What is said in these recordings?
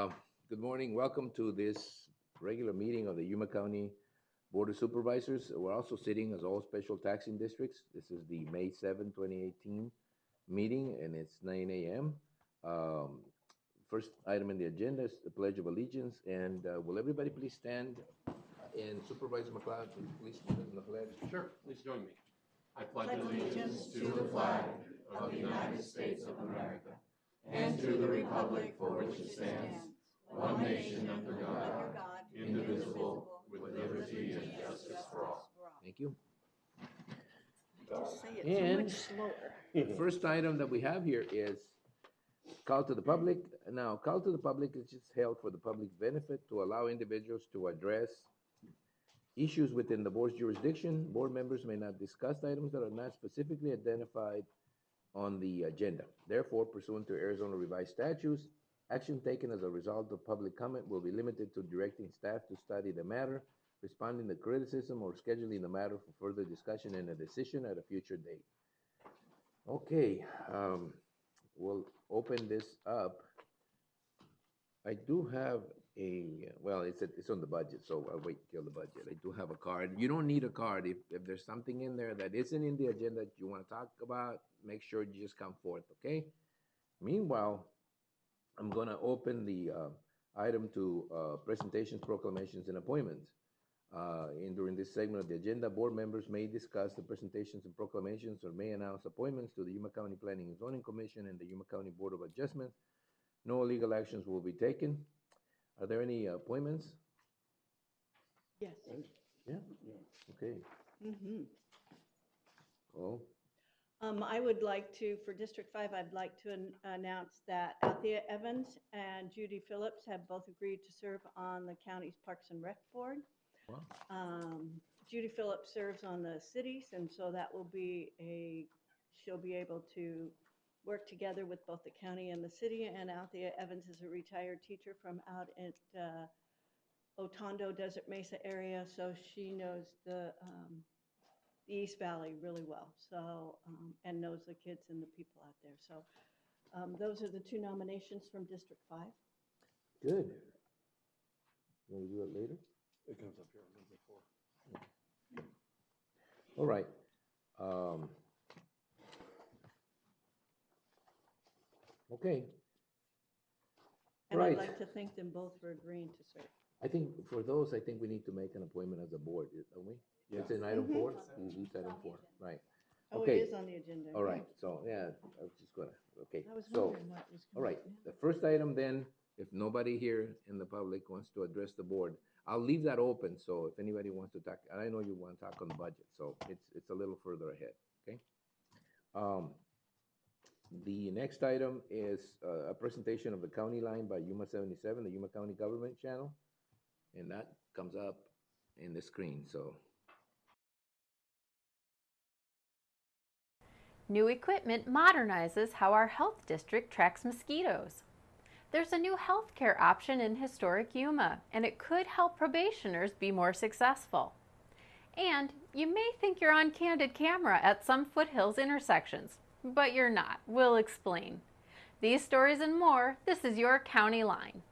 Good morning. Welcome to this regular meeting of the Yuma County Board of Supervisors. We're also sitting as all special taxing districts. This is the May 2018 meeting, and it's 9 a.m. Um, First item in the agenda is the Pledge of Allegiance, and will everybody please stand? And Supervisor McLeod, please stand in the pledge. Sure, please join me. I pledge Pledge allegiance to the flag of the United States of America and to the republic for which it stands, one nation under God, indivisible, with liberty and justice for all. Thank you. Just say it And- so much slower. The first item that we have here is call to the public. Now, call to the public is just held for the public's benefit to allow individuals to address issues within the board's jurisdiction. Board members may not discuss items that are not specifically identified on the agenda. Therefore, pursuant to Arizona revised statutes, action taken as a result of public comment will be limited to directing staff to study the matter, responding to criticism, or scheduling the matter for further discussion and a decision at a future date. Okay, we'll open this up. I do have well, it's on the budget, so I'll wait till the budget. I do have a card. You don't need a card. If there's something in there that isn't in the agenda that you want to talk about, make sure you just come forth, okay? Meanwhile, I'm going to open the item to presentations, proclamations, and appointments. During this segment of the agenda, board members may discuss the presentations and proclamations or may announce appointments to the Yuma County Planning and Zoning Commission and the Yuma County Board of Adjustment. No legal actions will be taken. Are there any appointments? Yes. Yeah? Okay. Mhm. Oh, I would like to, for District 5, I'd like to announce that Althea Evans and Judy Phillips have both agreed to serve on the county's Parks and Rec Board. wow. Judy Phillips serves on the cities, and so that will be she'll be able to work together with both the county and the city. And Althea Evans is a retired teacher from out at Otondo, Desert Mesa area, so she knows the East Valley really well, so, and knows the kids and the people out there. So those are the two nominations from District 5. Good. You want to do it later? It comes up here on number 4. All right. Okay. And Right. I'd like to thank them both for agreeing to serve. I think for those, I think we need to make an appointment as a board, don't we? Yeah. It's in item Mhm. 4? It's item 4, right. Oh, Okay. it is on the agenda. All right, so, yeah, I was just gonna, okay. I was So, wondering what was all going right, on. the first item then, if nobody here in the public wants to address the board, I'll leave that open, so if anybody wants to talk, and I know you want to talk on the budget, so it's a little further ahead, okay? The next item is a presentation of the county line by Yuma 77, the Yuma County Government Channel, and that comes up in the screen, so. New equipment modernizes how our health district tracks mosquitoes. There's a new healthcare option in historic Yuma, and it could help probationers be more successful. And you may think you're on candid camera at some foothills intersections, but you're not. We'll explain. These stories and more, this is your County Line.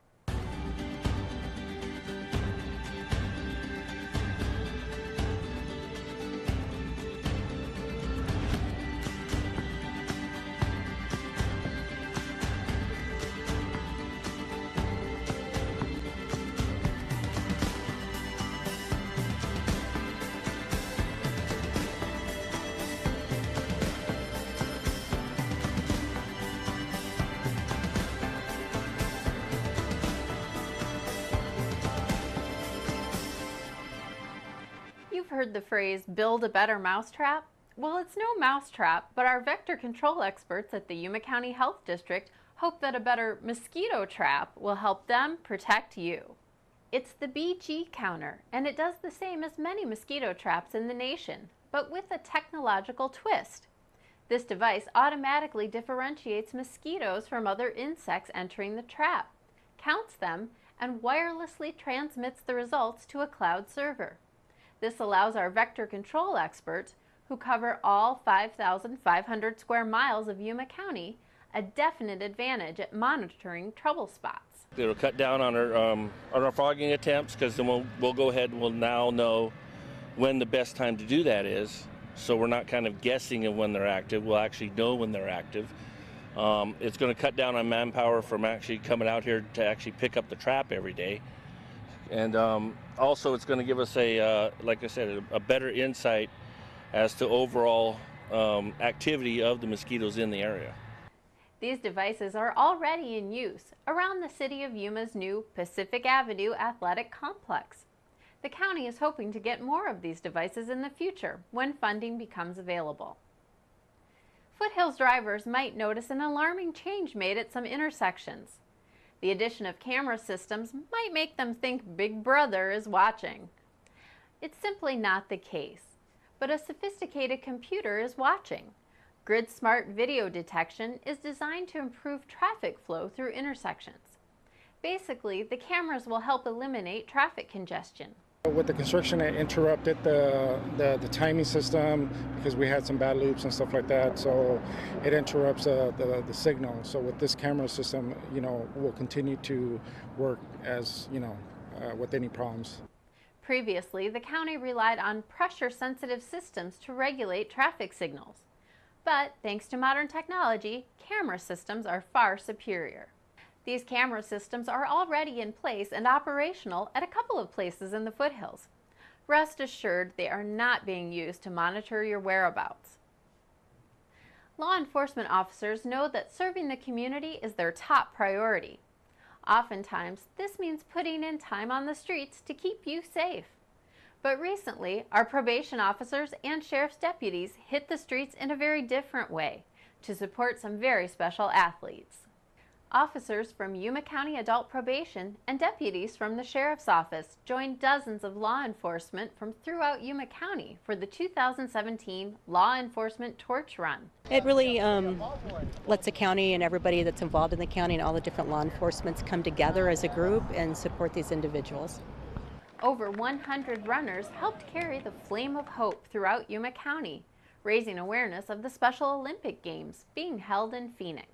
You've heard the phrase, build a better mousetrap? Well, it's no mousetrap, but our vector control experts at the Yuma County Health District hope that a better mosquito trap will help them protect you. It's the BG counter, and it does the same as many mosquito traps in the nation, but with a technological twist. This device automatically differentiates mosquitoes from other insects entering the trap, counts them, and wirelessly transmits the results to a cloud server. This allows our vector control experts, who cover all 5,500 square miles of Yuma County, a definite advantage at monitoring trouble spots. It'll cut down on our fogging attempts, because then we'll go ahead and we'll now know when the best time to do that is. So we're not kind of guessing of when they're active. We'll actually know when they're active. It's going to cut down on manpower from actually coming out here to actually pick up the trap every day. And also it's going to give us like I said, a better insight as to overall activity of the mosquitoes in the area. These devices are already in use around the City of Yuma's new Pacific Avenue Athletic Complex. The county is hoping to get more of these devices in the future when funding becomes available. Foothills drivers might notice an alarming change made at some intersections. The addition of camera systems might make them think Big Brother is watching. It's simply not the case, but a sophisticated computer is watching. Grid Smart video detection is designed to improve traffic flow through intersections. Basically, the cameras will help eliminate traffic congestion. With the construction, it interrupted the timing system because we had some bad loops and stuff like that, so it interrupts the signal. So with this camera system, we'll continue to work as, with any problems. Previously, the county relied on pressure-sensitive systems to regulate traffic signals. But thanks to modern technology, camera systems are far superior. These camera systems are already in place and operational at a couple of places in the foothills. Rest assured, they are not being used to monitor your whereabouts. Law enforcement officers know that serving the community is their top priority. Oftentimes, this means putting in time on the streets to keep you safe. But recently, our probation officers and sheriff's deputies hit the streets in a very different way to support some very special athletes. Officers from Yuma County Adult Probation and deputies from the Sheriff's Office joined dozens of law enforcement from throughout Yuma County for the 2017 Law Enforcement Torch Run. It really lets the county and everybody that's involved in the county and all the different law enforcements come together as a group and support these individuals. Over 100 runners helped carry the flame of hope throughout Yuma County, raising awareness of the Special Olympic Games being held in Phoenix.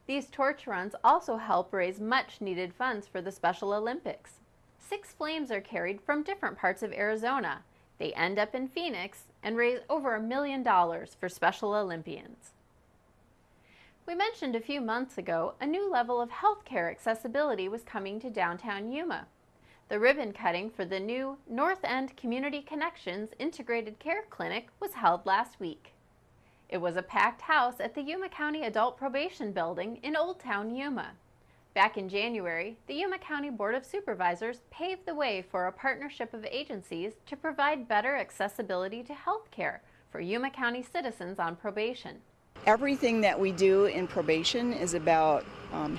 These torch runs also help raise much-needed funds for the Special Olympics. 6 flames are carried from different parts of Arizona. They end up in Phoenix and raise over $1 million for Special Olympians. We mentioned a few months ago a new level of healthcare accessibility was coming to downtown Yuma. The ribbon cutting for the new North End Community Connections Integrated Care Clinic was held last week. It was a packed house at the Yuma County Adult Probation Building in Old Town Yuma. Back in January, the Yuma County Board of Supervisors paved the way for a partnership of agencies to provide better accessibility to health care for Yuma County citizens on probation. Everything that we do in probation is about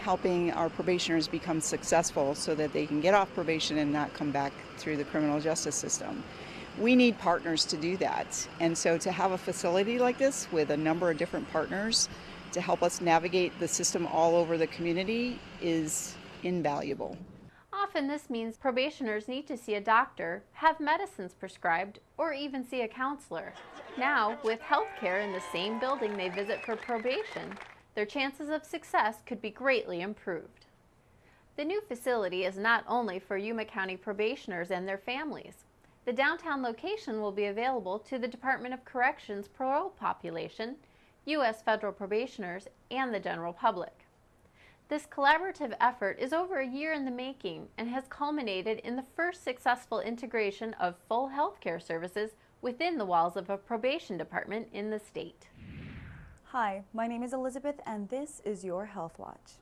helping our probationers become successful so that they can get off probation and not come back through the criminal justice system. We need partners to do that, and so to have a facility like this with a number of different partners to help us navigate the system all over the community is invaluable. Often this means probationers need to see a doctor, have medicines prescribed, or even see a counselor. Now, with health care in the same building they visit for probation, their chances of success could be greatly improved. The new facility is not only for Yuma County probationers and their families. The downtown location will be available to the Department of Corrections parole population, U.S. federal probationers, and the general public. This collaborative effort is over a year in the making and has culminated in the first successful integration of full healthcare services within the walls of a probation department in the state. Hi, my name is Elizabeth and this is your Health Watch.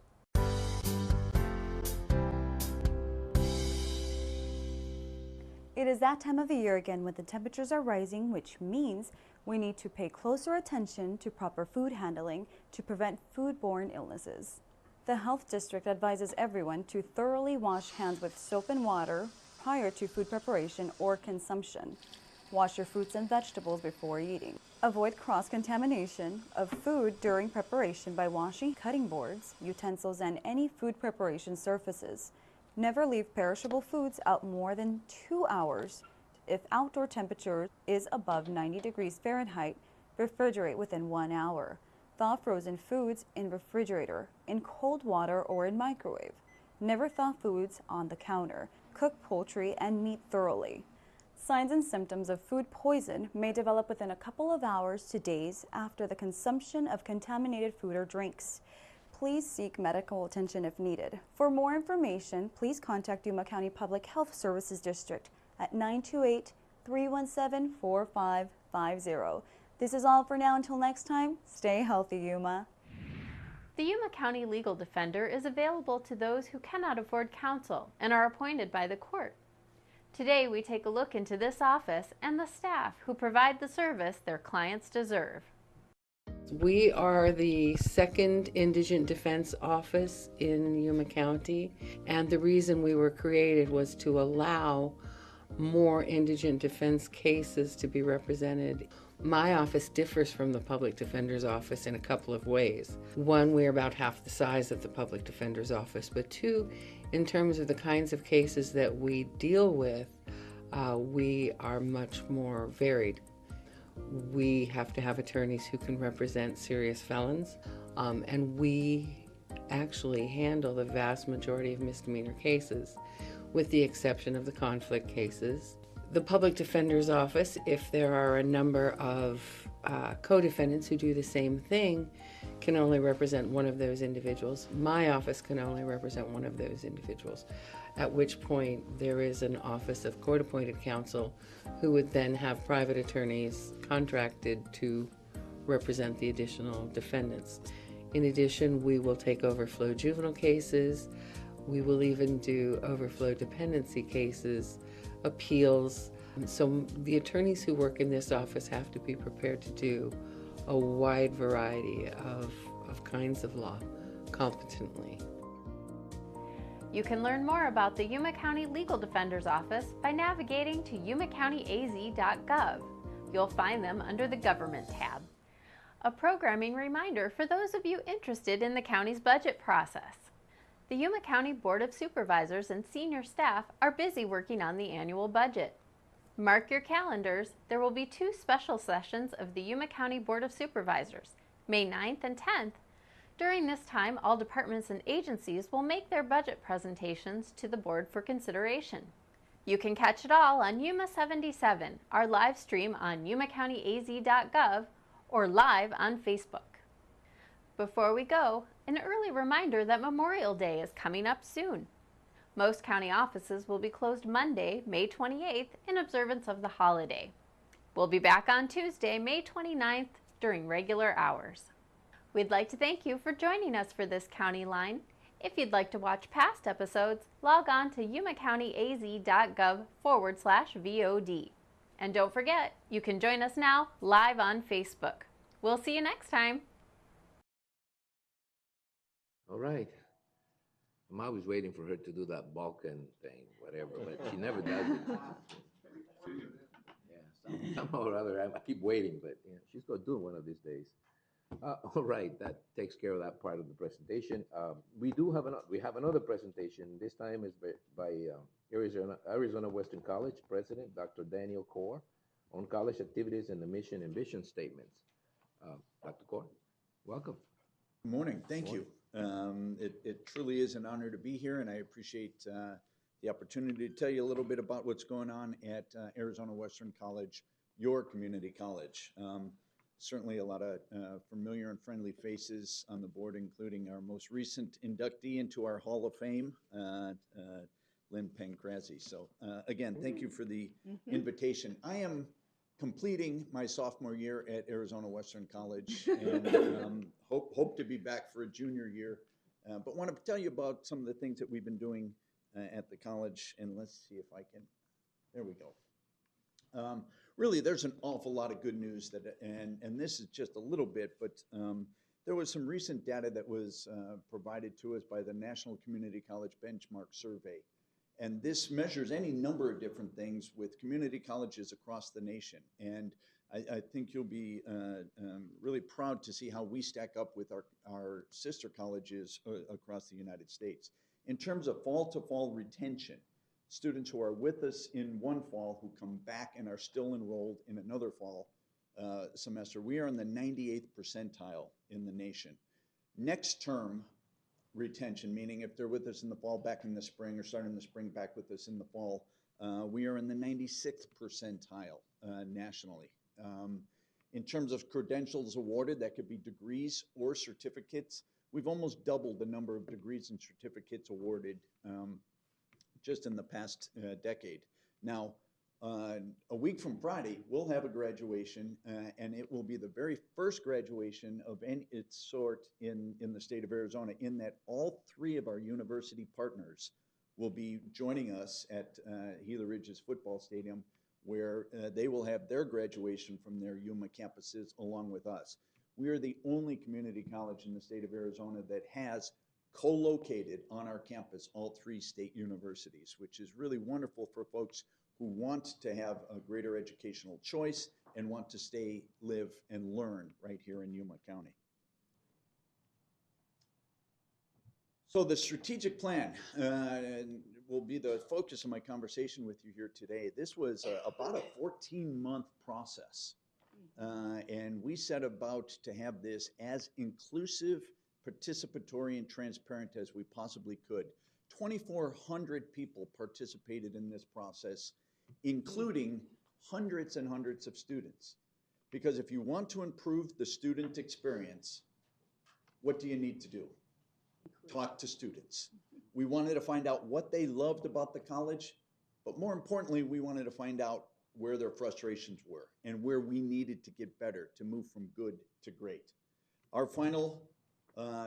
It is that time of the year again when the temperatures are rising, which means we need to pay closer attention to proper food handling to prevent foodborne illnesses. The Health District advises everyone to thoroughly wash hands with soap and water prior to food preparation or consumption. Wash your fruits and vegetables before eating. Avoid cross-contamination of food during preparation by washing cutting boards, utensils, and any food preparation surfaces. Never leave perishable foods out more than 2 hours. If outdoor temperature is above 90 degrees Fahrenheit, refrigerate within 1 hour. Thaw frozen foods in refrigerator, in cold water, or in microwave. Never thaw foods on the counter. Cook poultry and meat thoroughly. Signs and symptoms of food poison may develop within a couple of hours to days after the consumption of contaminated food or drinks. Please seek medical attention if needed. For more information, please contact Yuma County Public Health Services District at 928-317-4550. This is all for now. Until next time, stay healthy, Yuma. The Yuma County Legal Defender is available to those who cannot afford counsel and are appointed by the court. Today, we take a look into this office and the staff who provide the service their clients deserve. We are the second indigent defense office in Yuma County, and the reason we were created was to allow more indigent defense cases to be represented. My office differs from the public defender's office in a couple of ways. One, we're about half the size of the public defender's office, but two, in terms of the kinds of cases that we deal with, we are much more varied. We have to have attorneys who can represent serious felons, and we actually handle the vast majority of misdemeanor cases, with the exception of the conflict cases. The public defender's office, if there are a number of co-defendants who do the same thing, can only represent one of those individuals. My office can only represent one of those individuals, at which point there is an office of court-appointed counsel who would then have private attorneys contracted to represent the additional defendants. In addition, we will take overflow juvenile cases. We will even do overflow dependency cases, appeals. So the attorneys who work in this office have to be prepared to do a wide variety of kinds of law competently. You can learn more about the Yuma County Legal Defender's Office by navigating to yumacountyaz.gov. You'll find them under the Government tab. A programming reminder for those of you interested in the county's budget process. The Yuma County Board of Supervisors and senior staff are busy working on the annual budget. Mark your calendars, there will be 2 special sessions of the Yuma County Board of Supervisors, May 9th and 10th. During this time, all departments and agencies will make their budget presentations to the board for consideration. You can catch it all on Yuma 77, our live stream on yumacountyaz.gov, or live on Facebook. Before we go, an early reminder that Memorial Day is coming up soon. Most county offices will be closed Monday, May 28th, in observance of the holiday. We'll be back on Tuesday, May 29th, during regular hours. We'd like to thank you for joining us for this County Line. If you'd like to watch past episodes, log on to yumacountyaz.gov/VOD. And don't forget, you can join us now live on Facebook. We'll see you next time. All right. I'm always waiting for her to do that Balkan thing, whatever, but she never does it. Yeah, somehow or other, I keep waiting, but yeah, she's going to do it one of these days. All right, that takes care of that part of the presentation. We have another presentation. This time is by Arizona Western College President Dr. Daniel Corr on college activities and the mission and vision statements. Dr. Corr, welcome. Good morning. Thank you. It truly is an honor to be here, and I appreciate the opportunity to tell you a little bit about what's going on at Arizona Western College, your community college. Certainly a lot of familiar and friendly faces on the board, including our most recent inductee into our Hall of Fame, Lynn Pancrazzi. So again, thank you for the invitation. I am completing my sophomore year at Arizona Western College and hope to be back for a junior year. But want to tell you about some of the things that we've been doing at the college. And let's see if I can, there we go. Really, there's an awful lot of good news and this is just a little bit, but there was some recent data that was provided to us by the National Community College Benchmark Survey. And this measures any number of different things with community colleges across the nation. And I think you'll be really proud to see how we stack up with our sister colleges across the United States. In terms of fall-to-fall retention, students who are with us in one fall who come back and are still enrolled in another fall semester, we are in the 98th percentile in the nation. Next term, retention, meaning if they're with us in the fall, back in the spring, or starting in the spring, back with us in the fall, we are in the 96th percentile nationally. In terms of credentials awarded, that could be degrees or certificates. We've almost doubled the number of degrees and certificates awarded just in the past decade. Now, a week from Friday, we'll have a graduation, and it will be the very first graduation of its sort in the state of Arizona, in that all three of our university partners will be joining us at Gila Ridge's football stadium, where they will have their graduation from their Yuma campuses along with us. We are the only community college in the state of Arizona that has co-located on our campus all three state universities, which is really wonderful for folks who want to have a greater educational choice and want to stay, live, and learn right here in Yuma County. So the strategic plan will be the focus of my conversation with you here today. This was about a 14-month process, and we set about to have this as inclusive, participatory, and transparent as we possibly could. 2,400 people participated in this process, including hundreds and hundreds of students. Because if you want to improve the student experience, what do you need to do? Talk to students. We wanted to find out what they loved about the college, but more importantly, we wanted to find out where their frustrations were and where we needed to get better to move from good to great. Our final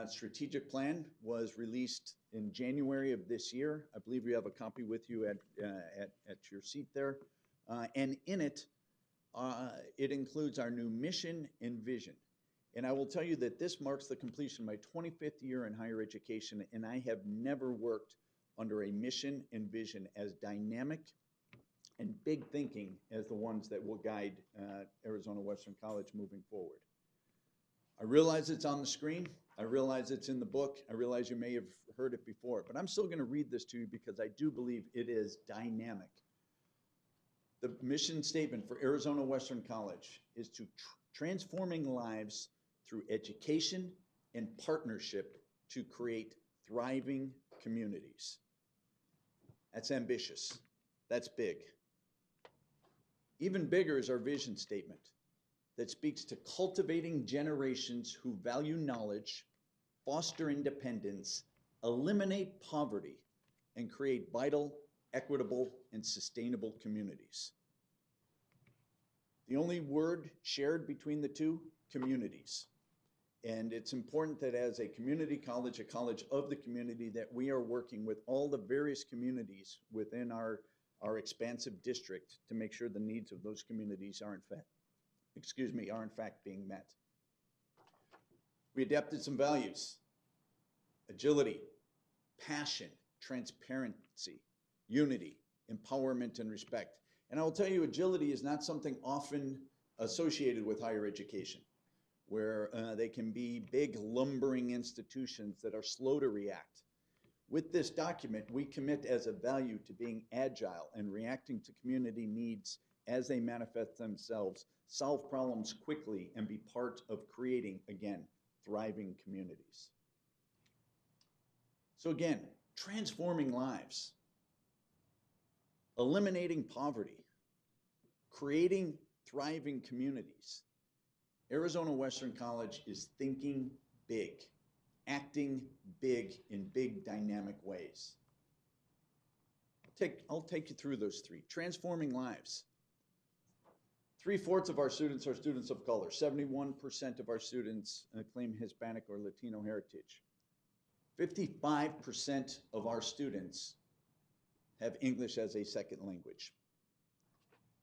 strategic plan was released in January of this year. I believe you have a copy with you at your seat there. And in it, it includes our new mission and vision. And I will tell you that this marks the completion of my 25th year in higher education, and I have never worked under a mission and vision as dynamic and big thinking as the ones that will guide Arizona Western College moving forward. I realize it's on the screen. I realize it's in the book. I realize you may have heard it before, but I'm still going to read this to you because I do believe it is dynamic. The mission statement for Arizona Western College is to transforming lives through education and partnership to create thriving communities. That's ambitious. That's big. Even bigger is our vision statement that speaks to cultivating generations who value knowledge, foster independence, eliminate poverty, and create vital, equitable, and sustainable communities. The only word shared between the two, communities. And it's important that as a community college, a college of the community, that we are working with all the various communities within our expansive district to make sure the needs of those communities are in fact being met. We adapted some values: agility, passion, transparency, unity, empowerment, and respect. And I will tell you, agility is not something often associated with higher education, where they can be big, lumbering institutions that are slow to react. With this document, we commit as a value to being agile and reacting to community needs as they manifest themselves, solve problems quickly, and be part of creating, again, thriving communities. So again, transforming lives, eliminating poverty, creating thriving communities. Arizona Western College is thinking big, acting big in big dynamic ways. I'll take you through those three. Transforming lives. 3/4 of our students are students of color. 71% of our students claim Hispanic or Latino heritage. 55% of our students have English as a second language.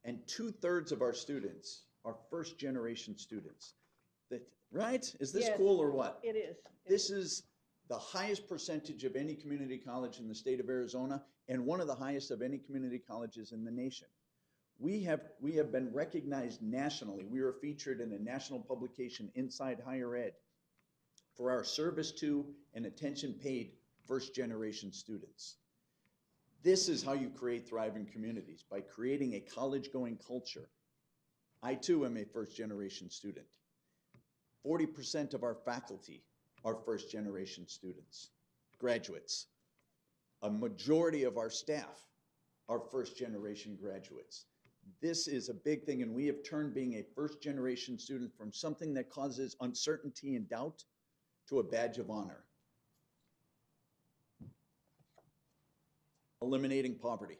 And 2/3 of our students are first-generation students. Right? Is this Yes, cool or what? It is. This is the highest percentage of any community college in the state of Arizona, and one of the highest of any community colleges in the nation. We have been recognized nationally. We were featured in a national publication, Inside Higher Ed, for our service to and attention paid first-generation students. This is how you create thriving communities, by creating a college-going culture. I too am a first-generation student. 40% of our faculty are first-generation students. graduates. A majority of our staff are first-generation graduates. This is a big thing, and we have turned being a first-generation student from something that causes uncertainty and doubt to a badge of honor. Eliminating poverty.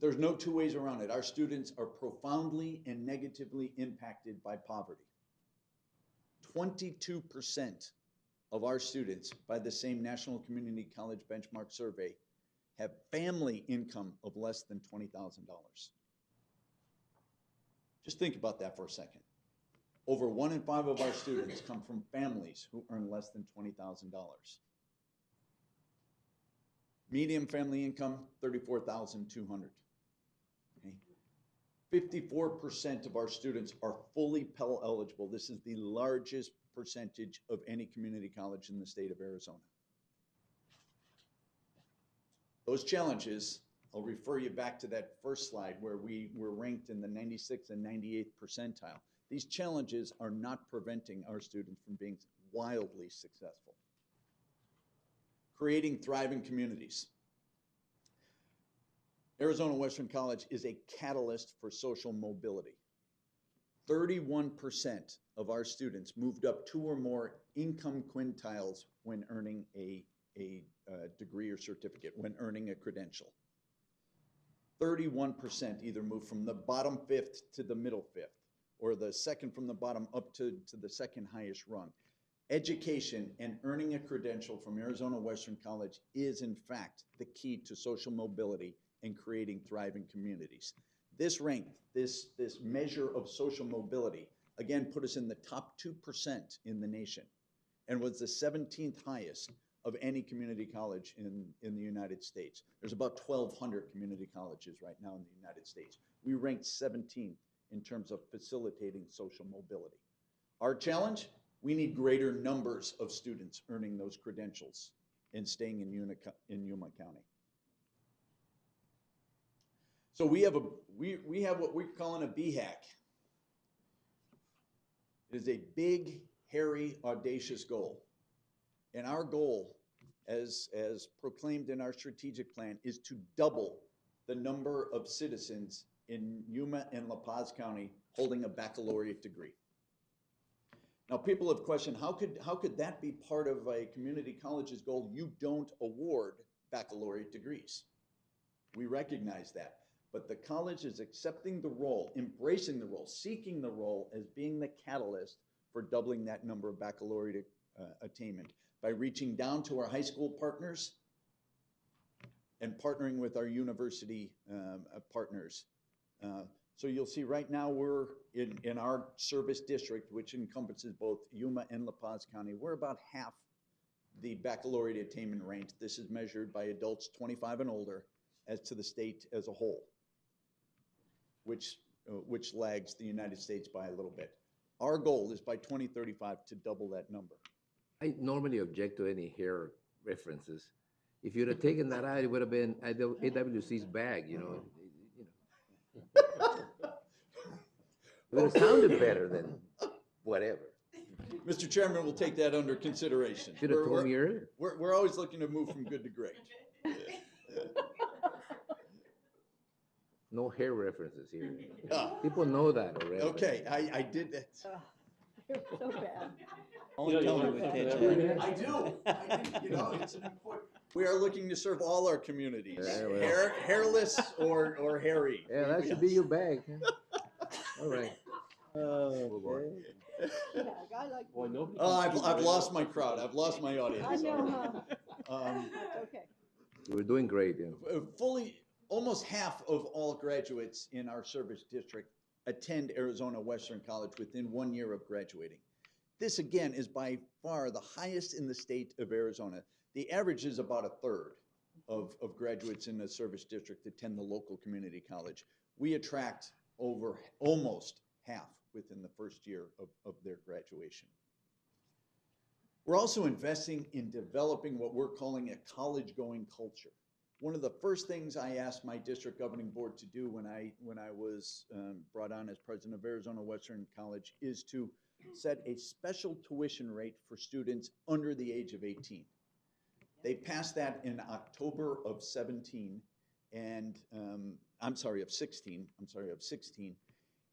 There's no two ways around it. Our students are profoundly and negatively impacted by poverty. 22% of our students, by the same National Community College Benchmark Survey, have family income of less than $20,000. Just think about that for a second. Over 1 in 5 of our students come from families who earn less than $20,000. Median family income, $34,200. Okay. 54% of our students are fully Pell eligible. This is the largest percentage of any community college in the state of Arizona. Those challenges, I'll refer you back to that first slide where we were ranked in the 96th and 98th percentile. These challenges are not preventing our students from being wildly successful. Creating thriving communities. Arizona Western College is a catalyst for social mobility. 31% of our students moved up 2 or more income quintiles when earning a degree or certificate, when earning a credential. 31% either moved from the bottom 5th to the middle 5th, or the second from the bottom up to the second highest rung. Education and earning a credential from Arizona Western College is, in fact, the key to social mobility and creating thriving communities. This rank, this measure of social mobility, again, put us in the top 2% in the nation and was the 17th highest of any community college in the United States. There's about 1,200 community colleges right now in the United States. We ranked 17th in terms of facilitating social mobility. Our challenge, we need greater numbers of students earning those credentials and staying in Yuma County. So we have what we're calling a BHAC. It is a big, hairy, audacious goal. And our goal, as proclaimed in our strategic plan, is to double the number of citizens in Yuma and La Paz County holding a baccalaureate degree. Now, people have questioned, how could that be part of a community college's goal? You don't award baccalaureate degrees. We recognize that. But the college is accepting the role, embracing the role, seeking the role as being the catalyst for doubling that number of baccalaureate attainment by reaching down to our high school partners and partnering with our university partners. So you'll see right now we're in our service district, which encompasses both Yuma and La Paz County, we're about half the baccalaureate attainment range. This is measured by adults 25 and older as to the state as a whole, which lags the United States by a little bit. Our goal is by 2035 to double that number. I normally object to any hair references. If you'd have taken that out, it would have been AWC's bag, you know. It would have sounded better than whatever. Mr. Chairman, we'll take that under consideration. Should have told me earlier. We're always looking to move from good to great. No hair references here. People know that already. Okay, I did that. You're so bad. I do. You know, it's an important. We are looking to serve all our communities, Yeah, well. hairless or hairy. Yeah, that should be your bag. All right. Oh, boy. Yeah, a guy like Boy, nobody Oh, can I've do lost my crowd. I've lost my audience. I know, huh? Um, That's okay. We're doing great. Yeah. Fully, almost half of all graduates in our service district attend Arizona Western College within 1 year of graduating. This, again, is by far the highest in the state of Arizona. The average is about a third of graduates in the service district attend the local community college. We attract over almost half within the first year of their graduation. We're also investing in developing what we're calling a college-going culture. One of the first things I asked my district governing board to do when I was brought on as president of Arizona Western College is to set a special tuition rate for students under the age of 18. They passed that in October of 17, and I'm sorry, of 16.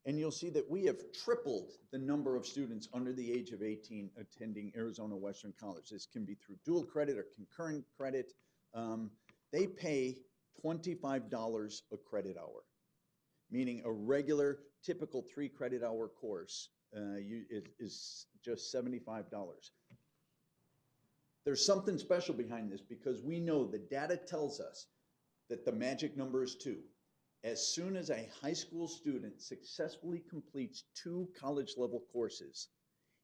And you'll see that we have tripled the number of students under the age of 18 attending Arizona Western College. This can be through dual credit or concurrent credit. They pay $25 a credit hour, meaning a regular, typical 3 credit hour course is just $75. There's something special behind this because we know the data tells us that the magic number is 2. As soon as a high school student successfully completes 2 college level courses,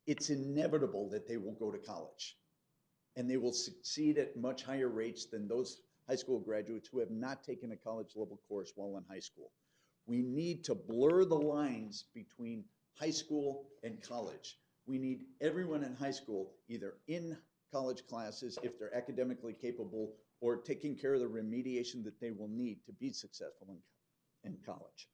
it's inevitable that they will go to college. And they will succeed at much higher rates than those high school graduates who have not taken a college level course while in high school. We need to blur the lines between high school and college. We need everyone in high school either in college classes if they're academically capable or taking care of the remediation that they will need to be successful in college.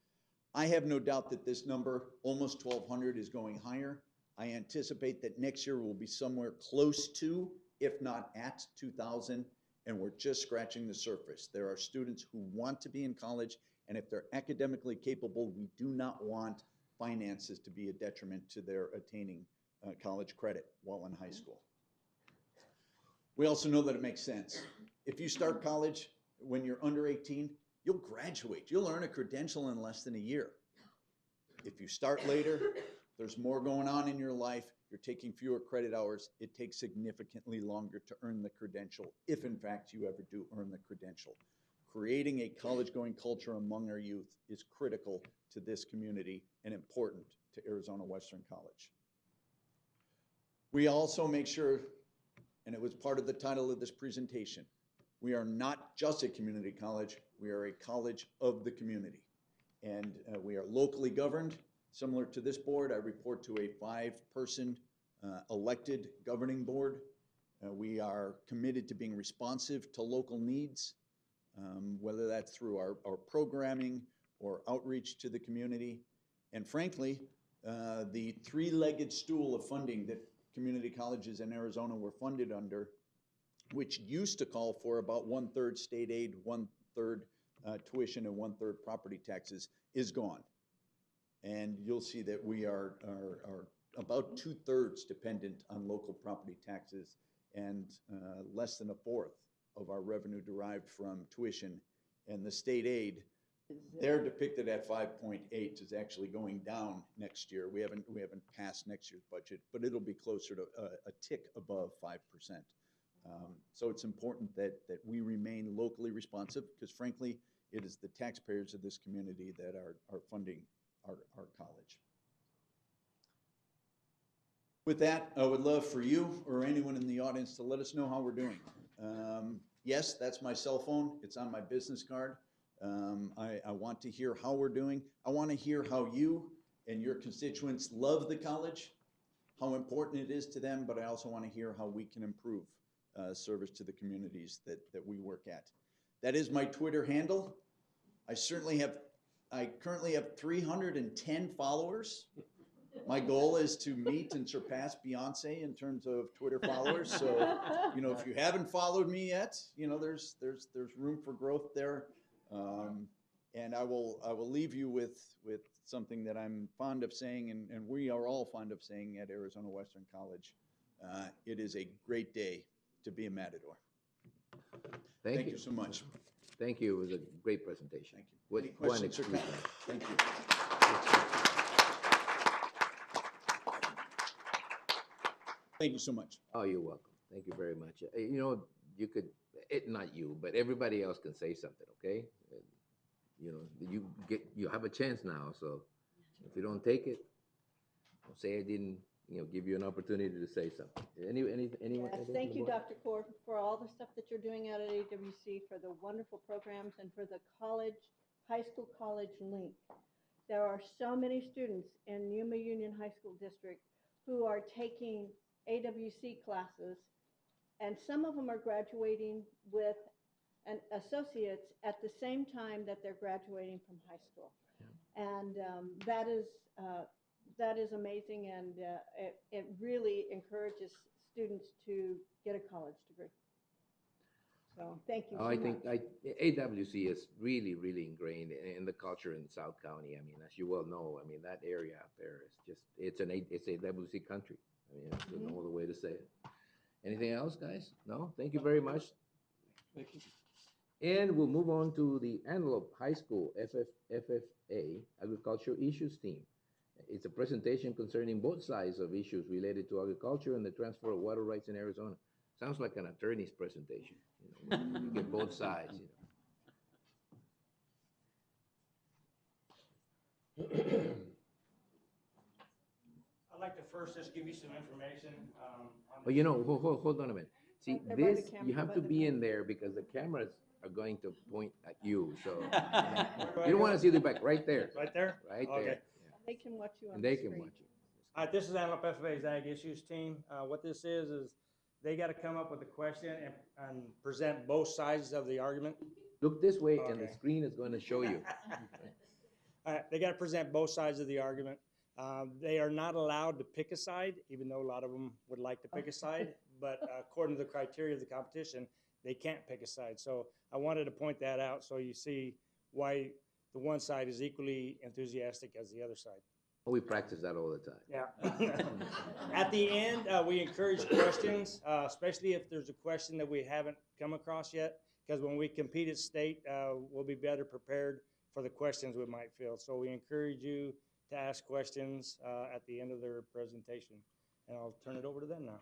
I have no doubt that this number, almost 1,200, is going higher. I anticipate that next year will be somewhere close to, if not at 2,000, and we're just scratching the surface. There are students who want to be in college, and if they're academically capable, we do not want finances to be a detriment to their attaining college credit while in high school. We also know that it makes sense. If you start college when you're under 18, you'll graduate. You'll earn a credential in less than a year. If you start later, there's more going on in your life. You're taking fewer credit hours. It takes significantly longer to earn the credential, if in fact you ever do earn the credential. Creating a college-going culture among our youth is critical to this community and important to Arizona Western College. We also make sure, and it was part of the title of this presentation, we are not just a community college, we are a college of the community. And we are locally governed. Similar to this board, I report to a 5-person elected governing board. We are committed to being responsive to local needs, whether that's through our programming or outreach to the community. And frankly, the 3-legged stool of funding that community colleges in Arizona were funded under, which used to call for about 1/3 state aid, 1/3 tuition, and 1/3 property taxes, is gone. And you'll see that we are about 2/3 dependent on local property taxes and less than 1/4 of our revenue derived from tuition. And the state aid, they're depicted at 5.8, is actually going down next year. We haven't passed next year's budget, but it'll be closer to a tick above 5%. So it's important that we remain locally responsive because frankly, it is the taxpayers of this community that are funding our college. With that, I would love for you or anyone in the audience to let us know how we're doing. Yes, that's my cell phone. It's on my business card. I want to hear how we're doing. I want to hear how you and your constituents love the college, how important it is to them, but I also want to hear how we can improve service to the communities that we work at. That is my Twitter handle. I currently have 310 followers. My goal is to meet and surpass Beyonce in terms of Twitter followers. So, if you haven't followed me yet, there's room for growth there. And I will leave you with something that I'm fond of saying, and we are all fond of saying at Arizona Western College. It is a great day to be a Matador. Thank you so much. Thank you. It was a great presentation. Thank you. Any questions or comments? Thank you. Thank you so much. Oh, you're welcome. Thank you very much. You could, not you, but everybody else can say something, okay? You have a chance now, so if you don't take it, don't say I didn't, give you an opportunity to say something. Anyone? Yes, thank you, Dr. Kaur, for all the stuff that you're doing out at AWC, for the wonderful programs, and for the high school college link. There are so many students in Yuma Union High School District who are taking AWC classes, and some of them are graduating with an associates at the same time that they're graduating from high school. Yeah. And that is amazing, and it really encourages students to get a college degree. So, thank you so Oh, much. I think AWC is really, really ingrained in the culture in South County. I mean, as you well know, I mean, that area out there is just, it's AWC country. I mean, there's no other way to say it. Anything else, guys? No? Thank you very much. Thank you. And we'll move on to the Antelope High School FFA Agriculture Issues Team. It's a presentation concerning both sides of issues related to agriculture and the transfer of water rights in Arizona. Sounds like an attorney's presentation. You know, you get both sides. You know. I'd like to first just give you some information. Oh, you know, hold on a minute. See, Right by the this, camera, you have by to the be in there because the cameras are going to point at you, so. You don't want to see the back, right there. Right there? Right Okay. there. They can watch you on And the they screen. can watch you. All right, this is Antelope FFA's Ag Issues Team. What this is they got to come up with a question and present both sides of the argument. Look this way and the Okay. screen is going to show you. All right, they got to present both sides of the argument. They are not allowed to pick a side, even though a lot of them would like to pick a side. But according to the criteria of the competition, they can't pick a side. So I wanted to point that out so you see why the one side is equally enthusiastic as the other side. We practice that all the time. Yeah. At the end, we encourage questions, especially if there's a question that we haven't come across yet, because when we compete at state, we'll be better prepared for the questions we might field. So we encourage you to ask questions at the end of their presentation. And I'll turn it over to them now.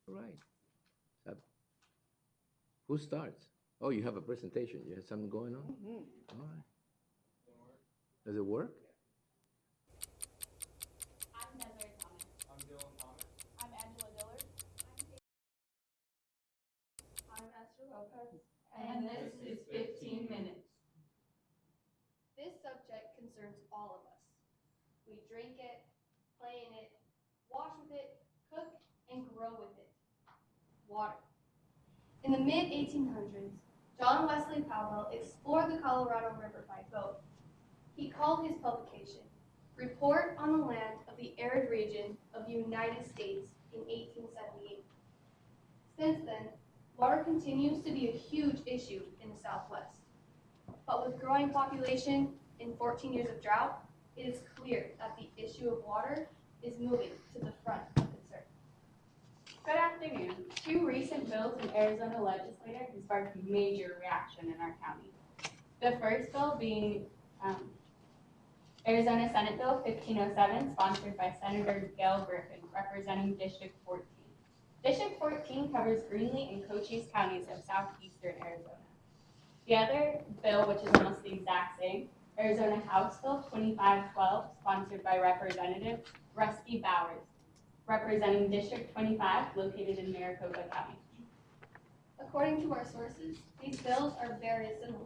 All right. Who starts? Oh, you have a presentation. You have something going on? Mhm. All right. Does it work? I'm Desiree Thomas. I'm Dylan Thomas. I'm Angela Dillard. I'm Esther Lopez. And this is 15 minutes. This subject concerns all of us. We drink it, play in it, wash with it, cook, and grow with it. Water. In the mid-1800s, John Wesley Powell explored the Colorado River by boat. He called his publication, Report on the Land of the Arid Region of the United States in 1878. Since then, water continues to be a huge issue in the Southwest. But with growing population and 14 years of drought, it is clear that the issue of water is moving to the front of concern. Good afternoon. Two recent bills in Arizona legislature have sparked major reaction in our county. The first bill being Arizona Senate Bill 1507, sponsored by Senator Gail Griffin, representing District 14. District 14 covers Greenlee and Cochise counties of southeastern Arizona. The other bill, which is almost the exact same, Arizona House Bill 2512, sponsored by Representative Rusty Bowers, representing District 25, located in Maricopa County. According to our sources, these bills are very similar.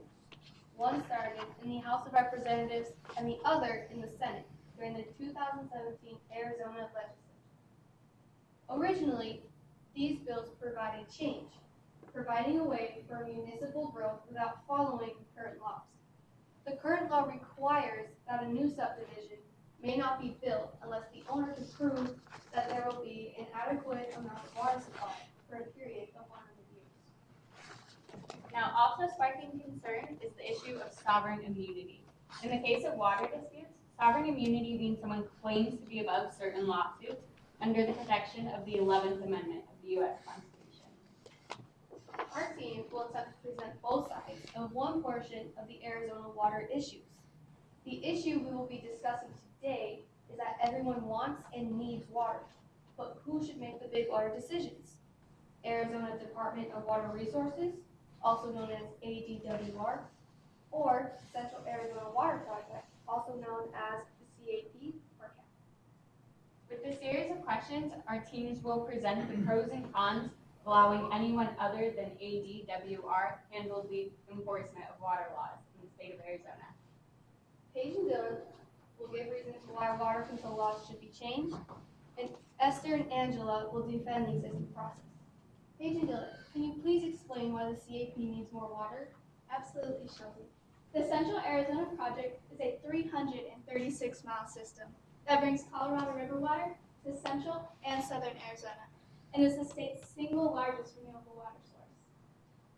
One started in the House of Representatives and the other in the Senate during the 2017 Arizona legislature. Originally, these bills provided change, providing a way for municipal growth without following current laws. The current law requires that a new subdivision may not be built unless the owner can prove that there will be an adequate amount of water supply for a period of 100 years. Now, also sparking concern is the issue of sovereign immunity. In the case of water disputes, sovereign immunity means someone claims to be above certain lawsuits under the protection of the 11th Amendment of the U.S. Constitution. Our team will attempt to present both sides of one portion of the Arizona water issues. The issue we will be discussing today is that everyone wants and needs water, but who should make the big water decisions? Arizona Department of Water Resources, also known as ADWR, or Central Arizona Water Project, also known as the CAP or CAP. With this series of questions, our teams will present the pros and cons of allowing anyone other than ADWR handle the enforcement of water laws in the state of Arizona. Paige and Dylan will give reasons why water control laws should be changed, and Esther and Angela will defend the existing process. Paige and Dylan, can you please explain why the CAP needs more water? Absolutely, Shelby. The Central Arizona Project is a 336-mile system that brings Colorado River water to central and southern Arizona and is the state's single largest renewable water source.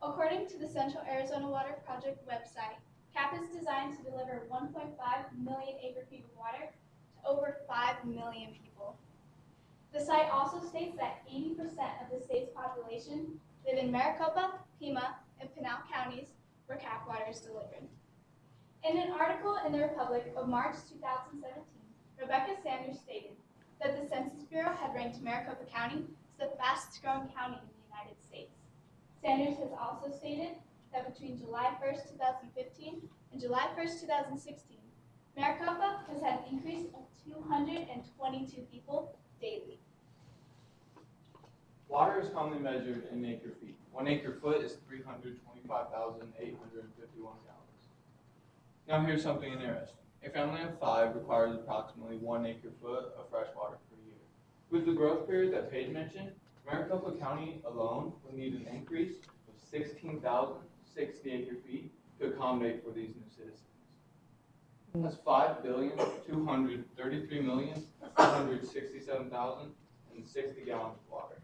According to the Central Arizona Water Project website, CAP is designed to deliver 1.5 million acre-feet of water to over 5 million people. The site also states that 80% of the state's population live in Maricopa, Pima, and Pinal counties where CAP water is delivered. In an article in the Republic of March 2017, Rebecca Sanders stated that the Census Bureau had ranked Maricopa County as the fastest growing county in the United States. Sanders has also stated that between July 1st, 2015 and July 1st, 2016, Maricopa has had an increase of 222 people daily. Water is commonly measured in acre feet. 1 acre foot is 325,851 gallons. Now here's something interesting. A family of 5 requires approximately 1 acre foot of fresh water per year. With the growth period that Paige mentioned, Maricopa County alone would need an increase of 16,060 acre feet to accommodate for these new citizens. That's 5,233,167,060 gallons of water.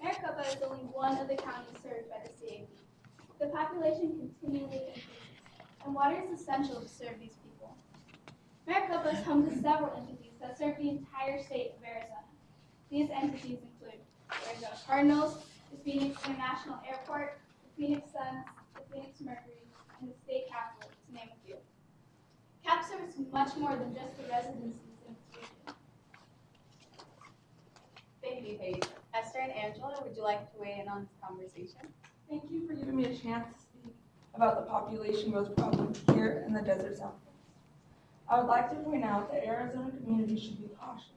Maricopa is only one of the counties served by the CAB. The population continually increases, and water is essential to serve these people. Maricopa is home to several entities that serve the entire state of Arizona. These entities include the Arizona Cardinals, the Phoenix International Airport, the Phoenix Suns, the Phoenix Mercury, and the state capitol, to name a few. CAP serves much more than just the residences in its region. Thank you, Paige. Esther and Angela, would you like to weigh in on this conversation? Thank you for giving me a chance to speak about the population growth problem here in the Desert Southwest. I would like to point out that Arizona communities should be cautious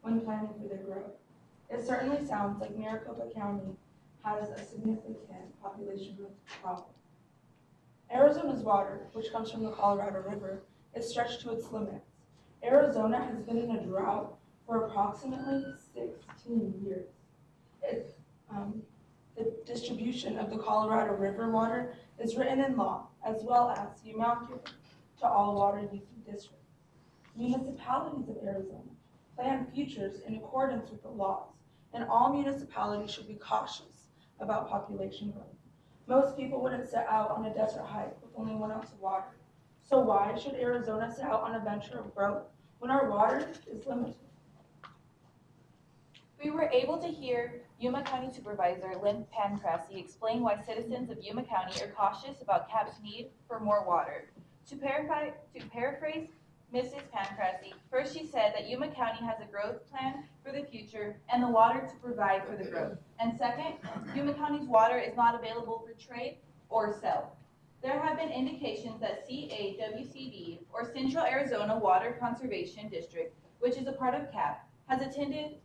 when planning for their growth. It certainly sounds like Maricopa County has a significant population growth problem. Arizona's water, which comes from the Colorado River, is stretched to its limits. Arizona has been in a drought for approximately 16 years. The distribution of the Colorado River water is written in law, as well as the amount given to all water-using districts. Municipalities of Arizona plan futures in accordance with the laws, and all municipalities should be cautious about population growth. Most people wouldn't set out on a desert hike with only 1 ounce of water. So why should Arizona set out on a venture of growth when our water is limited? We were able to hear Yuma County Supervisor Lynn Pancrase explain why citizens of Yuma County are cautious about CAP's need for more water. To paraphrase Mrs. Pancrase, first she said that Yuma County has a growth plan for the future and the water to provide for the growth. And second, Yuma County's water is not available for trade or sale. There have been indications that CAWCD, or Central Arizona Water Conservation District, which is a part of CAP, has attempted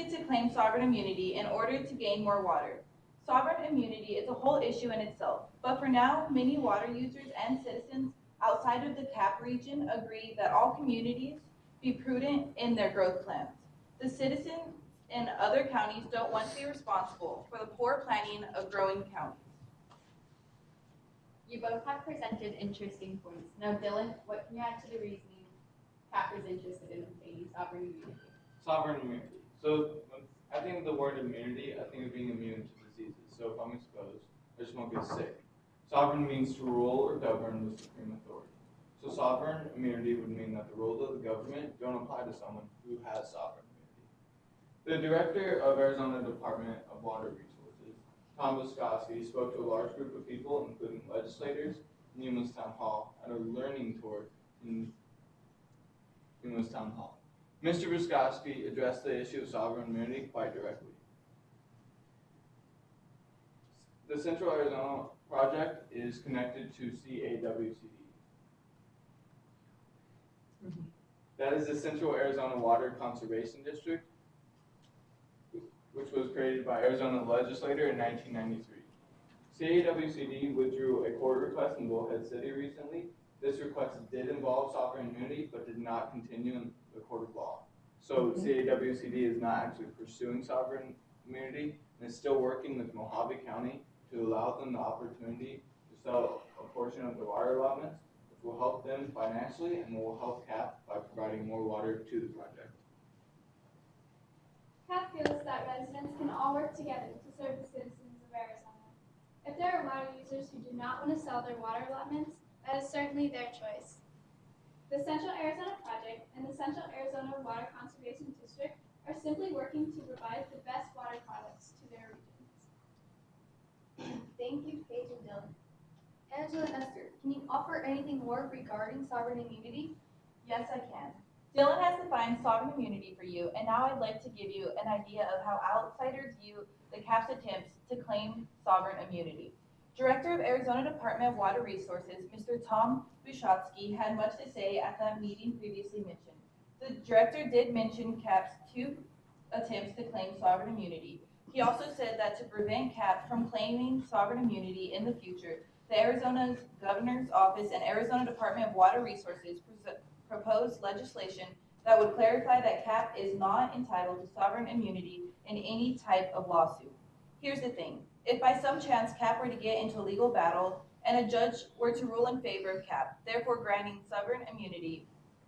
to claim sovereign immunity in order to gain more water. Sovereign immunity is a whole issue in itself, but for now, many water users and citizens outside of the CAP region agree that all communities be prudent in their growth plans. The citizens in other counties don't want to be responsible for the poor planning of growing counties. You both have presented interesting points. Now, Dylan, what can you add to the reasoning CAP is interested in obtaining sovereign immunity? Sovereign immunity. So when I think of the word immunity, I think of being immune to diseases. So if I'm exposed, I just won't get sick. Sovereign means to rule or govern with supreme authority. So sovereign immunity would mean that the rules of the government don't apply to someone who has sovereign immunity. The director of Arizona Department of Water Resources, Tom Wiskoski, spoke to a large group of people, including legislators, in Yuma's Town Hall at a learning tour in Yuma's Town Hall. Mr. Wiskoski addressed the issue of sovereign immunity quite directly. The Central Arizona project is connected to CAWCD. That is the Central Arizona Water Conservation District, which was created by Arizona legislator in 1993. CAWCD withdrew a court request in Bullhead City recently. This request did involve sovereign immunity, but did not continue in the court of law. So CAWCD is not actually pursuing sovereign immunity and is still working with Mojave County to allow them the opportunity to sell a portion of the water allotments, which will help them financially and will help CAP by providing more water to the project. CAP feels that residents can all work together to serve the citizens of Arizona. If there are water users who do not want to sell their water allotments, that is certainly their choice. The Central Arizona Project and the Central Arizona Water Conservation District are simply working to provide the best water products to their regions. Thank you, Paige and Dylan. Angela and Esther, can you offer anything more regarding sovereign immunity? Yes, I can. Dylan has defined sovereign immunity for you, and now I'd like to give you an idea of how outsiders view the CAP's attempts to claim sovereign immunity. Director of Arizona Department of Water Resources, Mr. Tom Bushotsky, had much to say at that meeting previously mentioned. The director did mention CAP's 2 attempts to claim sovereign immunity. He also said that to prevent CAP from claiming sovereign immunity in the future, the Arizona's Governor's Office and Arizona Department of Water Resources proposed legislation that would clarify that CAP is not entitled to sovereign immunity in any type of lawsuit. Here's the thing. If by some chance CAP were to get into a legal battle and a judge were to rule in favor of CAP, therefore granting sovereign immunity,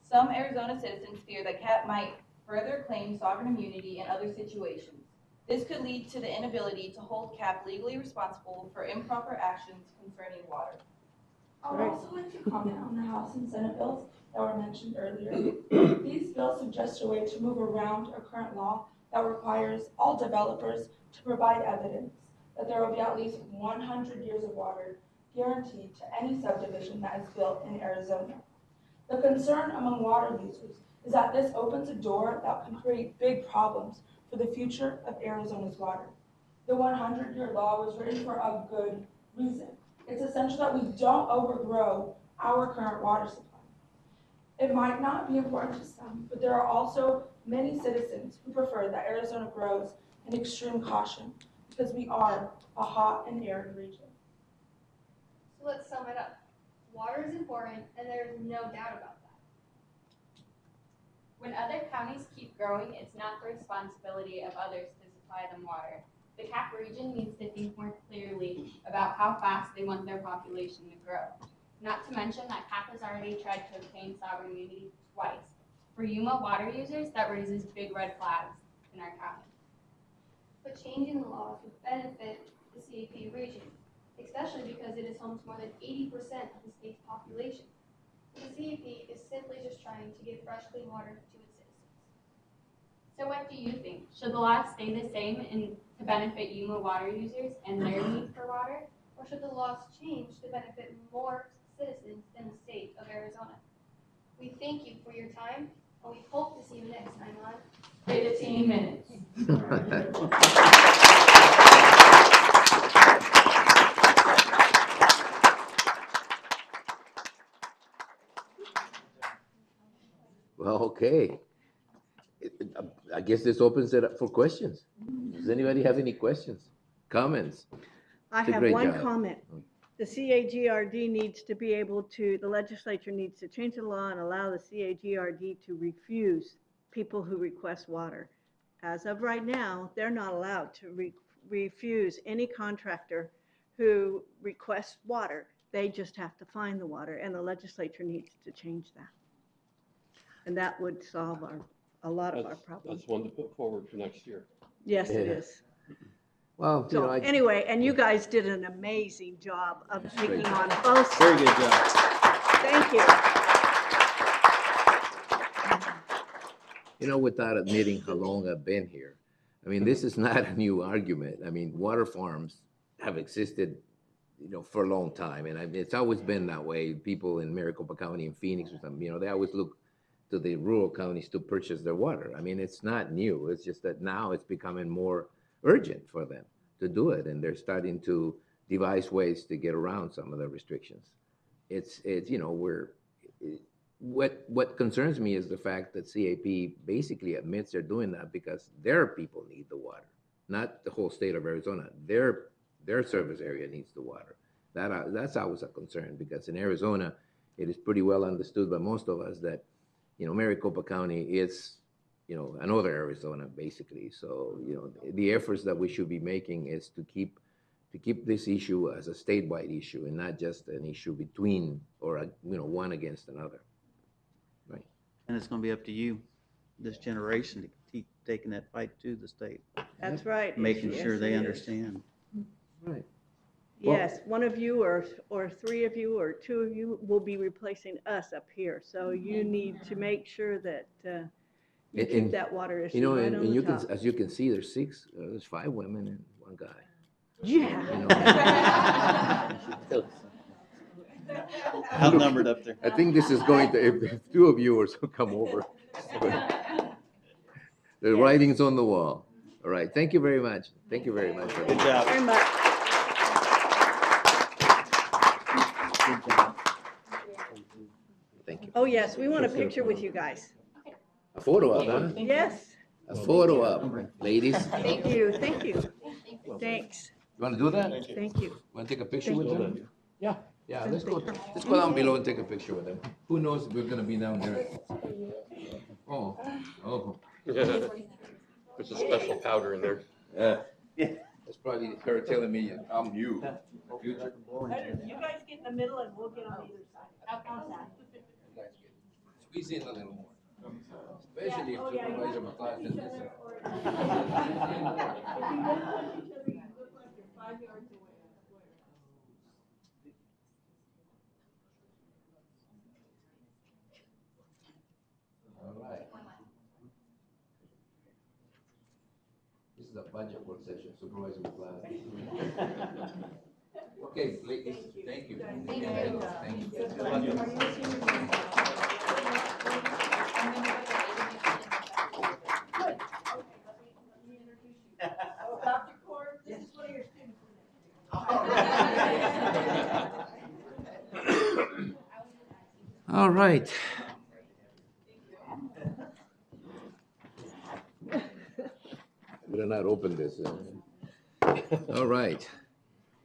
some Arizona citizens fear that CAP might further claim sovereign immunity in other situations. This could lead to the inability to hold CAP legally responsible for improper actions concerning water. I would also like to comment on the House and Senate bills that were mentioned earlier. These bills suggest a way to move around a current law that requires all developers to provide evidence that there will be at least 100 years of water guaranteed to any subdivision that is built in Arizona. The concern among water users is that this opens a door that can create big problems for the future of Arizona's water. The 100-year law was written for a good reason. It's essential that we don't overgrow our current water supply. It might not be important to some, but there are also many citizens who prefer that Arizona grows in extreme caution because we are a hot and arid region. So let's sum it up. Water is important, and there is no doubt about that. When other counties keep growing, it's not the responsibility of others to supply them water. The CAP region needs to think more clearly about how fast they want their population to grow. Not to mention that CAP has already tried to obtain sovereign immunity twice. For Yuma water users, that raises big red flags in our county. But changing the laws would benefit the CAP region, especially because it is home to more than 80% of the state's population. The CAP is simply just trying to give fresh, clean water to its citizens. So what do you think? Should the laws stay the same to benefit Yuma water users and their need for water? Or should the laws change to benefit more citizens in the state of Arizona? We thank you for your time, and we hope to see you next time on 15 Minutes. Well, okay. I guess this opens it up for questions. Does anybody have any questions, comments? I It's a have great one job. comment. The CAGRD needs to be able to, the legislature needs to change the law and allow the CAGRD to refuse people who request water. As of right now, they're not allowed to refuse any contractor who requests water. They just have to find the water, and the legislature needs to change that. And that would solve a lot of our problems. That's one to put forward for next year. Yes, it Yeah. is. Well, you So know, anyway, and you guys did an amazing job of That's taking great. on both sides. Very good job. Thank you. you know, without admitting how long I've been here, I mean, this is not a new argument. I mean, water farms have existed, for a long time, and it's always been that way. People in Maricopa County and Phoenix or something, they always look to the rural counties to purchase their water. I mean, it's not new. It's just that now it's becoming more urgent for them to do it, and they're starting to devise ways to get around some of the restrictions. What concerns me is the fact that CAP basically admits they're doing that because their people need the water, not the whole state of Arizona. Their service area needs the water. That's always a concern, because in Arizona, it is pretty well understood by most of us that, Maricopa County is, another Arizona, basically. So, the efforts that we should be making is to keep this issue as a statewide issue and not just an issue between or, one against another. Right. And it's going to be up to you, this generation, to keep taking that fight to the state. That's right. Making Yes, sure they it is. understand. Right. Yes, one of you or three of you or two of you will be replacing us up here. So you need to make sure that you keep that water issue right on and the you can, top. as you can see, there's 5 women and 1 guy. Yeah. Outnumbered up there. I think this is going to, if 2 of you were to come over. The writing's on the wall. All right, thank you very much. Thank you very much. Good job. Very much. Thank you. Oh, yes, we want a picture with you guys. A photo up, huh? Yes. A photo up, ladies. Thank you, thank you. Thanks. You want to do that? Thank you. Want to take a picture Thank with you. them? Yeah, let's go down below and take a picture with them. Who knows if we're gonna be down there? Oh. There's a special powder in there. That's probably her telling me, I'm you. Future. You guys get in the middle and we'll get on either side. How's that? Squeeze in a little more. Especially if Supervisor McLeod is this. All right. This is a budget work session, Supervisor McLeod. Okay, ladies, thank you. Thank you. Dr. Cord, this is one of your students. All right. Better not open this. All right.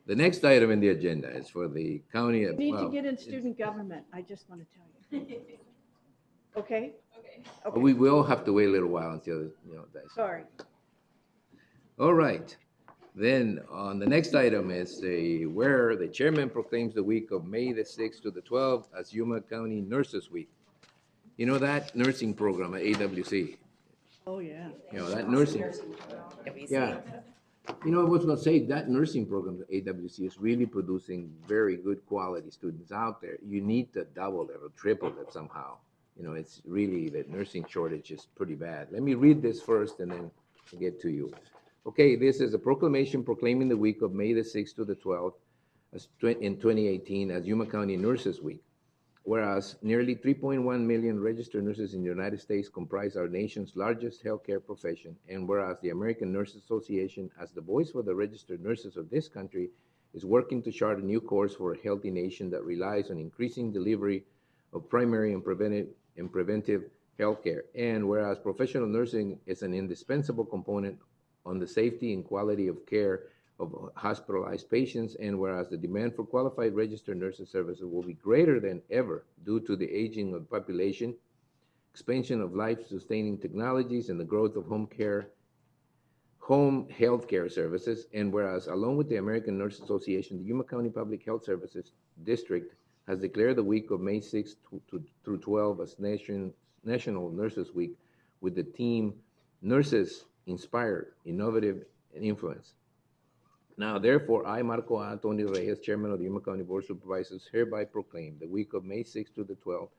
The next item in the agenda is for the county of. Need to get in student government, I just want to tell you. Okay? Okay. We will have to wait a little while until, that's. Sorry. All right. Then on the next item is where the chairman proclaims the week of May the 6th to the 12th as Yuma County Nurses Week. You know that nursing program at AWC? Oh, yeah. That nursing. Yeah. I was going to say that nursing program at AWC is really producing very good quality students out there. You need to double it or triple it somehow. It's really, the nursing shortage is pretty bad. Let me read this first and then get to you. Okay, this is a proclamation proclaiming the week of May the 6th to the 12th in 2018 as Yuma County Nurses Week. Whereas nearly 3.1 million registered nurses in the United States comprise our nation's largest healthcare profession, and whereas the American Nurses Association, as the voice for the registered nurses of this country, is working to chart a new course for a healthy nation that relies on increasing delivery of primary and preventive healthcare, and whereas professional nursing is an indispensable component on the safety and quality of care of hospitalized patients, and whereas the demand for qualified registered nurses services will be greater than ever due to the aging of the population, expansion of life-sustaining technologies, and the growth of home health care services, and whereas along with the American Nurses Association, the Yuma County Public Health Services District has declared the week of May 6th through 12 as National Nurses Week with the theme Nurses Inspire, Innovative, and Influence. Now, therefore, I, Marco Antonio Reyes, Chairman of the Yuma County Board of Supervisors, hereby proclaim the week of May 6th to the 12th,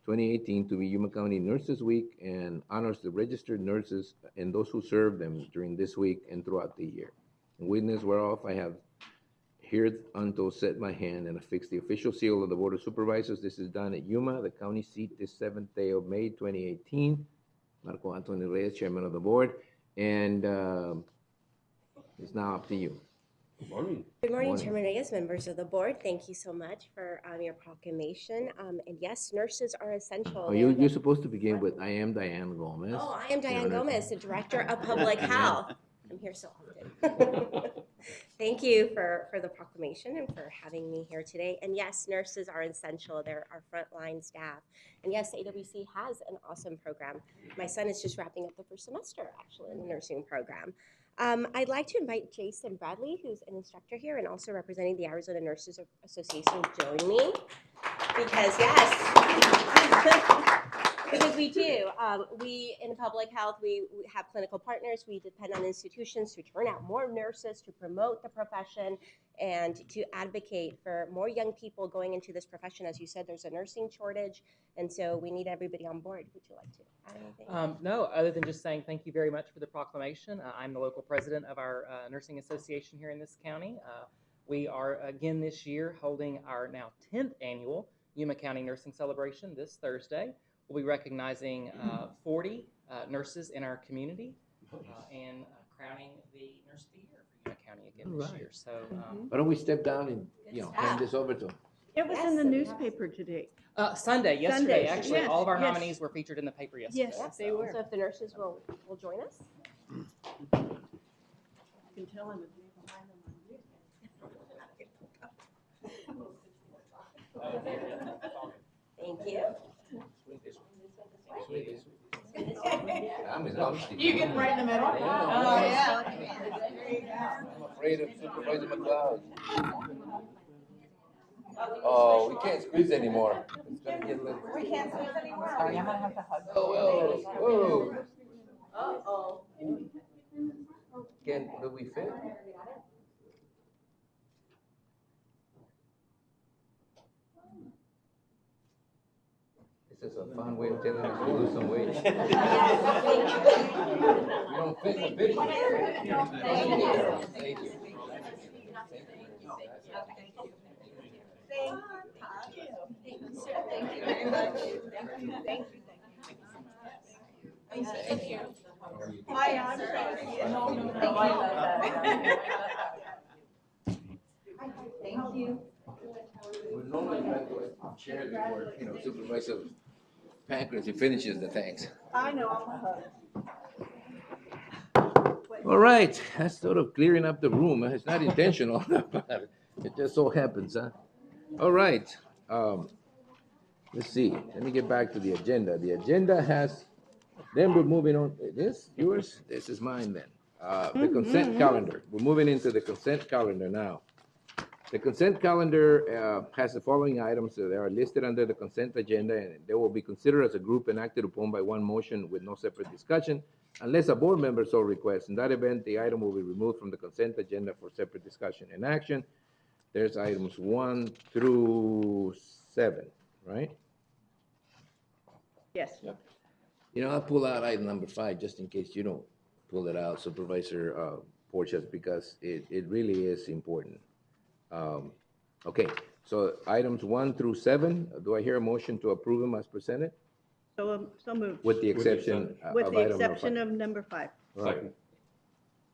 2018 to be Yuma County Nurses Week and honors the registered nurses and those who serve them during this week and throughout the year. In witness whereof, I have hereunto set my hand and affixed the official seal of the Board of Supervisors. This is done at Yuma, the county seat, this 7th day of May, 2018. Marco Antonio Reyes, Chairman of the Board, and it's now up to you. Good morning, Chairman Reyes, members of the board. Thank you so much for your proclamation. And yes, nurses are essential. Oh, you're supposed to begin with, I am Diane Gomez. Oh, I am Diane Gomez, the Director of Public Health. I'm here so often. Thank you for the proclamation and for having me here today. And yes, nurses are essential. They're our frontline staff. And yes, AWC has an awesome program. My son is just wrapping up the first semester, actually, in the nursing program. I'd like to invite Jason Bradley, who's an instructor here and also representing the Arizona Nurses Association, to join me. Because yes, Because we do. We, in public health, we have clinical partners. We depend on institutions to turn out more nurses, to promote the profession, and to advocate for more young people going into this profession. As you said, there's a nursing shortage, and so we need everybody on board. Would you like to add anything? No, other than just saying thank you very much for the proclamation. I'm the local president of our nursing association here in this county. We are again this year holding our now 10th annual Yuma County Nursing Celebration this Thursday. We'll be recognizing 40 nurses in our community and crowning the Nurse of the Year for Yuma County again this year. So, Why don't we step down and, hand this over to them? It was in the newspaper today. yesterday, Sunday, actually, yes, all of our yes. nominees were featured in the paper yesterday. Yes, they were. So if the nurses will join us. You can tell them if they're behind them on YouTube. Thank you. You get right in the middle. Oh, yeah. There you go. I'm afraid of Supervisor McLeod. Oh, we can't squeeze anymore. It's gonna get a little. We can't squeeze anymore. Sorry, I'm gonna have to hug. Oh, whoa, Uh-oh. do we fit? This is a fun way of telling us to lose some weight. We don't fit in the picture. Thank you. Thank you very much. Thank you. Thank you. Hi, I'm sorry. Thank you. We normally try to share before, Supervisor Pancras, he finishes the thanks. I know, I'm a hug. All right, that's sort of clearing up the room. It's not intentional, but it just so happens, huh? All right, let's see. Let me get back to the agenda. The agenda has, then we're moving on. This yours? This is mine then. The consent calendar. We're moving into the consent calendar now. The consent calendar has the following items that are listed under the consent agenda, and they will be considered as a group and acted upon by one motion with no separate discussion, unless a board member so requests. In that event, the item will be removed from the consent agenda for separate discussion and action. There's items 1 through 7, right? Yes. I'll pull out item number 5 just in case you don't pull it out, Supervisor Porches, because it really is important. Okay, so items 1 through 7, do I hear a motion to approve them as presented? So moved. With the exception of With item the number 5. exception of number 5. All right.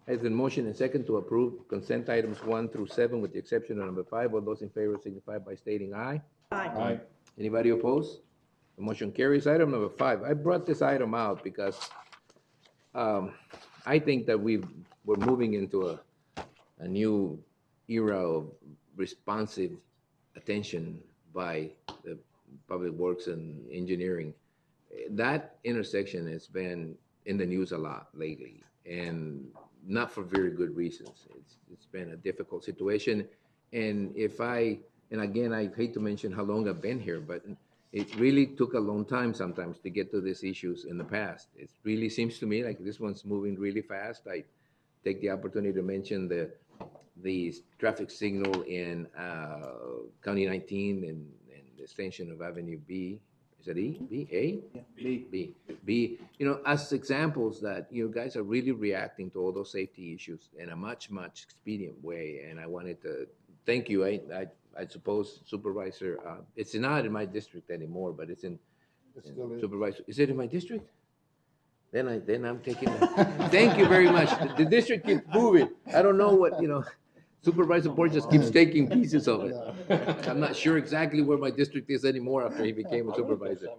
Has been motion and second to approve consent items 1 through 7 with the exception of number 5. All those in favor signify by stating aye. Aye. Anybody opposed? The motion carries. Item number 5. I brought this item out because I think that we're moving into a new era of responsive attention by the Public Works and Engineering. That intersection has been in the news a lot lately, and not for very good reasons. It's been a difficult situation, and again, I hate to mention how long I've been here, but it really took a long time sometimes to get to these issues in the past. It really seems to me like this one's moving really fast. I take the opportunity to mention the traffic signal in County 19 and the extension of Avenue B. Is it E? B? A? Yeah. B. As examples that you guys are really reacting to all those safety issues in a much, much expedient way. And I wanted to thank you. I suppose, Supervisor, it's not in my district anymore, but it's in Supervisor. Is it in my district? Then I'm taking that. Thank you very much. The district keeps moving. I don't know what, Supervisor Porches keeps taking pieces of it. I'm not sure exactly where my district is anymore after he became a supervisor.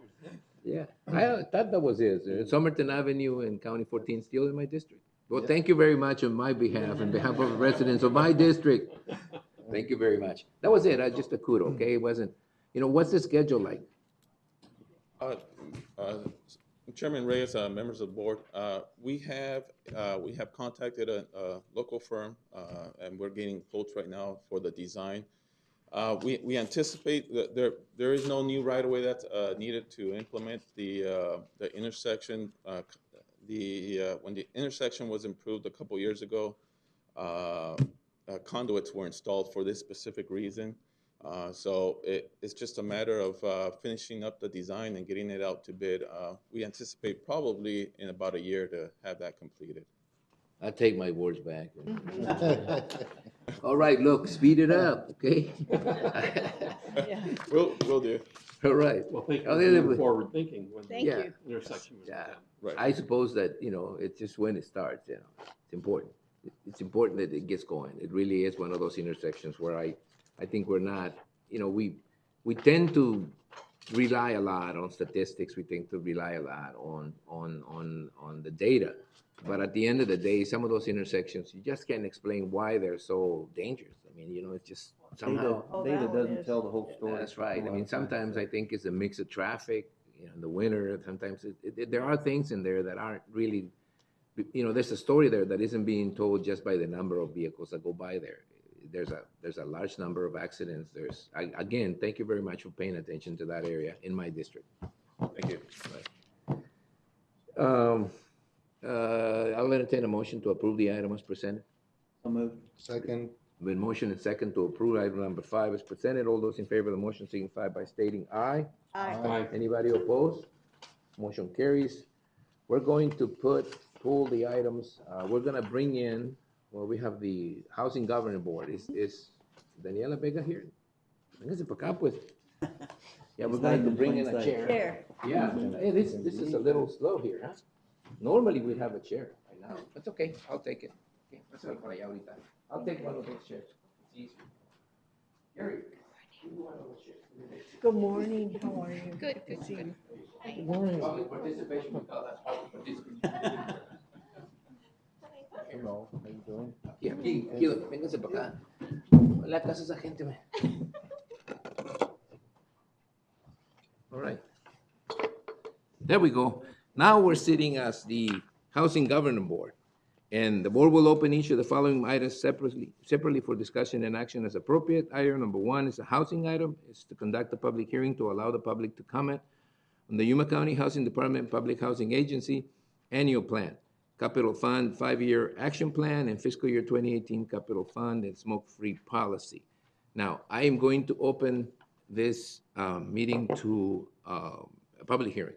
Yeah, I thought that was his. Somerton Avenue and County 14 still in my district. Well, thank you very much on my behalf, on behalf of the residents of my district. Thank you very much. That was it. Just a kudo, okay? It wasn't, what's the schedule like? Chairman Reyes, members of the board, we have contacted a local firm, and we're getting quotes right now for the design. We anticipate that there is no new right-of-way that's needed to implement the intersection. When the intersection was improved a couple years ago, conduits were installed for this specific reason. So it's just a matter of finishing up the design and getting it out to bid. We anticipate probably in about a year to have that completed. I take my words back. All right, look, speed it up, okay? We'll do. All right. Well, thank you Oh, for yeah, being but- forward thinking when the Thank you. intersection was Yeah. done. Right. I suppose that, you know, it's just when it starts, you know, it's important. It's important that it gets going. It really is one of those intersections where I think we're not, you know, we tend to rely a lot on statistics. We tend to rely a lot on the data. But at the end of the day, some of those intersections, you just can't explain why they're so dangerous. I mean, you know, it's just somehow. Data doesn't tell the whole story. That's right. A I lot mean, of times. sometimes I think it's a mix of traffic, you know, in the winter, sometimes there are things in there that aren't really, you know, there's a story there that isn't being told just by the number of vehicles that go by there. There's a large number of accidents. Again, thank you very much for paying attention to that area in my district. Thank you. I'll entertain a motion to approve the item as presented. So moved. Second. Been motion and second to approve item number 5 as presented. All those in favor of the motion signify by stating aye. Aye. Anybody opposed? Motion carries. We're going to pull the items. We're gonna bring in, well, we have the Housing Governing Board. Is Daniela Vega here? Véngase pa' acá, pues. Yeah, we're going to bring in a chair. Chair. Yeah, hey, this is a little slow here, huh? Normally we'd have a chair right now. That's okay, I'll take it. Okay, let's wait para allá ahorita. I'll take one of those chairs. It's easier. Gary, you do one of those chairs. Good morning, how are you? Good, to see you. Good morning. Public participation, we call that public participation. Hello, how you doing? Yeah, aquí, véngase para acá. La casa esa gente, me. All right. There we go. Now we're sitting as the Housing Governing Board. And the board will open each of the following items separately for discussion and action as appropriate. Item number 1 is a housing item. It's to conduct a public hearing to allow the public to comment on the Yuma County Housing Department Public Housing Agency Annual Plan, Capital Fund 5-year Action Plan, and Fiscal Year 2018 Capital Fund and Smoke-Free Policy. Now, I am going to open this meeting to a public hearing.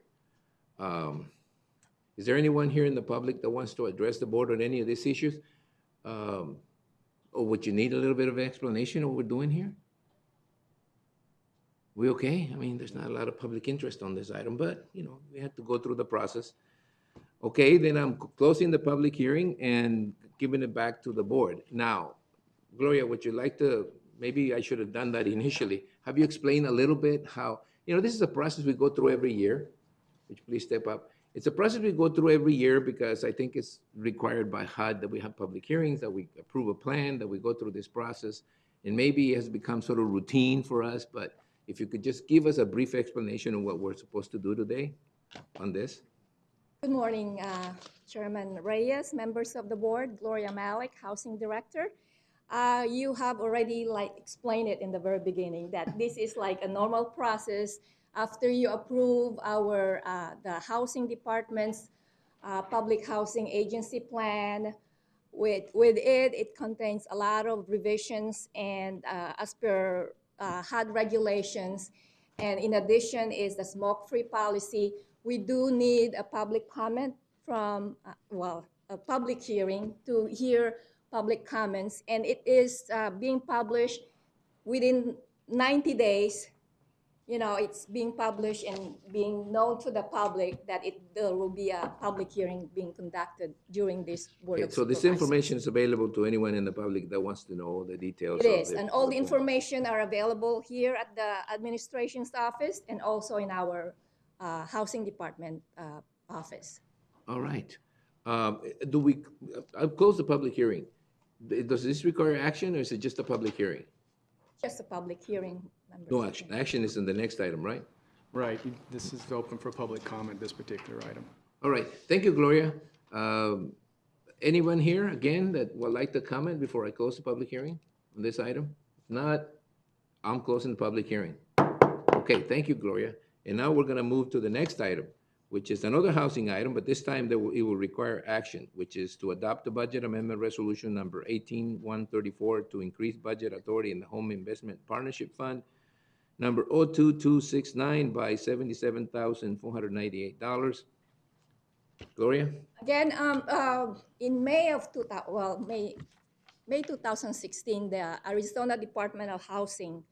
Is there anyone here in the public that wants to address the board on any of these issues? Or would you need a little bit of explanation of what we're doing here? We okay? I mean, there's not a lot of public interest on this item, but, you know, we have to go through the process. Okay, then I'm closing the public hearing and giving it back to the board. Now, Gloria, would you like to, maybe I should have done that initially. Have you explained a little bit how, you know, this is a process we go through every year. Would you please step up? It's a process we go through every year because I think it's required by HUD that we have public hearings, that we approve a plan, that we go through this process. And maybe it has become sort of routine for us, but if you could just give us a brief explanation of what we're supposed to do today on this. Good morning, Chairman Reyes, members of the board, Gloria Malik, Housing Director. You have already explained it in the very beginning that this is like a normal process after you approve our the Housing Department's Public Housing Agency Plan. With it, it contains a lot of revisions and as per HUD regulations. And in addition is the smoke-free policy. We do need a public comment from, a public hearing to hear public comments. And it is being published within 90 days. You know, it's being published and being known to the public that there will be a public hearing being conducted during this Board Okay, of so this Supervisors. information is available to anyone in the public that wants to know the details It of is, the. and all the information are available here at the administration's office and also in our Housing Department office. All right. I'll close the public hearing. Does this require action or is it just a public hearing? Just a public hearing. members. No action. Action is in the next item, right? Right, this is open for public comment, this particular item. All right. Thank you, Gloria. Anyone here, again, that would like to comment before I close the public hearing on this item? If not, I'm closing the public hearing. Okay, thank you, Gloria. And now we're gonna move to the next item, which is another housing item, but this time it will require action, which is to adopt the budget amendment resolution number 18134 to increase budget authority in the Home Investment Partnership Fund, number 02269 by $77,498. Gloria? Again, in May of 2000, well, May 2016, the Arizona Department of Housing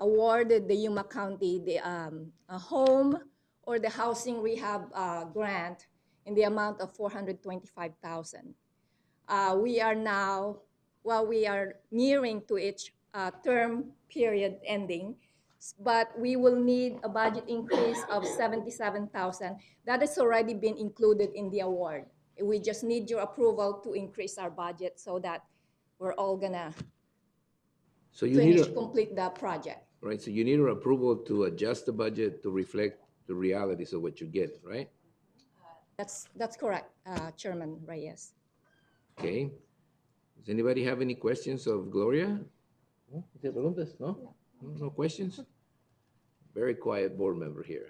awarded the Yuma County a home or the housing rehab grant in the amount of $425,000. We are now, we are nearing to its term period ending, but we will need a budget increase of $77,000. That has already been included in the award. We just need your approval to increase our budget so that we're all gonna complete the project. Right, so you need our approval to adjust the budget to reflect the realities of what you get, right? That's correct, Chairman Reyes. Okay. Does anybody have any questions of Gloria? No? No questions? Very quiet board member here.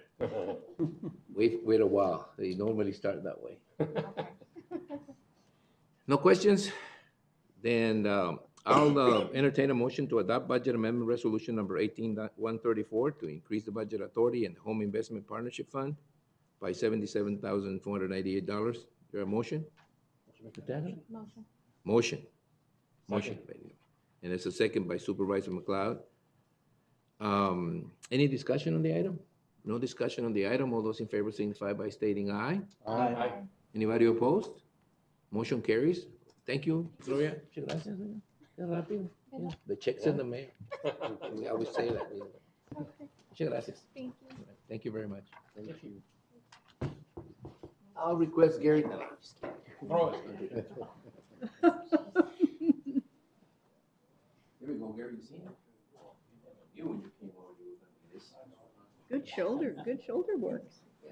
Wait a while. They normally start that way. No questions? Then I'll entertain a motion to adopt budget amendment resolution number 18134 to increase the budget authority in the Home Investment Partnership Fund by $77,498. Is there a motion? Motion. Motion. And it's a second by Supervisor McLeod. Any discussion on the item? No discussion on the item. All those in favor signify by stating aye. Aye. Anybody opposed? Motion carries. Thank you, Gloria. The check's in the mail. We always say that. Muchas gracias. Thank you. Thank you very much. Thank you. I'll request Gary. No, I'm just kidding. Here we go, Gary. You seen it? You when you came over, you were gonna do this. Good shoulder work. Yeah.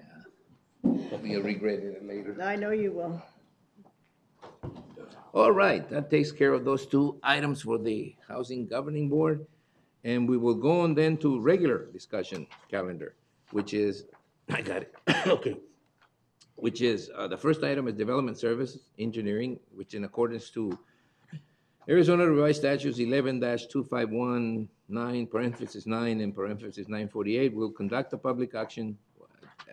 I'll be regretting it later. I know you will. All right, that takes care of those two items for the Housing Governing Board. And we will go on then to regular discussion calendar, which is, I got it, okay. Which is, the first item is Development Services Engineering, which in accordance to Arizona Revised Statutes 11-2519, parenthesis 9 and parenthesis 948, will conduct a public action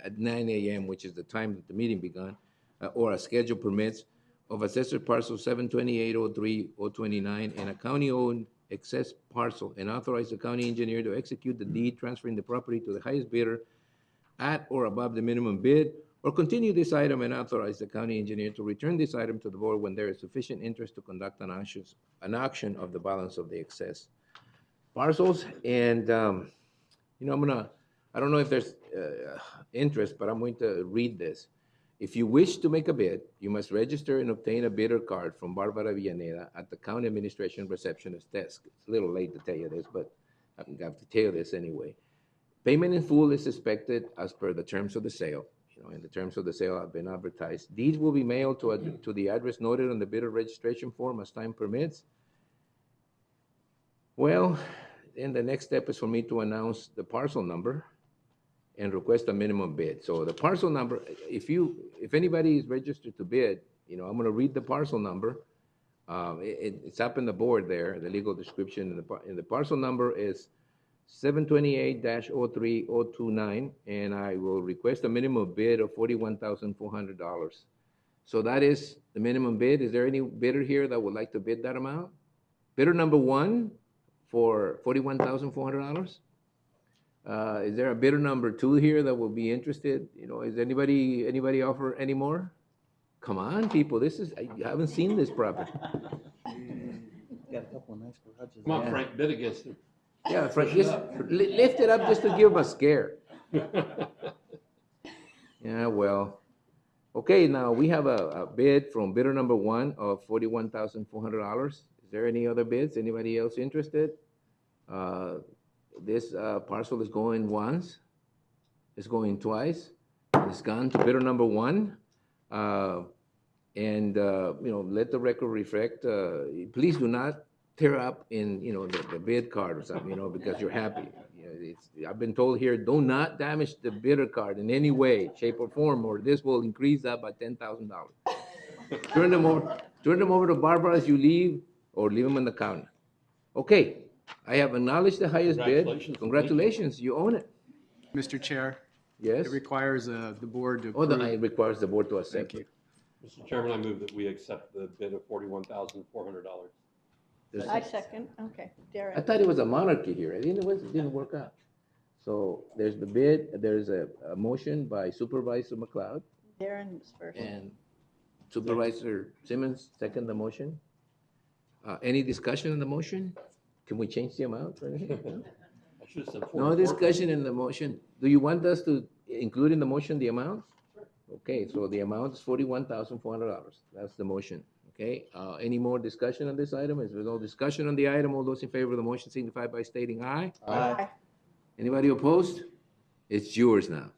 at 9 a.m., which is the time that the meeting began, or a schedule permits, of assessor parcel 72803-029 and a county-owned excess parcel, and authorize the county engineer to execute the deed transferring the property to the highest bidder at or above the minimum bid, or continue this item and authorize the county engineer to return this item to the board when there is sufficient interest to conduct an auction of the balance of the excess parcels. And, I don't know if there's interest, but I'm going to read this. If you wish to make a bid, you must register and obtain a bidder card from Barbara Villaneda at the county administration receptionist desk. It's a little late to tell you this, but I'm going to tell you this anyway. Payment in full is expected as per the terms of the sale. And the terms of the sale have been advertised. Deeds will be mailed to the address noted on the bidder registration form as time permits. Well, then the next step is for me to announce the parcel number and request a minimum bid. So the parcel number, if anybody is registered to bid, I'm going to read the parcel number. It's up in the board there, the legal description, and the parcel number is 728-03029, and I will request a minimum bid of $41,400. So that is the minimum bid. Is there any bidder here that would like to bid that amount? Bidder number one for $41,400. Is there a bidder number two here that will be interested? Is anybody offer any more? Come on, people, you haven't seen this property. Got a couple of nice garages. Come on, Frank, bid against him. Yeah, Frank, just lift it up just to give them a scare. Yeah, well, okay, now we have a bid from bidder number one of $41,400. Is there any other bids? Anybody else interested? This parcel is going once, it's going twice, it's gone to bidder number one. Let the record reflect, please do not tear up in, the bid card or something, because you're happy. I've been told here, do not damage the bidder card in any way, shape or form, or this will increase that by $10,000. Turn them over to Barbara as you leave, or leave them on the counter. Okay, I have acknowledged the highest bid. Congratulations. Congratulations, you own it. Mr. Chair, Yes? it requires the board to Oh, approve. it requires the board to accept Thank you. it. Mr. Chairman, I move that we accept the bid of $41,400. I second, okay, I Darren. thought it was a monarchy here. It didn't work out. So there's the bid, there's a motion by Supervisor McLeod Darren's first. and Supervisor Simmons second the motion. Any discussion on the motion? Can we change the amount or anything? I should have said No 44. discussion in the motion. Do you want us to include in the motion the amount? Okay, so the amount is $41,400. That's the motion. Okay, any more discussion on this item? If there's no discussion on the item, all those in favor of the motion signify by stating aye. Aye. Anybody opposed? It's yours now.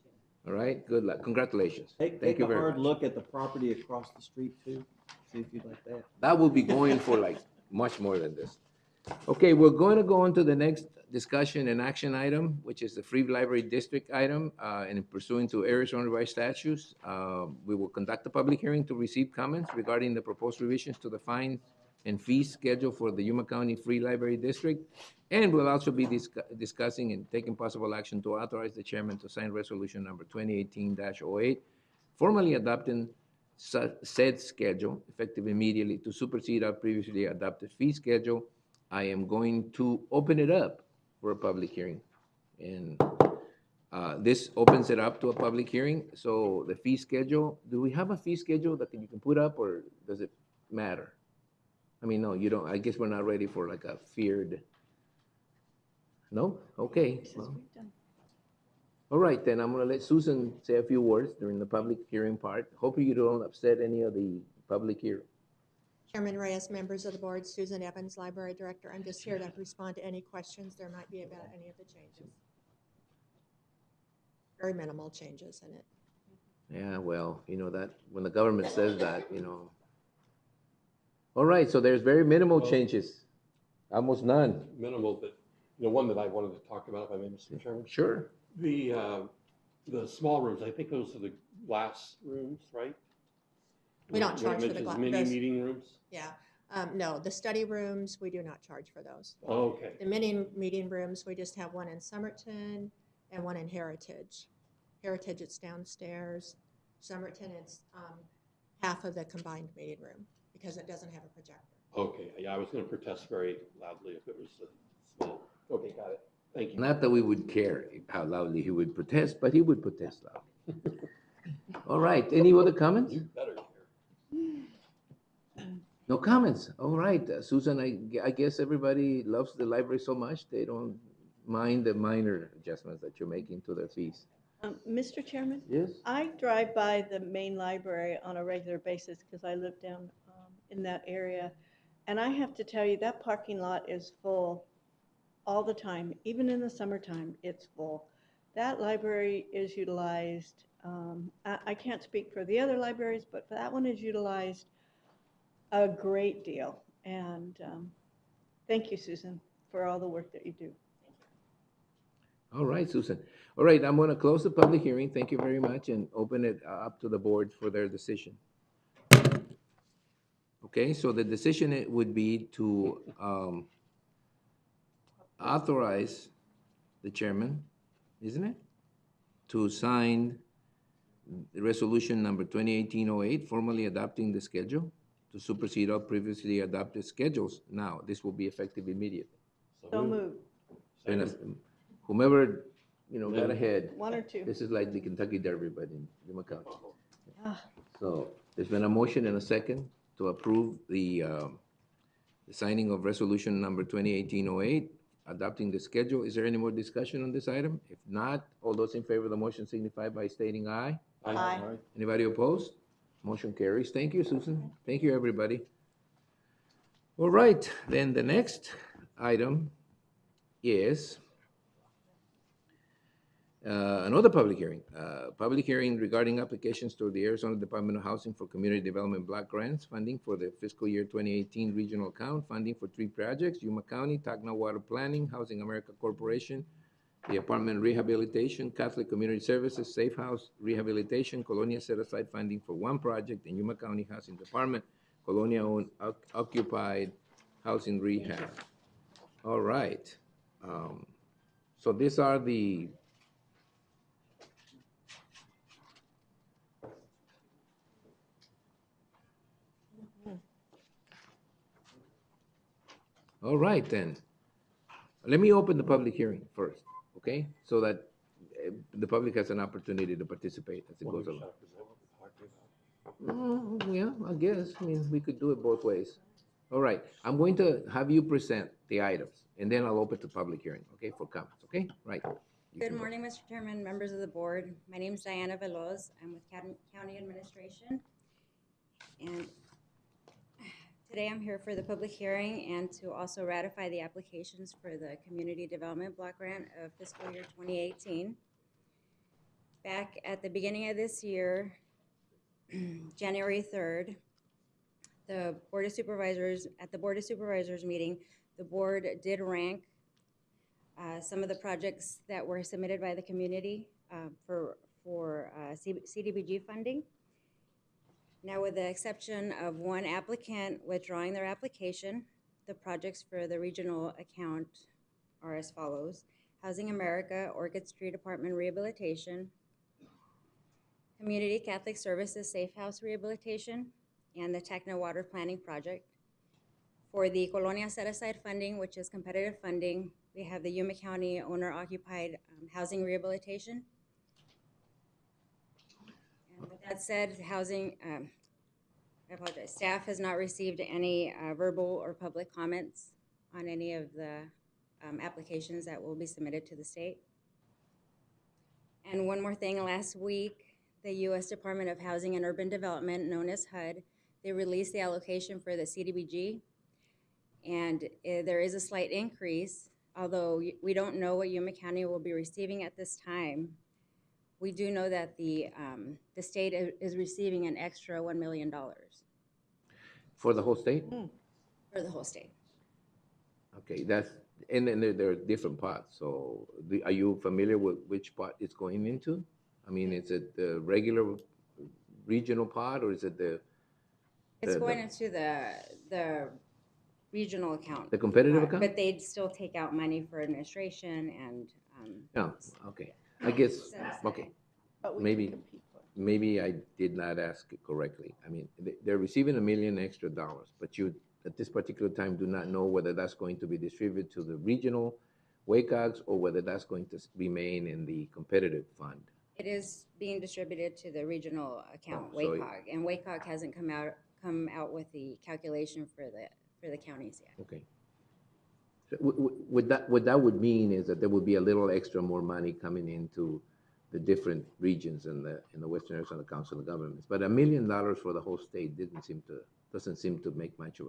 All right, good luck. Congratulations. Take Thank you a very hard much. look at the property across the street too, see if you'd like that. That will be going for like much more than this. Okay, we're going to go on to the next discussion and action item, which is the Free Library District item, and in pursuant to Arizona Revised Statutes, we will conduct a public hearing to receive comments regarding the proposed revisions to the fine and fee schedule for the Yuma County Free Library District, and we'll also be discussing and taking possible action to authorize the chairman to sign resolution number 2018-08, formally adopting said schedule, effective immediately, to supersede our previously adopted fee schedule. I am going to open it up for a public hearing. And this opens it up to a public hearing. So the fee schedule, do we have a fee schedule that you can put up, or does it matter? I mean, no, you don't. I guess we're not ready for like a feared. No? Okay. Well, all right, then I'm going to let Susan say a few words during the public hearing part. Hoping you don't upset any of the public here. Chairman Reyes, members of the board, Susan Evans, Library Director. I'm just here to respond to any questions there might be about any of the changes. Very minimal changes in it. Yeah, well, that when the government says that, All right, so there's very minimal changes, almost none. Minimal, but one that I wanted to talk about, if I may, Mr. Chairman. Sure. The small rooms, I think those are the glass rooms, right? We don't charge for the glass. glass. Mini meeting rooms? Yeah, no, the study rooms, we do not charge for those. Oh, okay. The mini meeting rooms, we just have one in Somerton and one in Heritage. Heritage, it's downstairs. Somerton, it's half of the combined meeting room because it doesn't have a projector. Okay, yeah, I was going to protest very loudly if it was small. Okay, got it. Thank you. Not that we would care how loudly he would protest, but he would protest loudly. All right, any other comments? You better care. No comments. All right, Susan, I guess everybody loves the library so much, they don't mind the minor adjustments that you're making to their fees. Mr. Chairman? Yes? I drive by the main library on a regular basis because I live down in that area. And I have to tell you, that parking lot is full all the time. Even in the summertime, it's full. That library is utilized. I can't speak for the other libraries, but that one is utilized a great deal. And thank you, Susan, for all the work that you do. All right, Susan. All right, I'm going to close the public hearing. Thank you very much, and open it up to the board for their decision. Okay, so the decision would be to authorize the chairman, isn't it, to sign the resolution number 2018-08, formally adopting the schedule to supersede all previously adopted schedules. Now, this will be effective immediately. So moved. And whomever, got ahead. One or two. This is like the Kentucky Derby, but in Yuma County. Ah. So there's been a motion and a second to approve the signing of resolution number 2018-08, adopting the schedule. Is there any more discussion on this item? If not, all those in favor of the motion signify by stating aye. Aye. Aye. Anybody opposed? Motion carries. Thank you, Susan. Thank you, everybody. All right, then the next item is Another public hearing regarding applications to the Arizona Department of Housing for Community Development Block Grants funding for the fiscal year 2018 regional account, funding for 3 projects, Yuma County, Tacna Water Planning, Housing America Corporation, the Apartment Rehabilitation, Catholic Community Services, Safe House Rehabilitation, Colonia set aside funding for 1 project, and Yuma County Housing Department, Colonia owned occupied housing rehab. All right. So these are the all right then. Let me open the public hearing first, okay? So that the public has an opportunity to participate as it goes along. Yeah, I guess. I mean, we could do it both ways. All right, I'm going to have you present the items, and then I'll open the public hearing, okay, for comments, okay? Right. Good morning, Mr. Chairman, members of the board. My name is Diana Veloz. I'm with County Administration. And today I'm here for the public hearing and to also ratify the applications for the Community Development Block Grant of fiscal year 2018. Back at the beginning of this year, January 3rd, the Board of Supervisors, at the Board of Supervisors meeting, the board did rank some of the projects that were submitted by the community for CDBG funding. Now, with the exception of 1 applicant withdrawing their application, the projects for the regional account are as follows: Housing America, Orchid Street Apartment Rehabilitation, Community Catholic Services Safe House Rehabilitation, and the Tacna Water Planning Project. For the Colonia set-aside funding, which is competitive funding, we have the Yuma County owner-occupied housing rehabilitation. And with that said, I apologize, staff has not received any verbal or public comments on any of the applications that will be submitted to the state. And one more thing, last week, the U.S. Department of Housing and Urban Development, known as HUD, they released the allocation for the CDBG, and there is a slight increase, although we don't know what Yuma County will be receiving at this time. We do know that the state is receiving an extra $1 million. For the whole state? For the whole state. Okay, and then there are different pots, so are you familiar with which pot it's going into? I mean, is it the regular regional pot, or is it It's going into the regional account. The competitive account? But they'd still take out money for administration and. Oh, okay. I guess, okay. Maybe I did not ask it correctly. I mean, they're receiving $1 million extra, but you, at this particular time, do not know whether that's going to be distributed to the regional WACOGs or whether that's going to remain in the competitive fund. It is being distributed to the regional account, Oh, so WACOG, and WACOG hasn't come out with the calculation for the counties yet. Okay. So what that would mean is that there would be a little extra more money coming into the different regions in the Western Arizona Council of Governments. But $1 million for the whole state doesn't seem to make much of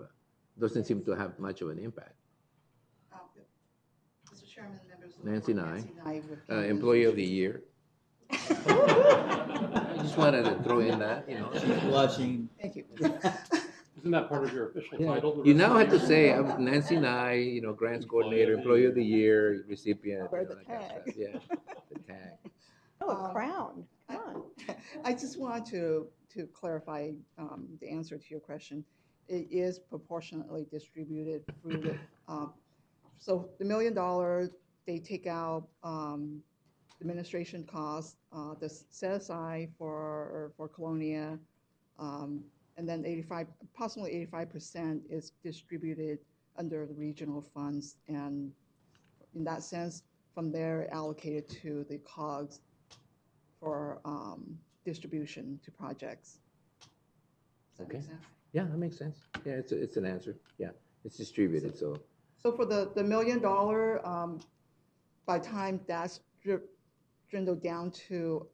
doesn't seem to have much of an impact. Mr. Chairman, members of the Nancy board, Nye, with County Employee of the Year. I just wanted to throw in that, you know. She's blushing. Thank you. Isn't that part of your official title? You now have to say, I'm Nancy Nye, you know, Grants Coordinator, Employee of the Year, recipient. Wear you know, the that kind of tag. stuff. Yeah, the tag. Oh, a crown. Come on. I just want to clarify the answer to your question. It is proportionately distributed through the, so the $1 million, they take out administration costs, the set aside for Colonia, and then approximately 85% is distributed under the regional funds, and in that sense, from there allocated to the COGS for distribution to projects. Does that make sense? Yeah, that makes sense. Yeah, it's an answer. Yeah, it's distributed, so. So for the $1 million, by the time that's dwindled down to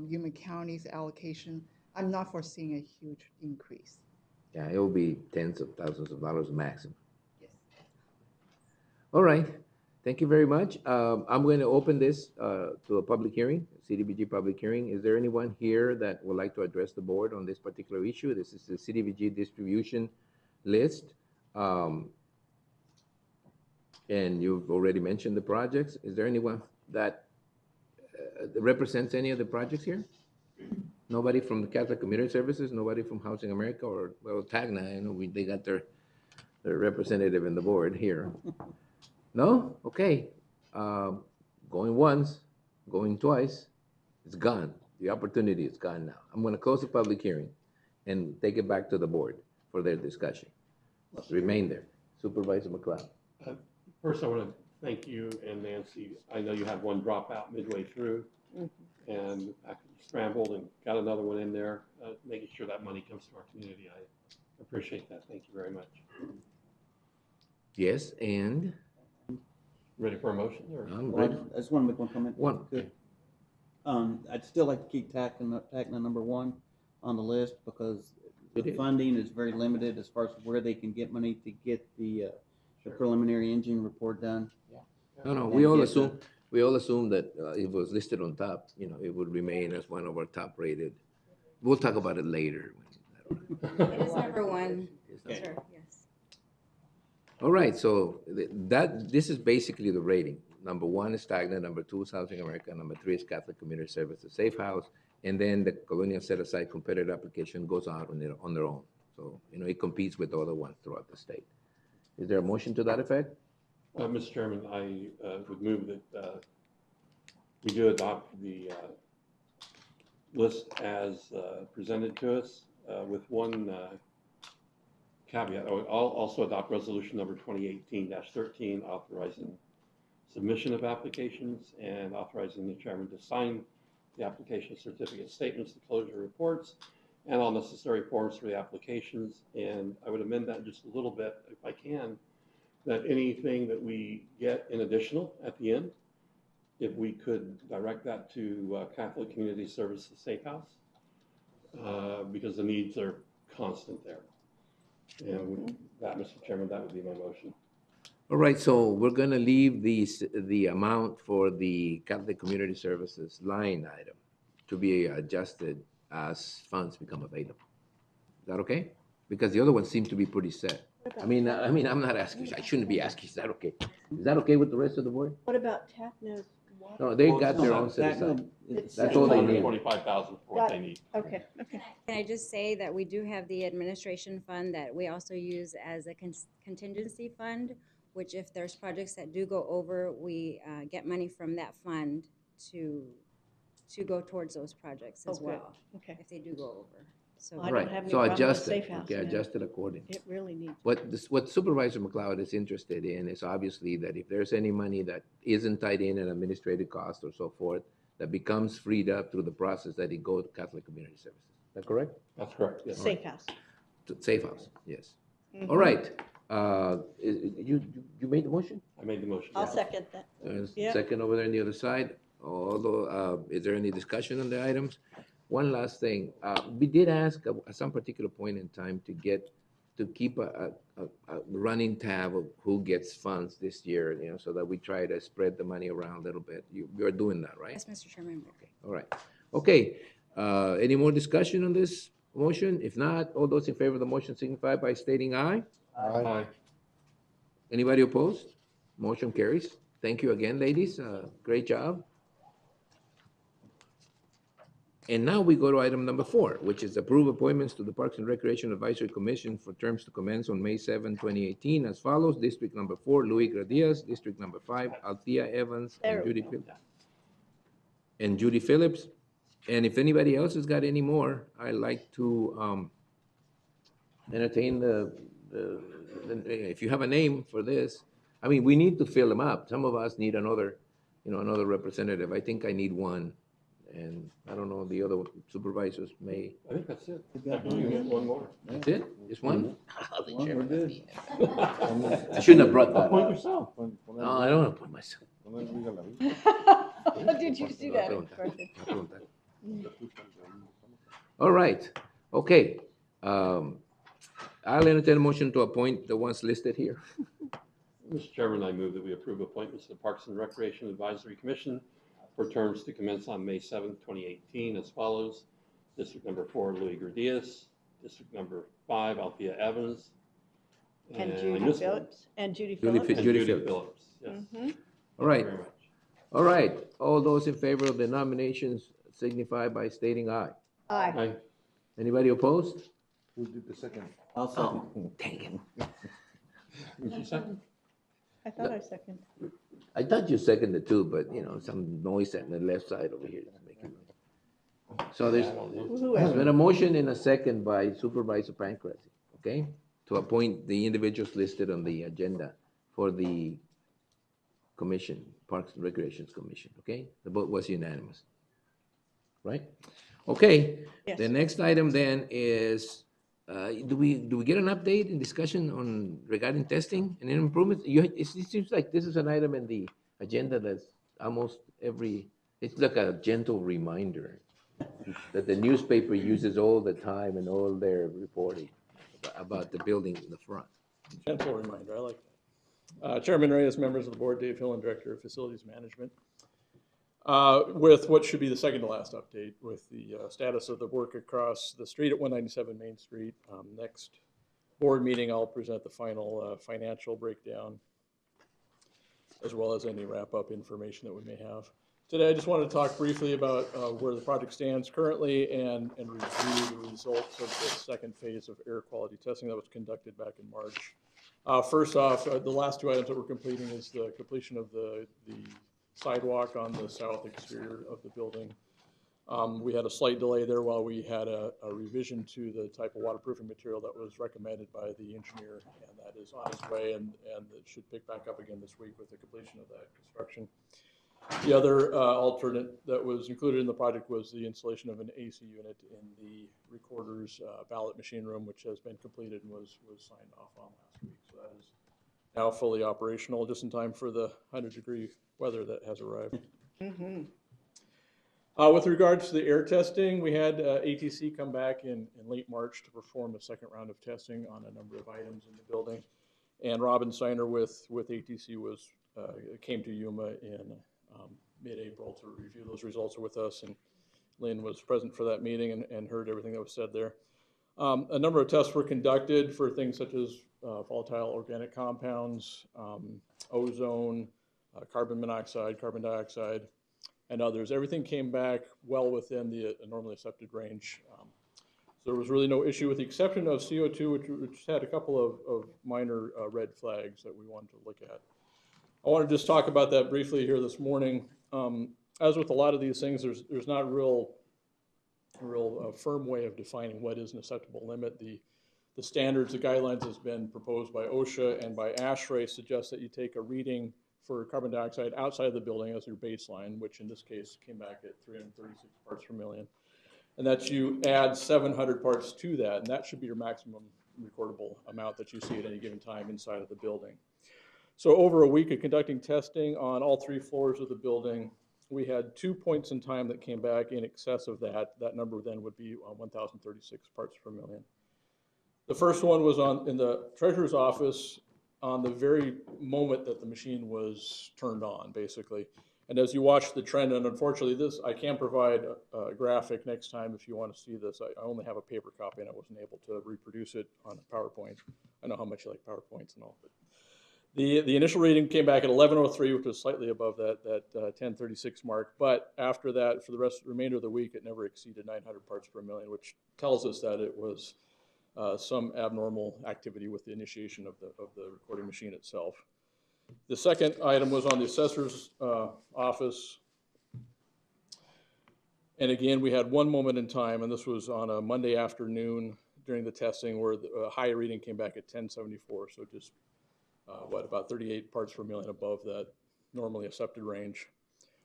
Yuma County's allocation, I'm not foreseeing a huge increase. Yeah, it will be tens of thousands of dollars maximum. Yes. All right. Thank you very much. I'm going to open this to a public hearing, CDBG public hearing. Is there anyone here that would like to address the board on this particular issue? This is the CDBG distribution list. And you've already mentioned the projects. Is there anyone that represents any of the projects here? Nobody from the Catholic Community Services? Nobody from Housing America or, well, TAGNA? I know they got their representative in the board here. No? Okay. Going once, going twice, it's gone. The opportunity is gone now. I'm going to close the public hearing and take it back to the board for their discussion. Remain there. Supervisor McLeod. First, I want to thank you and Nancy. I know you had one drop out midway through, and I scrambled and got another one in there, making sure that money comes to our community. I appreciate that. Thank you very much. Yes, and? Ready for a motion? Or? I'm Well, ready. I just want to make one comment. One. Good. I'd still like to keep TACNA number one on the list because the funding is very limited as far as where they can get money to get the preliminary engine report done. No, And we all get assume that if it was listed on top, it would remain as one of our top rated. We'll talk about it later. It is number one. Okay. Sure, yes. All right, so this is basically the rating. Number one is TAGNA, number two is Housing America, number three is Catholic Community Services Safe House, and then the Colonial Set-Aside competitive application goes out on their own. So, it competes with other ones throughout the state. Is there a motion to that effect? Mr. Chairman, I would move that we do adopt the list as presented to us with one caveat. I'll also adopt resolution number 2018-13 authorizing submission of applications and authorizing the chairman to sign the application certificate statements, the closure reports, and all necessary forms for the applications. And I would amend that just a little bit, if I can, that anything that we get in additional at the end, if we could direct that to Catholic Community Services Safe House, because the needs are constant there. And that, Mr. Chairman, that would be my motion. All right, so we're going to leave the amount for the Catholic Community Services line item to be adjusted as funds become available. Is that okay? Because the other ones seem to be pretty set. I mean, I'm not asking, I shouldn't be asking, is that okay? Is that okay with the rest of the board? What about TACNA's water? No, they got their own set aside. That's all they need. $25,000 for what they need. Okay. Can I just say that we do have the administration fund that we also use as a contingency fund, which if there's projects that do go over, we get money from that fund to go towards those projects as Oh, good. well. Okay. If they do go over. So I don't Right, have any so problem with adjust Safe it, House, okay, yeah. adjust it accordingly. It really needs. What Supervisor McLeod is interested in is obviously that if there's any money that isn't tied in administrative cost or so forth, that becomes freed up through the process, that it goes to Catholic Community Services. Is that correct? That's correct, yes. Safe House. Safe House, yes. Mhm. All right. You made the motion? I made the motion. I'll second that. Yeah. Second over there on the other side. Although, is there any discussion on the items? One last thing. We did ask at some particular point in time to keep a running tab of who gets funds this year, so that we try to spread the money around a little bit. You're doing that, right? Yes, Mr. Chairman. All right. Okay. Any more discussion on this motion? If not, all those in favor of the motion signify by stating aye. Aye. Anybody opposed? Motion carries. Thank you again, ladies. Great job. And now we go to item number 4, which is approve appointments to the Parks and Recreation Advisory Commission for terms to commence on May 7, 2018 as follows. District number 4, Luis Gradias. District number 5, Althea Evans and Judy Phillips. And if anybody else has got any more, I'd like to entertain if you have a name for this. I mean, we need to fill them up. Some of us need another representative. I think I need one. And I don't know, the other supervisors may. I think that's it. I believe you have one more. That's it? Just one? One, we're good. I shouldn't have brought that. Appoint yourself. No, I don't appoint myself. Did you see that? All right, okay. I'll entertain a motion to appoint the ones listed here. Mr. Chairman, I move that we approve appointments to the Parks and Recreation Advisory Commission for terms to commence on May 7th, 2018 as follows. District number 4, Louis Gradius. District number 5, Althea Evans. And I Judy missed one. Phillips. And Judy Judy Phillips. Fi- Judy Phillips. Phillips, yes. Mhm. All right. Thank you very much. All right. All those in favor of the nominations signify by stating aye. Aye. Aye. Anybody opposed? Who did the second? I'll second. Oh, dang it. Did you second? I thought I seconded. I thought you seconded too, but you know, some noise at the left side over here is making noise. So there's been a motion and a second by Supervisor Pancrase, okay? To appoint the individuals listed on the agenda for the commission, Parks and Recreations Commission, okay? The vote was unanimous. Right? Okay, Yes. the next item then is, do we get an update and discussion on regarding testing and improvements? It seems like this is an item in the agenda that's almost it's like a gentle reminder that the newspaper uses all the time in all their reporting about the building in the front. Gentle reminder, I like that. Chairman Reyes, members of the board, Dave Hillen, Director of Facilities Management. With what should be the second to last update with the status of the work across the street at 197 Main Street. Next board meeting, I'll present the final financial breakdown as well as any wrap-up information that we may have. Today, I just wanted to talk briefly about where the project stands currently and review the results of the second phase of air quality testing that was conducted back in March. First off, the last two items that we're completing is the completion of the sidewalk on the south exterior of the building. We had a slight delay there while we had a revision to the type of waterproofing material that was recommended by the engineer, and that is on its way, and it should pick back up again this week with the completion of that construction. The other alternate that was included in the project was the installation of an AC unit in the recorder's ballot machine room, which has been completed and was signed off on last week. So that is now fully operational, just in time for the 100-degree weather that has arrived. Mm-hmm. With regards to the air testing, we had ATC come back in late March to perform a second round of testing on a number of items in the building. And Robin Steiner with ATC came to Yuma in mid-April to review those results with us. And Lynn was present for that meeting and heard everything that was said there. A number of tests were conducted for things such as volatile organic compounds, ozone, carbon monoxide, carbon dioxide, and others. Everything came back well within the normally accepted range. So there was really no issue with the exception of CO2, which had a couple of minor red flags that we wanted to look at. I want to just talk about that briefly here this morning. As with a lot of these things, there's not a real firm way of defining what is an acceptable limit. The standards, the guidelines has been proposed by OSHA and by ASHRAE suggest that you take a reading for carbon dioxide outside of the building as your baseline, which in this case came back at 336 parts per million. And that you add 700 parts to that, and that should be your maximum recordable amount that you see at any given time inside of the building. So over a week of conducting testing on all 3 floors of the building, we had 2 points in time that came back in excess of that. That number then would be 1,036 parts per million. The first one was in the treasurer's office on the very moment that the machine was turned on, basically. And as you watch the trend, and unfortunately I can provide a graphic next time if you want to see this. I only have a paper copy and I wasn't able to reproduce it on a PowerPoint. I know how much you like PowerPoints and all, but the initial reading came back at 1103, which was slightly above that 1036 mark. But after that, for the remainder of the week, it never exceeded 900 parts per million, which tells us that it was some abnormal activity with the initiation of the recording machine itself. The second item was on the assessor's office. And again, we had one moment in time, and this was on a Monday afternoon during the testing where the high reading came back at 1074. So just, about 38 parts per million above that normally accepted range,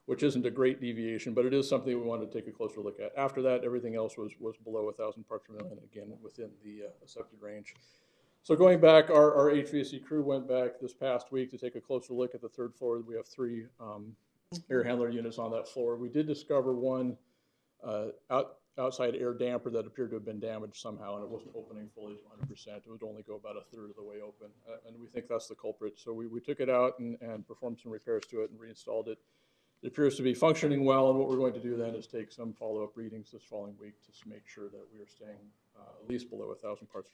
which isn't a great deviation, but it is something we wanted to take a closer look at. After that, everything else was below 1,000 parts per million, again, within the accepted range. So going back, our HVAC crew went back this past week to take a closer look at the 3rd floor. We have 3 air handler units on that floor. We did discover one outside air damper that appeared to have been damaged somehow, and it wasn't opening fully to 100%. It would only go about a third of the way open, and we think that's the culprit. So we took it out and performed some repairs to it and reinstalled it. It appears to be functioning well, and what we're going to do then is take some follow-up readings this following week to make sure that we are staying at least below 1,000 parts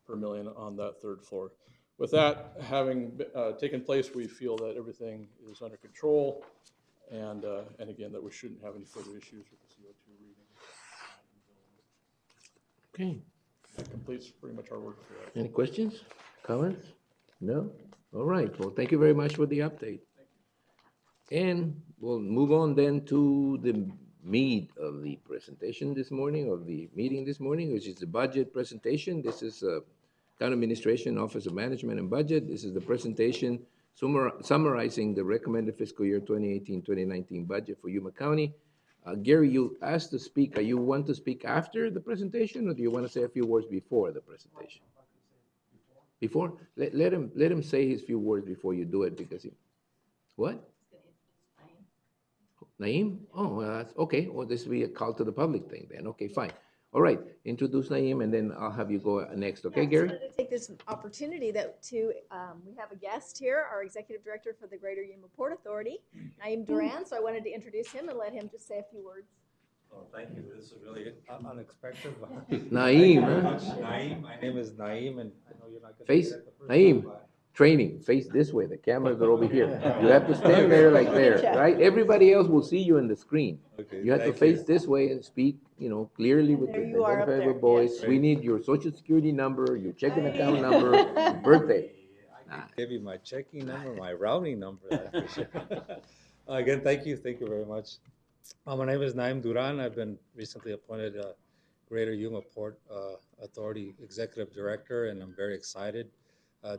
per million on that third floor. With that having taken place, we feel that everything is under control, and again, that we shouldn't have any further issues with the CO2 reading. Okay. That completes pretty much our work for that. Any questions, comments? No? All right, well, thank you very much for the update. And we'll move on then to the meat of the presentation this morning, of the meeting this morning, which is the budget presentation. This is County Administration, Office of Management and Budget. This is the presentation summarizing the recommended fiscal year 2018-2019 budget for Yuma County. Gary, you asked to speak. You want to speak after the presentation, or do you want to say a few words before the presentation? Before? Let him say his few words before you do it, because what? Naeem? Oh, that's okay. Well, this will be a call to the public thing then. Okay, fine. All right, introduce Naeem, and then I'll have you go next. Okay, Gary? I wanted to take this opportunity we have a guest here, our Executive Director for the Greater Yuma Port Authority, Naeem Duran. So I wanted to introduce him and let him just say a few words. Oh, thank you. This is really unexpected. Naeem, Naeem, my name is Naeem, and I know you're not going to face Naeem. Training, face this way. The cameras are over here. You have to stand there like there, right? Everybody else will see you in the screen. Okay, you have to face this way and speak, clearly with the identifiable voice. Yes. We need your social security number, your checking account number, your birthday. I can give you my checking number, my routing number. Again, thank you very much. My name is Naeem Duran. I've been recently appointed Greater Yuma Port Authority Executive Director, and I'm very excited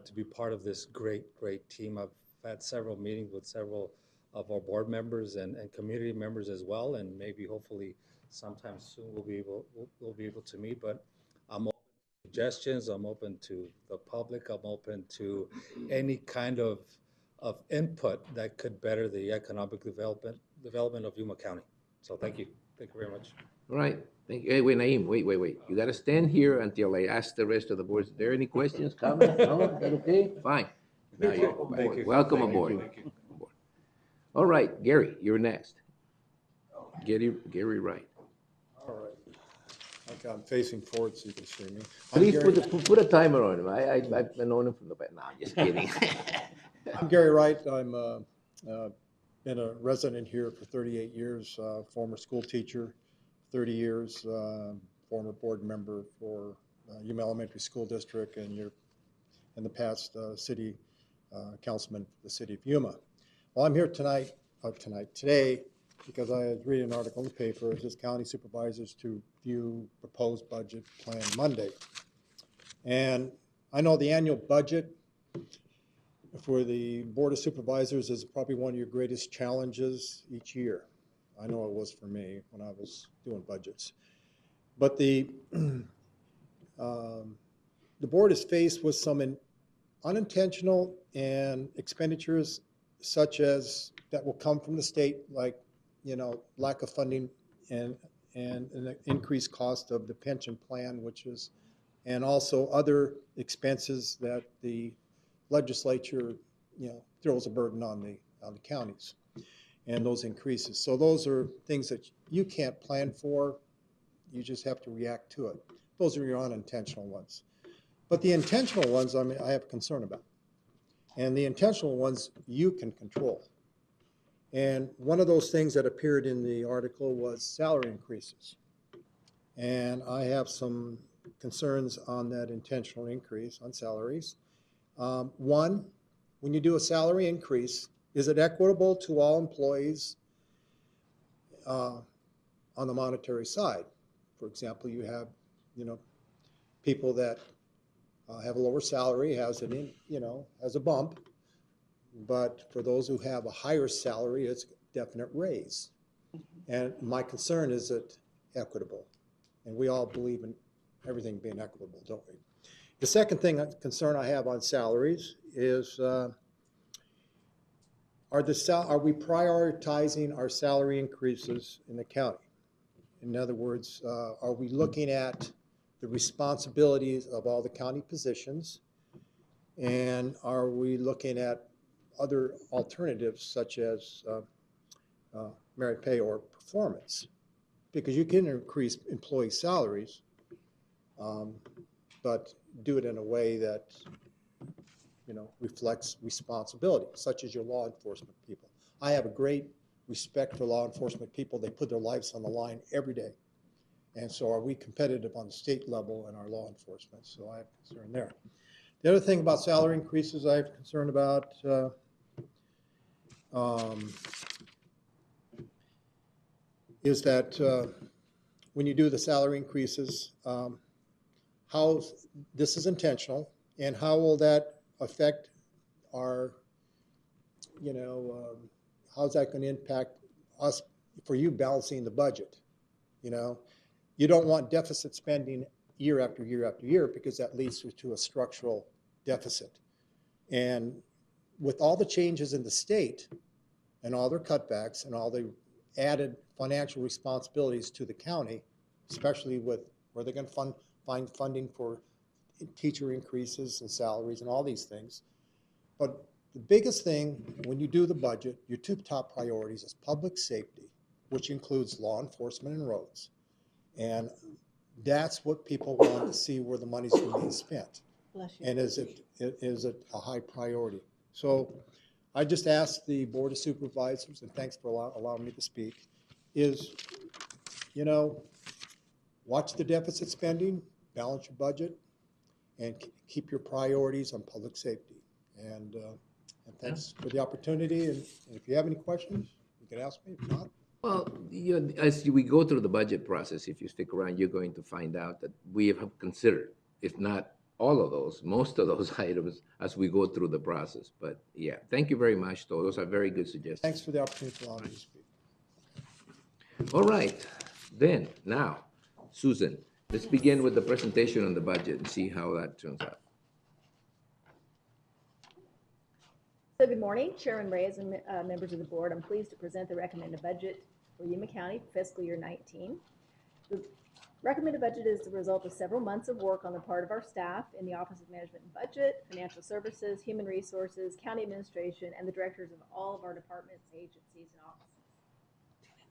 to be part of this great team. I've had several meetings with several of our board members and community members as well, and maybe hopefully sometime soon we'll be able to meet. But I'm open to suggestions. I'm open to the public. I'm open to any kind of input that could better the economic development of Yuma County. So thank you very much. All right. Thank you. Hey, wait, Naeem, wait. You got to stand here until I ask the rest of the board. Is there any questions, comments? No? Is that okay? Fine. Now you're welcome aboard. Thank you. All right, Gary, you're next. Gary Wright. All right. Okay, I'm facing forward so you can see me. Please put a timer on him. I've been on him from the back. No, I'm just kidding. I'm Gary Wright. I'm been a resident here for 38 years, former school teacher, 30 years, former board member for Yuma Elementary School District, and in the past city councilman for the city of Yuma. Well, I'm here today, because I was reading an article in the paper, it says county supervisors to view proposed budget plan Monday. And I know the annual budget for the Board of Supervisors is probably one of your greatest challenges each year. I know it was for me when I was doing budgets. But the board is faced with some unintentional and expenditures such as that will come from the state, like, lack of funding and an increased cost of the pension plan, and also other expenses that the legislature, throws a burden on the counties, and those increases. So those are things that you can't plan for. You just have to react to it. Those are your unintentional ones. But the intentional ones, I have concern about. And the intentional ones you can control. And one of those things that appeared in the article was salary increases. And I have some concerns on that intentional increase on salaries. One, when you do a salary increase, is it equitable to all employees on the monetary side? For example, you have, people that have a lower salary, has a bump, but for those who have a higher salary, it's a definite raise. And my concern is that equitable, and we all believe in everything being equitable, don't we? The second concern I have on salaries is are we prioritizing our salary increases in the county? In other words, are we looking at the responsibilities of all the county positions? And are we looking at other alternatives such as merit pay or performance? Because you can increase employee salaries, but do it in a way that, you know, reflects responsibility, such as your law enforcement people. I have a great respect for law enforcement people. They put their lives on the line every day. And so are we competitive on the state level in our law enforcement? So I have concern there. The other thing about salary increases I have concern about is that when you do the salary increases, how this is intentional, and how will that affect our, you know, how's that going to impact us, for you, balancing the budget? You know, you don't want deficit spending year after year after year, because that leads to a structural deficit. And with all the changes in the state and all their cutbacks and all the added financial responsibilities to the county, especially with where they're going to find funding for teacher increases and salaries and all these things. But the biggest thing when you do the budget, your two top priorities is public safety, which includes law enforcement and roads. And that's what people want to see, where the money's going to be spent. And is it a high priority? So I just asked the Board of Supervisors, and thanks for allowing me to speak, is, you know, watch the deficit spending, balance your budget, and keep your priorities on public safety. And thanks for the opportunity. And if you have any questions, you can ask me. If not, well, you know, as we go through the budget process, if you stick around, you're going to find out that we have considered, if not all of those, most of those items as we go through the process. But yeah, thank you very much, though. Those are very good suggestions. thanks for the opportunity to allow me to speak. All right, then, now, Susan, let's begin with the presentation on the budget and see how that turns out. So good morning, Chairman Reyes and members of the board. I'm pleased to present the recommended budget for Yuma County fiscal year 19. The recommended budget is the result of several months of work on the part of our staff in the Office of Management and Budget, Financial Services, Human Resources, County Administration, and the directors of all of our departments, agencies, and offices.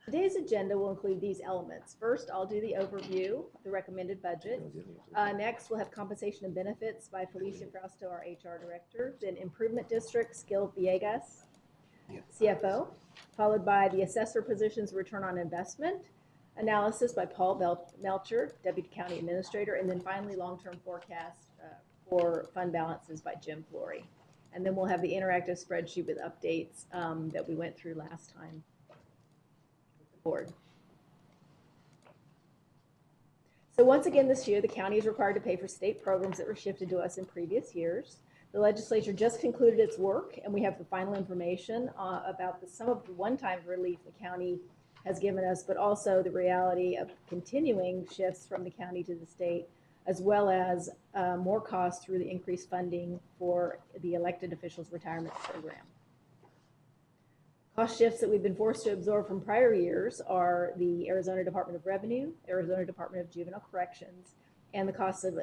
Today's agenda will include these elements. First, I'll do the overview of the recommended budget. Next, we'll have compensation and benefits by Felicia Frausto, our HR director. Then Improvement District, Gil Villegas, CFO, followed by the assessor positions, return on investment, analysis by Paul Melcher, Deputy County Administrator, and then finally long-term forecast for fund balances by Jim Flory. And then we'll have the interactive spreadsheet with updates that we went through last time. Board. So once again this year, the county is required to pay for state programs that were shifted to us in previous years. The legislature just concluded its work, and we have the final information about some of the one-time relief the county has given us, but also the reality of continuing shifts from the county to the state, as well as more costs through the increased funding for the elected officials retirement program. Cost shifts that we've been forced to absorb from prior years are the Arizona Department of Revenue, Arizona Department of Juvenile Corrections, and the cost of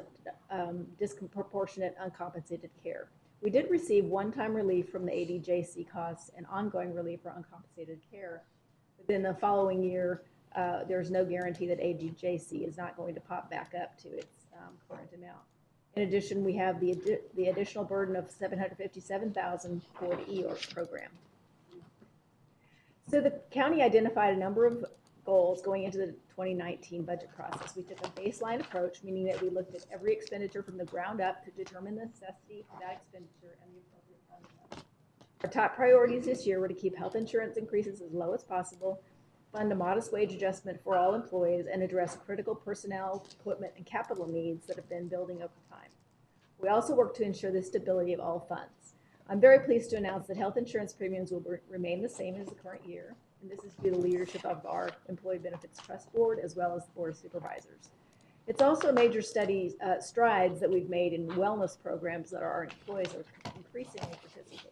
disproportionate uncompensated care. We did receive one-time relief from the ADJC costs and ongoing relief for uncompensated care. But then the following year, there's no guarantee that ADJC is not going to pop back up to its current amount. In addition, we have the additional burden of $757,000 for the EORC program. So the county identified a number of goals going into the 2019 budget process. We took a baseline approach, meaning that we looked at every expenditure from the ground up to determine the necessity for that expenditure and the appropriate funding. Our top priorities this year were to keep health insurance increases as low as possible, fund a modest wage adjustment for all employees, and address critical personnel, equipment, and capital needs that have been building over time. We also worked to ensure the stability of all funds. I'm very pleased to announce that health insurance premiums will remain the same as the current year, and this is due to the leadership of our Employee Benefits Trust Board as well as the Board of Supervisors. It's also a major strides that we've made in wellness programs that our employees are increasingly participating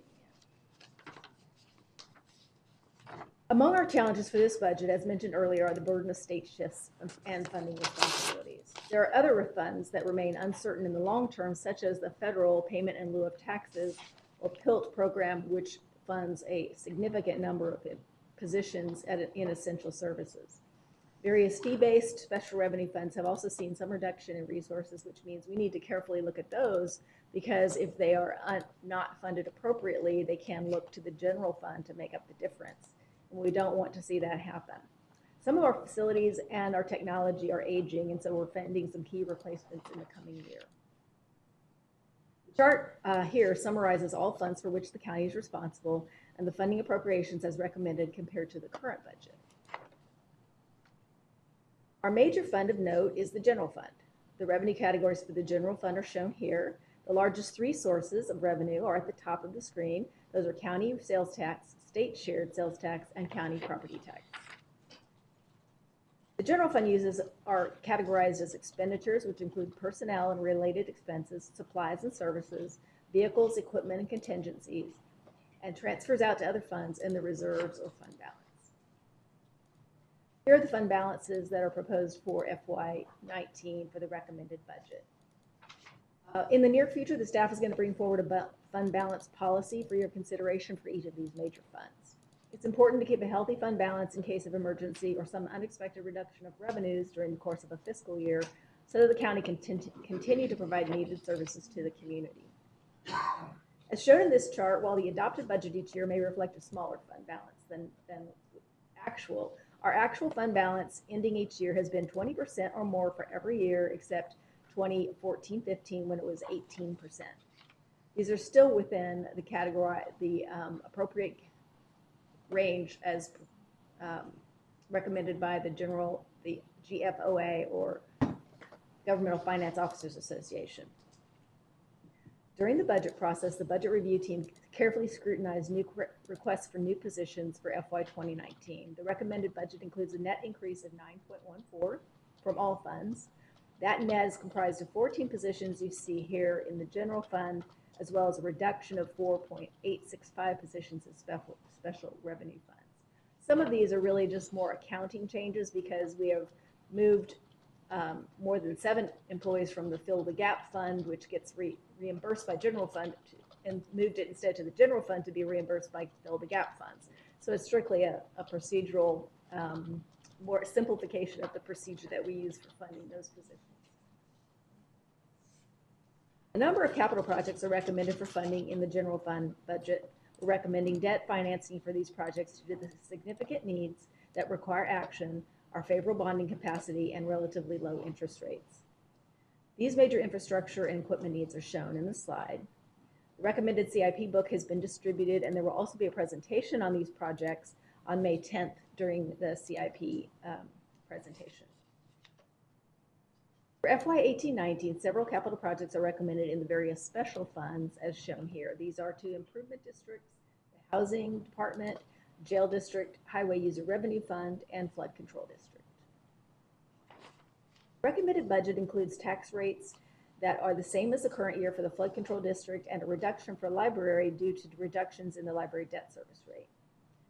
in. Among our challenges for this budget, as mentioned earlier, are the burden of state shifts and funding responsibilities. There are other funds that remain uncertain in the long term, such as the federal payment in lieu of taxes or PILT program, which funds a significant number of positions in essential services. Various fee-based special revenue funds have also seen some reduction in resources, which means we need to carefully look at those, because if they are not funded appropriately, they can look to the general fund to make up the difference. And we don't want to see that happen. Some of our facilities and our technology are aging, and so we're funding some key replacements in the coming year. The chart here summarizes all funds for which the county is responsible and the funding appropriations as recommended compared to the current budget. Our major fund of note is the general fund. The revenue categories for the general fund are shown here. The largest three sources of revenue are at the top of the screen. Those are county sales tax, state shared sales tax, and county property tax. The general fund uses are categorized as expenditures, which include personnel and related expenses, supplies and services, vehicles, equipment, and contingencies, and transfers out to other funds in the reserves or fund balance. Here are the fund balances that are proposed for FY19 for the recommended budget. In the near future, the staff is going to bring forward a fund balance policy for your consideration for each of these major funds. It's important to keep a healthy fund balance in case of emergency or some unexpected reduction of revenues during the course of a fiscal year, so that the county can continue to provide needed services to the community. As shown in this chart, while the adopted budget each year may reflect a smaller fund balance than actual, our actual fund balance ending each year has been 20% or more for every year except 2014-15 when it was 18%. These are still within the category, the appropriate range as recommended by the GFOA, or Governmental Finance Officers Association. During the budget process, the budget review team carefully scrutinized new requests for new positions for FY 2019. The recommended budget includes a net increase of 9.14 from all funds. That net is comprised of 14 positions you see here in the general fund, as well as a reduction of 4.865 positions in special revenue funds. Some of these are really just more accounting changes because we have moved more than 7 employees from the Fill the Gap fund, which gets reimbursed by general fund, and moved it instead to the general fund to be reimbursed by Fill the Gap funds. So it's strictly a procedural, more simplification of the procedure that we use for funding those positions. A number of capital projects are recommended for funding in the general fund budget. We're recommending debt financing for these projects due to the significant needs that require action, our favorable bonding capacity, and relatively low interest rates. These major infrastructure and equipment needs are shown in the slide. The recommended CIP book has been distributed, and there will also be a presentation on these projects on May 10th during the CIP presentation. For FY 18-19, several capital projects are recommended in the various special funds as shown here. These are to improvement districts, the housing department, jail district, highway user revenue fund, and flood control district. Recommended budget includes tax rates that are the same as the current year for the flood control district and a reduction for library due to reductions in the library debt service rate.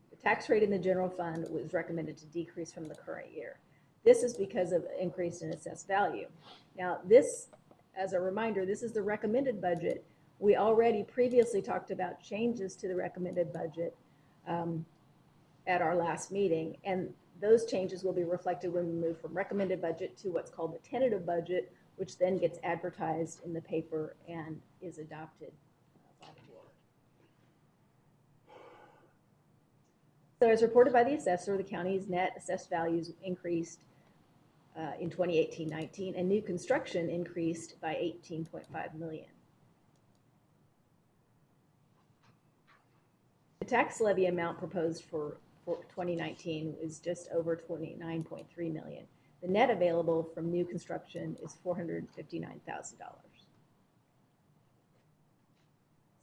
The tax rate in the general fund was recommended to decrease from the current year. This is because of increase in assessed value. Now this, as a reminder, this is the recommended budget. We already previously talked about changes to the recommended budget at our last meeting, and those changes will be reflected when we move from recommended budget to what's called the tentative budget, which then gets advertised in the paper and is adopted by the board. So as reported by the assessor, the county's net assessed values increased in 2018-19, and new construction increased by $18.5 million. The tax levy amount proposed for 2019 is just over $29.3 million. The net available from new construction is $459,000.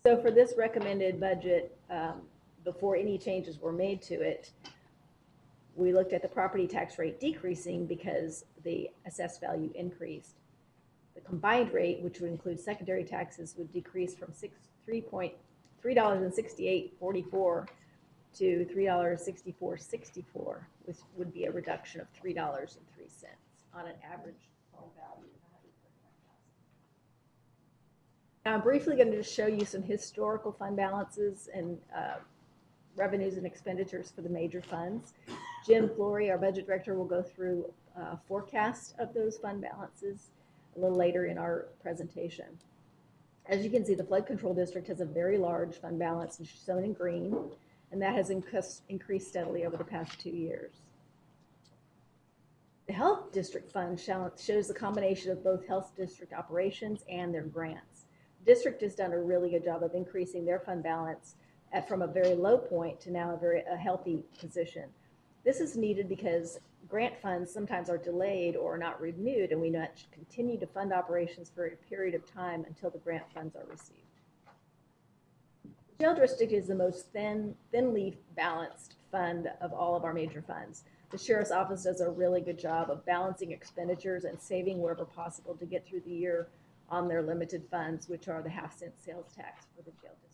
So for this recommended budget, before any changes were made to it, we looked at the property tax rate decreasing because the assessed value increased. The combined rate, which would include secondary taxes, would decrease from $3.6844 to $3.6464, which would be a reduction of $3.03 on an average home value of $139,000. Now, I'm briefly going to just show you some historical fund balances and revenues and expenditures for the major funds. Jim Flory, our budget director, will go through a forecast of those fund balances a little later in our presentation. As you can see, the flood control district has a very large fund balance, shown in green, and that has increased steadily over the past 2 years. The health district fund shows the combination of both health district operations and their grants. The district has done a really good job of increasing their fund balance from a very low point to now a healthy position. This is needed because grant funds sometimes are delayed or not renewed, and we must continue to fund operations for a period of time until the grant funds are received. The jail district is the most thinly balanced fund of all of our major funds. The sheriff's office does a really good job of balancing expenditures and saving wherever possible to get through the year on their limited funds, which are the half-cent sales tax for the jail district.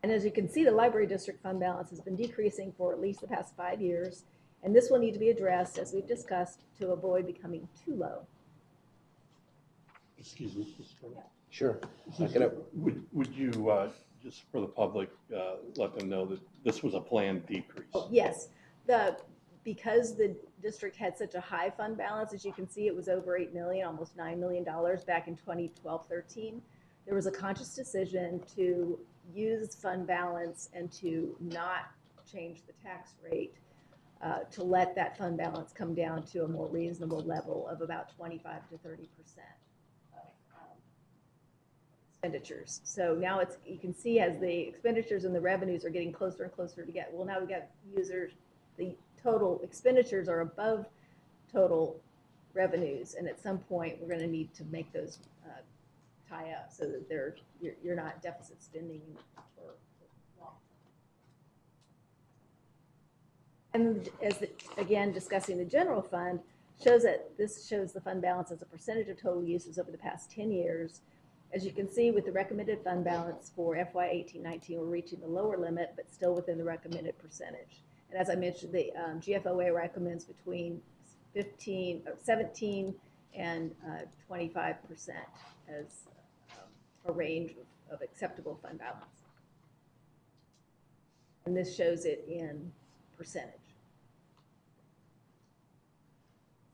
And as you can see, the library district fund balance has been decreasing for at least the past 5 years, and this will need to be addressed, as we've discussed, to avoid becoming too low. Excuse me, Mr. Chairman. Sure. Would you, just for the public, let them know that this was a planned decrease? Oh, yes, because the district had such a high fund balance, as you can see, it was over $8 million, almost $9 million back in 2012-13. There was a conscious decision to use fund balance and to not change the tax rate, to let that fund balance come down to a more reasonable level of about 25 to 30% of expenditures. So now you can see as the expenditures and the revenues are getting closer and closer together. Well, now we've got the total expenditures are above total revenues, and at some point we're going to need to make those tie up so that you're not deficit spending for long. And again, discussing the general fund shows that this shows the fund balance as a percentage of total uses over the past 10 years. As you can see, with the recommended fund balance for FY 18-19, we're reaching the lower limit, but still within the recommended percentage. And as I mentioned, the GFOA recommends between 17 and 25% as a range of acceptable fund balance. And this shows it in percentage.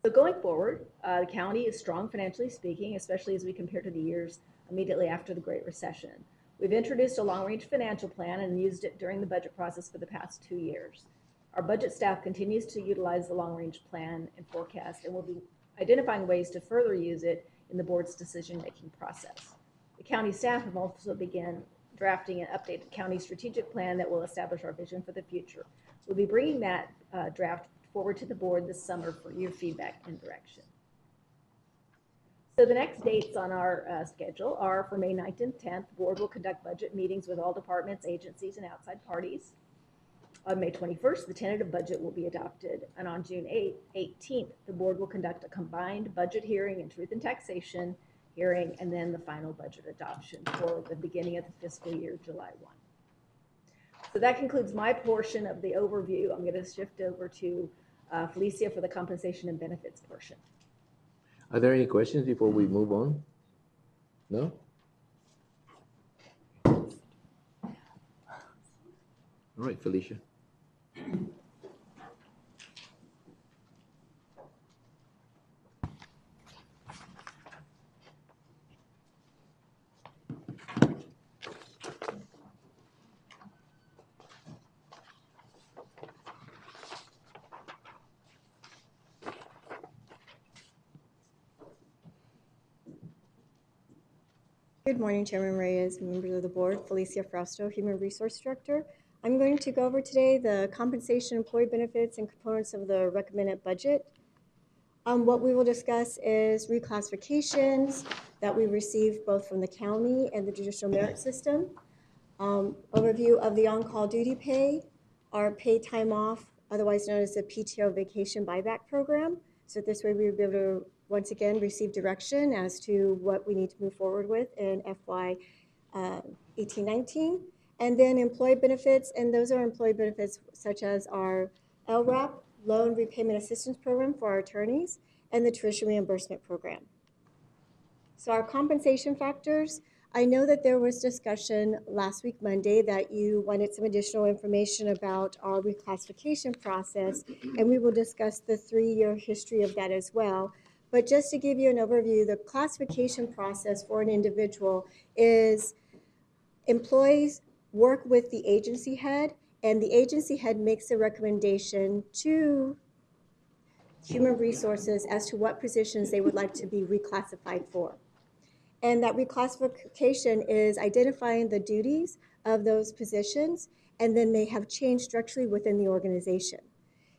So going forward, the county is strong financially speaking, especially as we compare to the years immediately after the Great Recession. We've introduced a long-range financial plan and used it during the budget process for the past 2 years. Our budget staff continues to utilize the long-range plan and forecast, and will be identifying ways to further use it in the board's decision-making process. The county staff have also begun drafting an updated county strategic plan that will establish our vision for the future. We'll be bringing that draft forward to the board this summer for your feedback and direction. So the next dates on our schedule are for May 9th and 10th. The board will conduct budget meetings with all departments, agencies, and outside parties. On May 21st, the tentative budget will be adopted, and on June 18th, the board will conduct a combined budget hearing and truth and taxation hearing, and then the final budget adoption for the beginning of the fiscal year, July 1. So that concludes my portion of the overview. I'm going to shift over to Felicia for the compensation and benefits portion. Are there any questions before we move on? No? All right, Felicia. Good morning, Chairman Reyes, members of the board. Felicia Frausto, Human Resource Director. I'm going to go over today the compensation, employee benefits, and components of the recommended budget. What we will discuss is reclassifications that we received both from the county and the judicial merit system, overview of the on-call duty pay, our paid time off, otherwise known as the PTO vacation buyback program. So this way we will be able to once again receive direction as to what we need to move forward with in FY 18-19. And then employee benefits, and those are employee benefits such as our LRAP, Loan Repayment Assistance Program for our attorneys, and the tuition reimbursement program. So our compensation factors, I know that there was discussion last week, Monday, that you wanted some additional information about our reclassification process, and we will discuss the 3-year history of that as well. But just to give you an overview, the classification process for an individual is employees work with the agency head, and the agency head makes a recommendation to Human Resources as to what positions they would like to be reclassified for. And that reclassification is identifying the duties of those positions, and then they have changed structurally within the organization.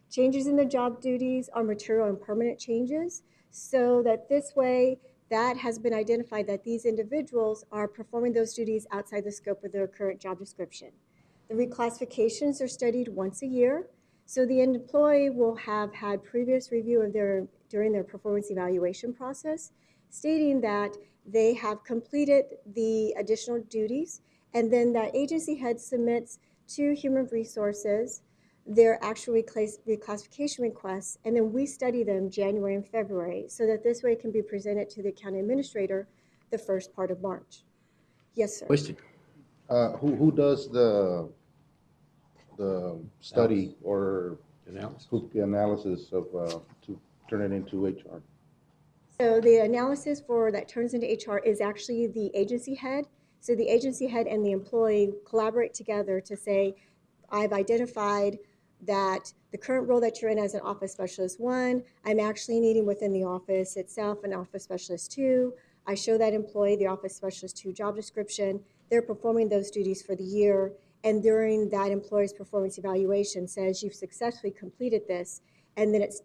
Changes in the job duties are material and permanent changes, so that this way that has been identified that these individuals are performing those duties outside the scope of their current job description. The reclassifications are studied once a year, so the employee will have had previous review of during their performance evaluation process, stating that they have completed the additional duties, and then that agency head submits to Human Resources their actual reclassification requests, and then we study them January and February so that this way it can be presented to the county administrator the first part of March. Yes, sir. Question. Who does the study or analysis of to turn it into HR? So the analysis for that turns into HR is actually the agency head. So the agency head and the employee collaborate together to say, I've identified that the current role that you're in as an office specialist 1, I'm actually needing within the office itself an office specialist 2. I show that employee the office specialist 2 job description. They're performing those duties for the year, and during that employee's performance evaluation says you've successfully completed this, and then it's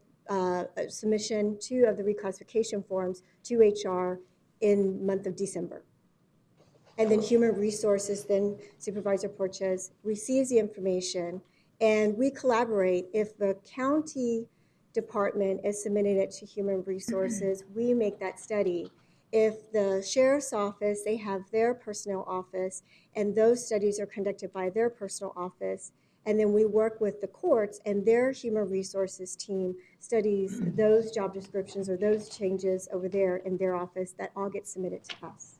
submission 2 of the reclassification forms to HR in month of December. And then Human Resources, then Supervisor Porches receives the information, and we collaborate. If the county department is submitting it to Human Resources, we make that study. If the sheriff's office, they have their personnel office, and those studies are conducted by their personnel office, and then we work with the courts, and their Human Resources team studies those job descriptions or those changes over there in their office that all get submitted to us.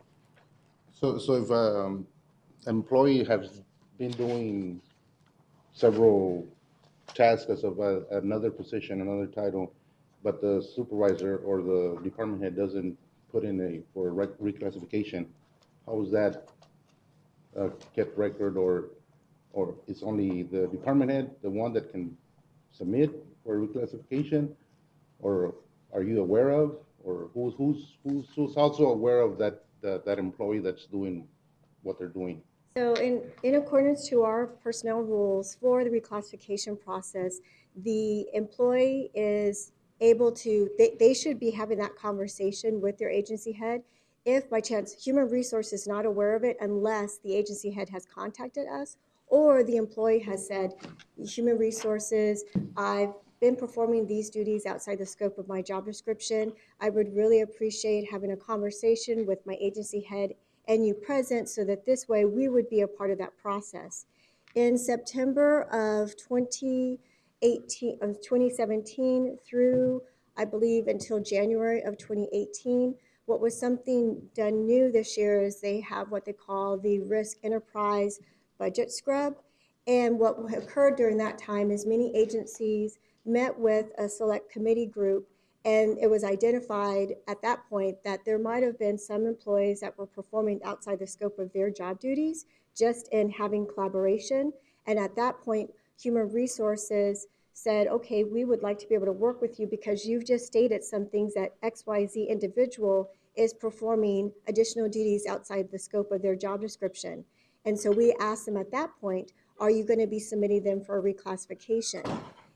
So if an employee has been doing several tasks of another position, another title, but the supervisor or the department head doesn't put in for reclassification, how is that kept record, or it's only the department head, the one that can submit for reclassification, or are you aware of, or who's also aware of that employee that's doing what they're doing? So in accordance to our personnel rules for the reclassification process, the employee is able to, they should be having that conversation with their agency head. If by chance Human Resources is not aware of it, unless the agency head has contacted us, or the employee has said, Human Resources, I've been performing these duties outside the scope of my job description. I would really appreciate having a conversation with my agency head and you present, so that this way we would be a part of that process. In September of 2017 through, I believe, until January of 2018, what was something done new this year is they have what they call the Risk Enterprise Budget Scrub. And what occurred during that time is many agencies met with a select committee group, and it was identified at that point that there might have been some employees that were performing outside the scope of their job duties, just in having collaboration. And at that point, Human Resources said, okay, we would like to be able to work with you because you've just stated some things that XYZ individual is performing additional duties outside the scope of their job description. And so we asked them at that point, are you going to be submitting them for a reclassification?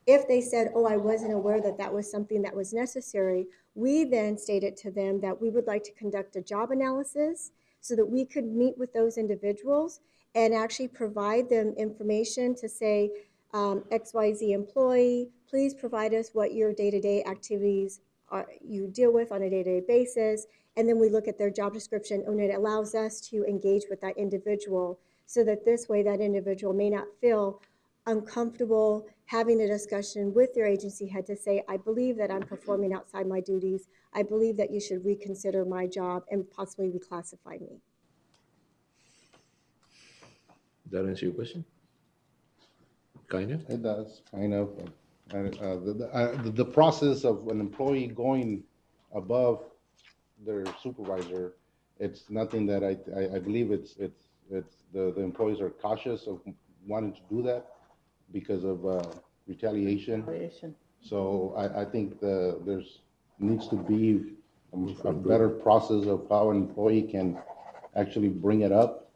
If they said, oh, I wasn't aware that that was something that was necessary, we then stated to them that we would like to conduct a job analysis so that we could meet with those individuals and actually provide them information to say, XYZ employee, please provide us what your day-to-day activities you deal with on a day-to-day basis. And then we look at their job description, and it allows us to engage with that individual so that this way that individual may not feel uncomfortable having a discussion with their agency head to say, I believe that I'm performing outside my duties. I believe that you should reconsider my job and possibly reclassify me. Does that answer your question? Kind of? It does, kind of. The process of an employee going above their supervisor, it's nothing that I believe it's the employees are cautious of wanting to do that because of retaliation. So I think there's needs to be a better process of how an employee can actually bring it up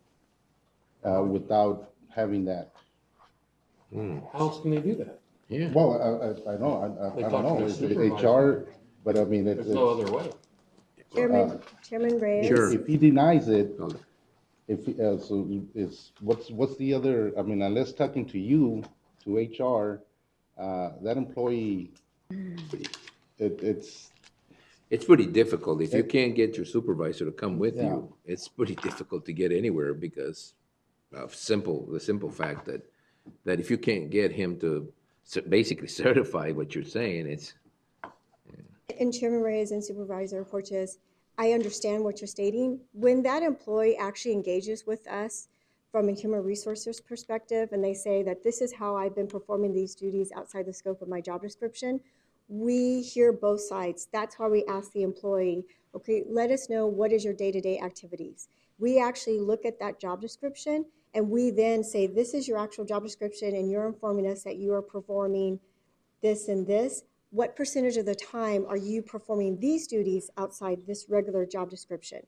without having that. How else can they do that? Yeah. Well, I know, I They don't talk to know, their it's supervisor. HR, but I mean, There's no other way. Chairman Reyes. If he denies it, if, so is, what's the other, I mean, unless talking to you, to HR, that employee, It's pretty difficult. If you can't get your supervisor to come with Yeah. you, it's pretty difficult to get anywhere because of the simple fact that if you can't get him to basically certify what you're saying, it's. And Chairman Reyes and Supervisor Porches, I understand what you're stating. When that employee actually engages with us from a human resources perspective and they say that this is how I've been performing these duties outside the scope of my job description, we hear both sides. That's why we ask the employee, okay, let us know what is your day-to-day activities. We actually look at that job description and we then say, this is your actual job description and you're informing us that you are performing this and this. What percentage of the time are you performing these duties outside this regular job description?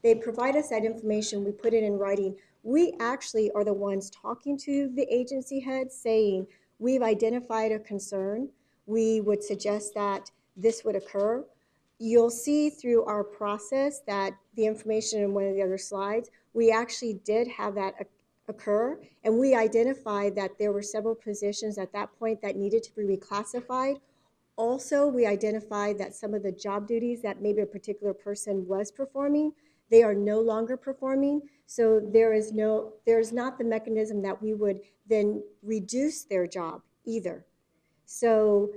They provide us that information, we put it in writing. We actually are the ones talking to the agency head saying, we've identified a concern. We would suggest that this would occur. You'll see through our process that the information in one of the other slides, we actually did have that occur, and we identified that there were several positions at that point that needed to be reclassified. Also, we identified that some of the job duties that maybe a particular person was performing, they are no longer performing. So there's not the mechanism that we would then reduce their job either. So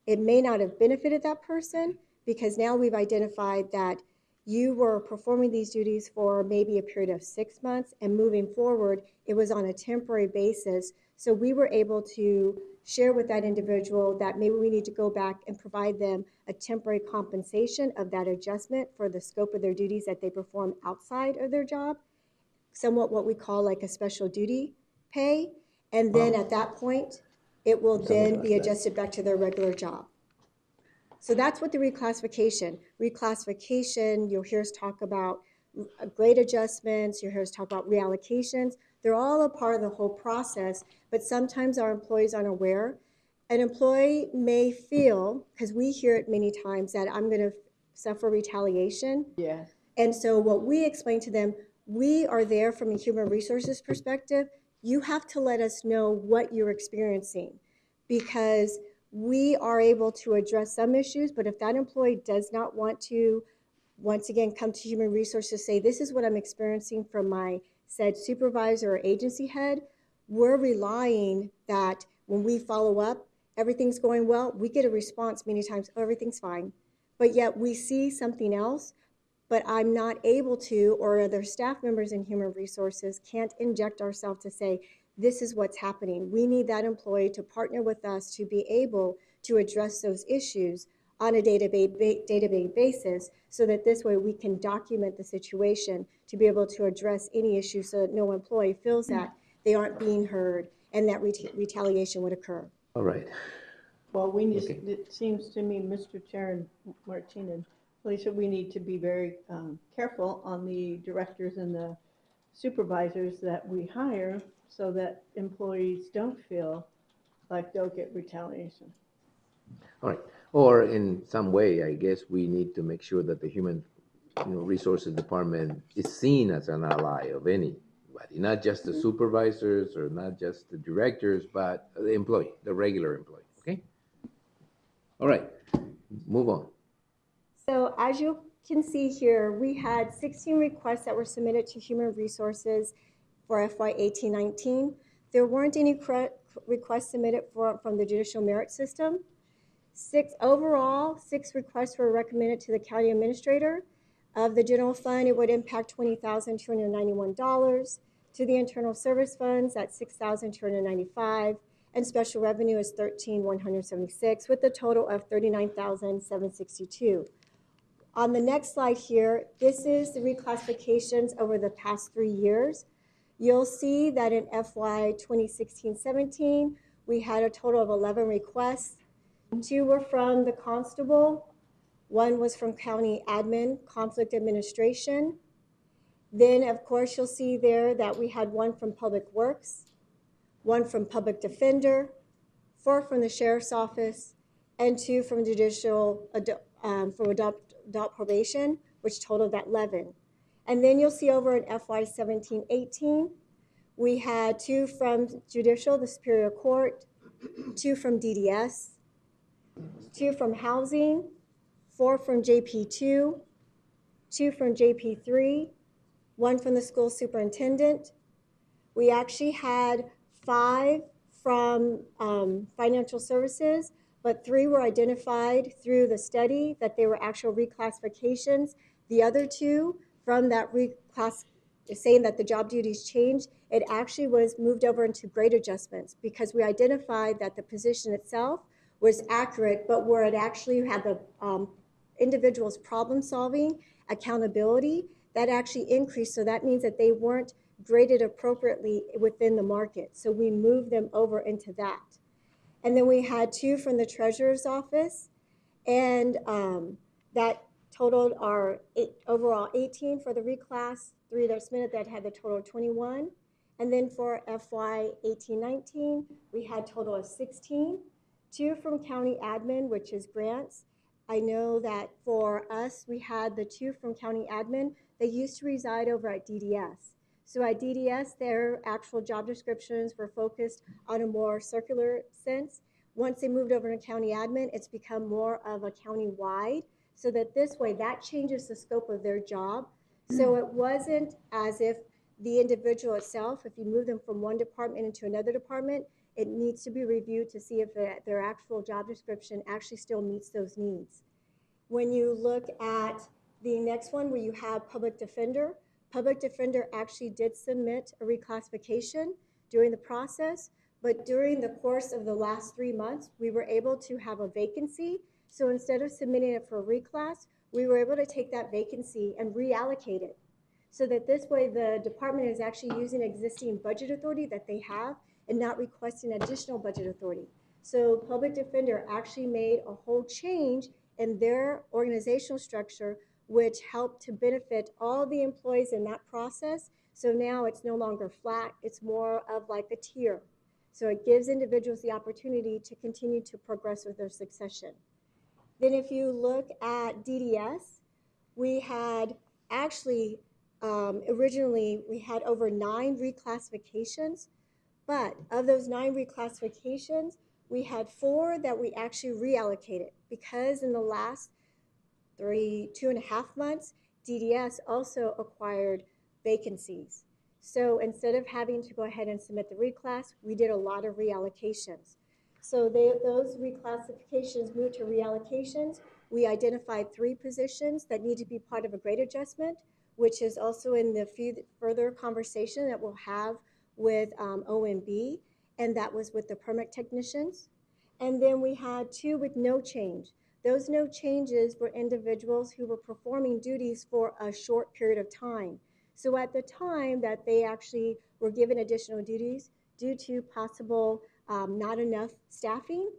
it may not have benefited that person because now we've identified that you were performing these duties for maybe a period of 6 months, and moving forward, it was on a temporary basis. So we were able to share with that individual that maybe we need to go back and provide them a temporary compensation of that adjustment for the scope of their duties that they perform outside of their job, somewhat what we call like a special duty pay. And then at that point, it will then be adjusted back to their regular job. So that's what the reclassification, you'll hear us talk about grade adjustments, you'll hear us talk about reallocations. They're all a part of the whole process, but sometimes our employees aren't aware. An employee may feel, because we hear it many times, that I'm going to suffer retaliation. Yeah. And so what we explain to them, we are there from a human resources perspective. You have to let us know what you're experiencing, because we are able to address some issues, but if that employee does not want to, once again, come to human resources, say, this is what I'm experiencing from my said supervisor or agency head, we're relying that when we follow up, everything's going well. We get a response many times, oh, everything's fine. But yet we see something else, but I'm not able to, or other staff members in human resources can't inject ourselves to say, this is what's happening. We need that employee to partner with us to be able to address those issues on a day-to-day basis, so that this way we can document the situation to be able to address any issues so that no employee feels that they aren't being heard and that retaliation would occur. All right. Well, we need, it seems to me, Mr. Chair and Martina, Felicia, we need to be very careful on the directors and the supervisors that we hire so that employees don't feel like they'll get retaliation. All right. Or in some way, I guess we need to make sure that the human resources department is seen as an ally of anybody, not just the supervisors or not just the directors, but the employee, the regular employee. Okay? All right. Move on. So as you can see here, we had 16 requests that were submitted to human resources. for FY 18-19. There weren't any requests submitted from the judicial merit system. Overall, 6 requests were recommended to the county administrator. Of the general fund, it would impact $20,291. To the internal service funds, that's $6,295. And special revenue is $13,176, with a total of $39,762. On the next slide here, this is the reclassifications over the past 3 years. You'll see that in FY 2016-17, we had a total of 11 requests. 2 were from the constable, 1 was from county admin, conflict administration. Then, of course, you'll see there that we had 1 from public works, 1 from public defender, 4 from the sheriff's office, and 2 from judicial for adult probation, which totaled that 11. And then you'll see over in FY 17-18, we had 2 from judicial, the Superior Court, 2 from DDS, 2 from housing, 4 from JP2, 2 from JP3, 1 from the school superintendent. We actually had 5 from financial services, but 3 were identified through the study that they were actual reclassifications. The other 2 from that reclass, saying that the job duties changed, it actually was moved over into grade adjustments because we identified that the position itself was accurate, but where it actually had the individual's problem solving, accountability, that actually increased. So that means that they weren't graded appropriately within the market. So we moved them over into that. And then we had 2 from the treasurer's office, and that totaled our overall 18 for the reclass, 3 that are submitted that had the total of 21. And then for FY 18-19, we had total of 16, 2 from county admin, which is grants. I know that for us, we had the 2 from county admin. They used to reside over at DDS. So at DDS, their actual job descriptions were focused on a more circular sense. Once they moved over to county admin, it's become more of a county-wide, so that this way, that changes the scope of their job. So it wasn't as if the individual itself, if you move them from one department into another department, it needs to be reviewed to see if their actual job description actually still meets those needs. When you look at the next one where you have public defender actually did submit a reclassification during the process, but during the course of the last 3 months, we were able to have a vacancy. So instead of submitting it for a reclass, we were able to take that vacancy and reallocate it. So that this way the department is actually using existing budget authority that they have and not requesting additional budget authority. So public defender actually made a whole change in their organizational structure, which helped to benefit all the employees in that process. So now it's no longer flat, it's more of like a tier. So it gives individuals the opportunity to continue to progress with their succession. Then if you look at DDS, we had actually, originally we had over 9 reclassifications, but of those 9 reclassifications, we had 4 that we actually reallocated because in the last 2.5 months, DDS also acquired vacancies. So instead of having to go ahead and submit the reclass, we did a lot of reallocations. So those reclassifications moved to reallocations. We identified 3 positions that need to be part of a grade adjustment, which is also in the further conversation that we'll have with OMB, and that was with the permit technicians. And then we had 2 with no change. Those no changes were individuals who were performing duties for a short period of time. So at the time that they actually were given additional duties due to possible not enough staffing,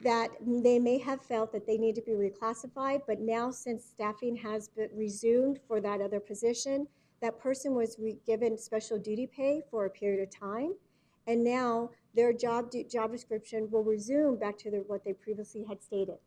that they may have felt that they need to be reclassified, but now since staffing has been resumed for that other position, that person was given special duty pay for a period of time, and now their job description will resume back to what they previously had stated.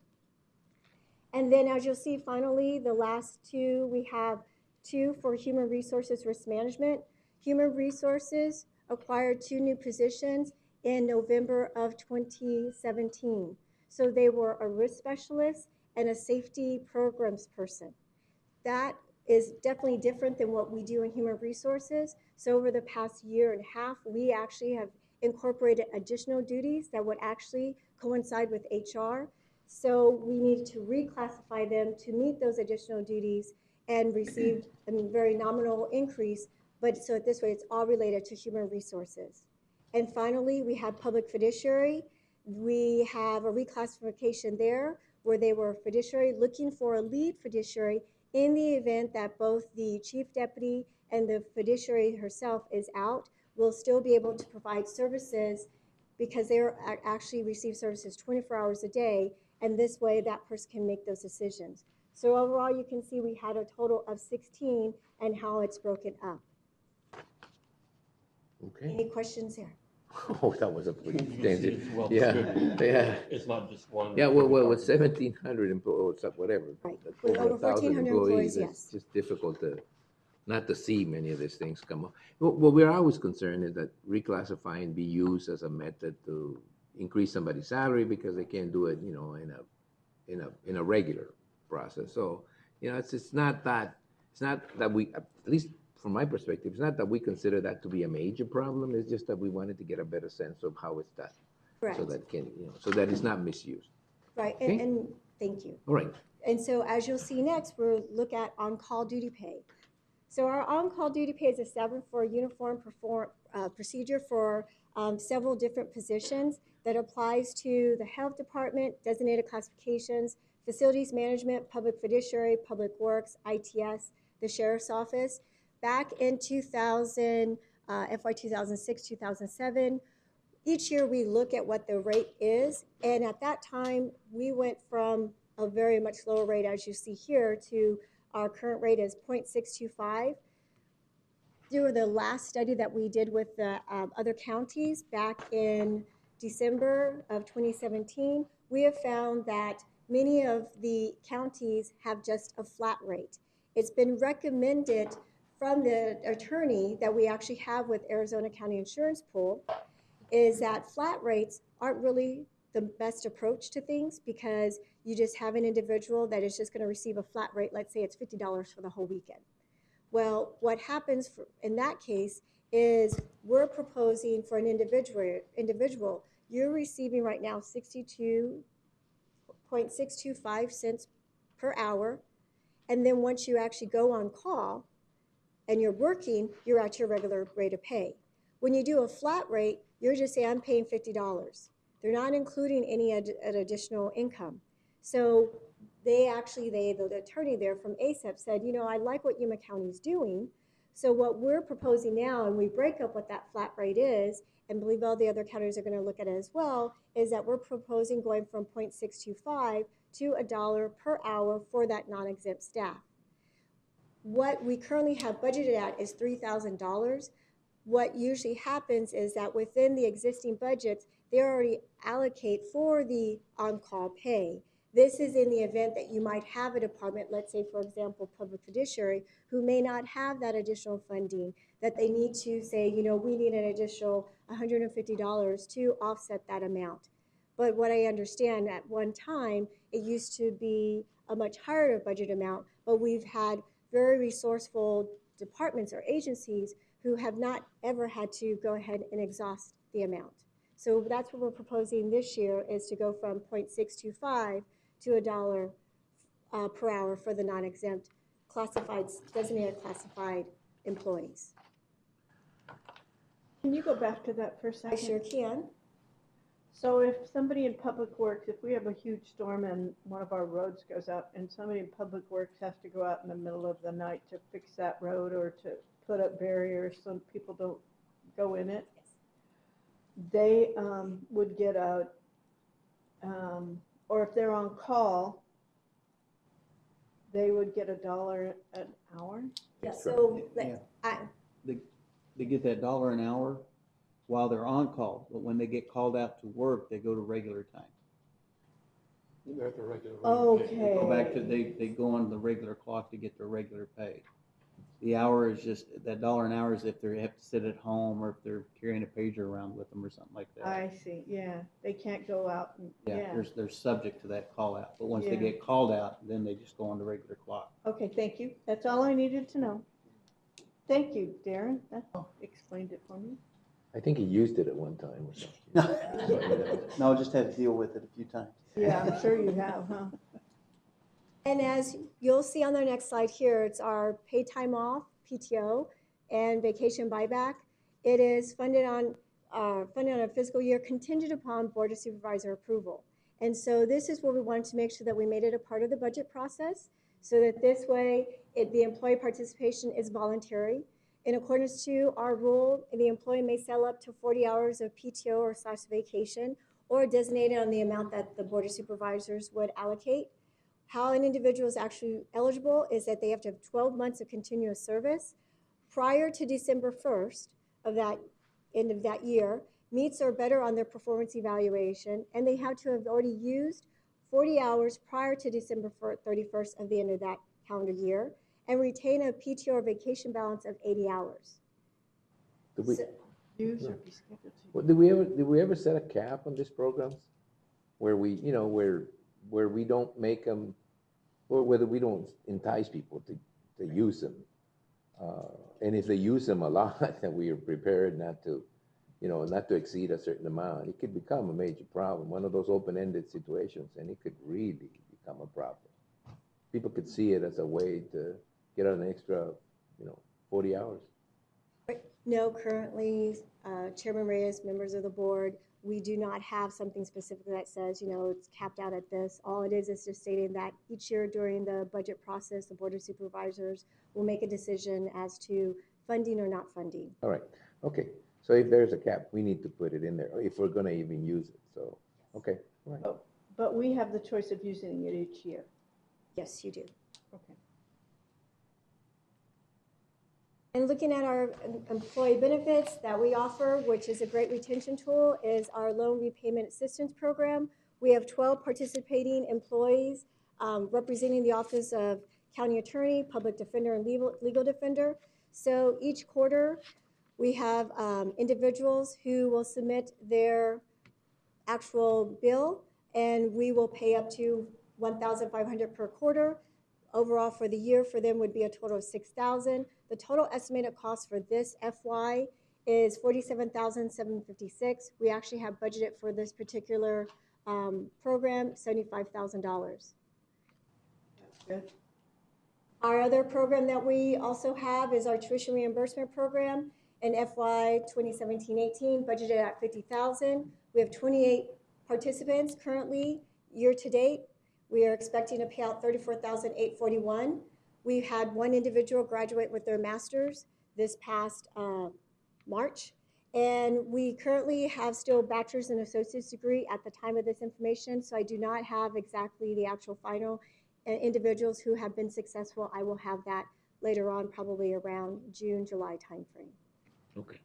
And then as you'll see, finally, the last 2, we have 2 for human resources risk management. Human resources acquired 2 new positions in November of 2017. So they were a risk specialist and a safety programs person. That is definitely different than what we do in human resources. So over the past year and a half, we actually have incorporated additional duties that would actually coincide with HR. So we needed to reclassify them to meet those additional duties and received a very nominal increase. But so this way, it's all related to human resources. And finally, we have public fiduciary. We have a reclassification there where they were fiduciary looking for a lead fiduciary in the event that both the chief deputy and the fiduciary herself is out. We'll still be able to provide services because they actually receive services 24 hours a day, and this way that person can make those decisions. So overall, you can see we had a total of 16 and how it's broken up. Okay. Any questions there? Oh, that was a pretty You can see extensive. it's well Yeah, distributed. yeah. It's not just one. Yeah, well, with 1,700 employees, whatever. Right. that's With over 1,000 1,400 employees, It's just difficult not to see many of these things come up. What we're always concerned is that reclassifying be used as a method to increase somebody's salary because they can't do it, in a regular process. So, it's not that we, at least from my perspective, it's not that we consider that to be a major problem. It's just that we wanted to get a better sense of how it's done. Correct. So that it's not misused. Right, Okay. and thank you. All right. And so as you'll see next, we'll look at on-call duty pay. So our on-call duty pay is established for a uniform procedure for several different positions that applies to the health department, designated classifications, facilities management, public fiduciary, public works, ITS, the sheriff's office. Back in FY 2006, 2007, each year we look at what the rate is, and at that time we went from a very much lower rate, as you see here, to our current rate is 0.625. Through the last study that we did with the other counties back in December of 2017, we have found that many of the counties have just a flat rate. It's been recommended from the attorney that we actually have with Arizona County Insurance Pool is that flat rates aren't really the best approach to things because you just have an individual that is just going to receive a flat rate. Let's say it's $50 for the whole weekend. Well, what happens in that case is we're proposing for an individual, you're receiving right now 62.625 cents per hour. And then once you actually go on call and you're working, you're at your regular rate of pay. When you do a flat rate, you're just saying, I'm paying $50. They're not including any additional income. So the attorney there from ASEP said, I like what Yuma County's doing. So what we're proposing now, and we break up what that flat rate is, and believe all the other counties are going to look at it as well, is that we're proposing going from 0.625 to $1 per hour for that non-exempt staff. What we currently have budgeted at is $3,000. What usually happens is that within the existing budgets, they already allocate for the on-call pay. This is in the event that you might have a department, let's say, for example, public fiduciary, who may not have that additional funding, that they need to say, we need an additional $150 to offset that amount. But what I understand, at one time, it used to be a much higher budget amount, but we've had very resourceful departments or agencies who have not ever had to go ahead and exhaust the amount. So that's what we're proposing this year, is to go from 0.625 to $1 per hour for the non-exempt designated classified employees. Can you go back to that for a second? I sure can. So if somebody in Public Works, if we have a huge storm and one of our roads goes up and somebody in Public Works has to go out in the middle of the night to fix that road or to put up barriers so people don't go in it, they would get a, or if they're on call, they would get $1 an hour? Yeah, so They get that $1 an hour while they're on call, but when they get called out to work, they go to regular time. They're at the regular rate. Okay. They go back to, they go on the regular clock to get their regular pay. The hour is just, that dollar an hour is if they have to sit at home or if they're carrying a pager around with them or something like that. I see, yeah. They can't go out and, yeah. They're subject to that call out, but once they Yeah. get called out, then they just go on the regular clock. Okay, thank you. That's all I needed to know. Thank you, Darren. That explained it for me. I think he used it at one time or something. No, just had to deal with it a few times. Yeah, I'm sure you have, huh? And as you'll see on the next slide here, it's our paid time off, PTO, and vacation buyback. It is funded on a fiscal year contingent upon Board of Supervisor approval. And so this is where we wanted to make sure that we made it a part of the budget process so that this way the employee participation is voluntary. In accordance to our rule, the employee may sell up to 40 hours of PTO or / vacation or designated on the amount that the Board of Supervisors would allocate. How an individual is actually eligible is that they have to have 12 months of continuous service prior to December 1st of that end of that year, meets or better on their performance evaluation, and they have to have already used 40 hours prior to December 31st of the end of that calendar year, and retain a PTO or vacation balance of 80 hours. Did we, Use Yeah. or be scheduled to. well, did we ever set a cap on these programs? Where we, you know, where we don't make them, or whether we don't entice people to use them. And if they use them a lot, then we are prepared not to, you know, not to exceed a certain amount. It could become a major problem, one of those open-ended situations, and it could really become a problem. People could see it as a way to get an extra, 40 hours. No, currently, Chairman Reyes, members of the board, we do not have something specific that says, it's capped out at this. All it is just stating that each year during the budget process, the Board of Supervisors will make a decision as to funding or not funding. All right, okay. So if there's a cap, we need to put it in there, if we're gonna even use it, so, okay, all right. But we have the choice of using it each year. Yes, you do. Okay. And looking at our employee benefits that we offer, which is a great retention tool, is our loan repayment assistance program. We have 12 participating employees representing the Office of County Attorney, Public Defender, and Legal Defender. So each quarter, we have individuals who will submit their actual bill, and we will pay up to $1,500 per quarter. Overall for the year for them would be a total of $6,000. The total estimated cost for this FY is $47,756. We actually have budgeted for this particular program $75,000. Good. Our other program that we also have is our tuition reimbursement program. In FY 2017-18, budgeted at $50,000. We have 28 participants currently year to date. We are expecting to pay out $34,841. We had one individual graduate with their master's this past March. And we currently have still bachelor's and associate's degree at the time of this information. So I do not have exactly the actual final individuals who have been successful. I will have that later on, probably around June, July timeframe. Okay.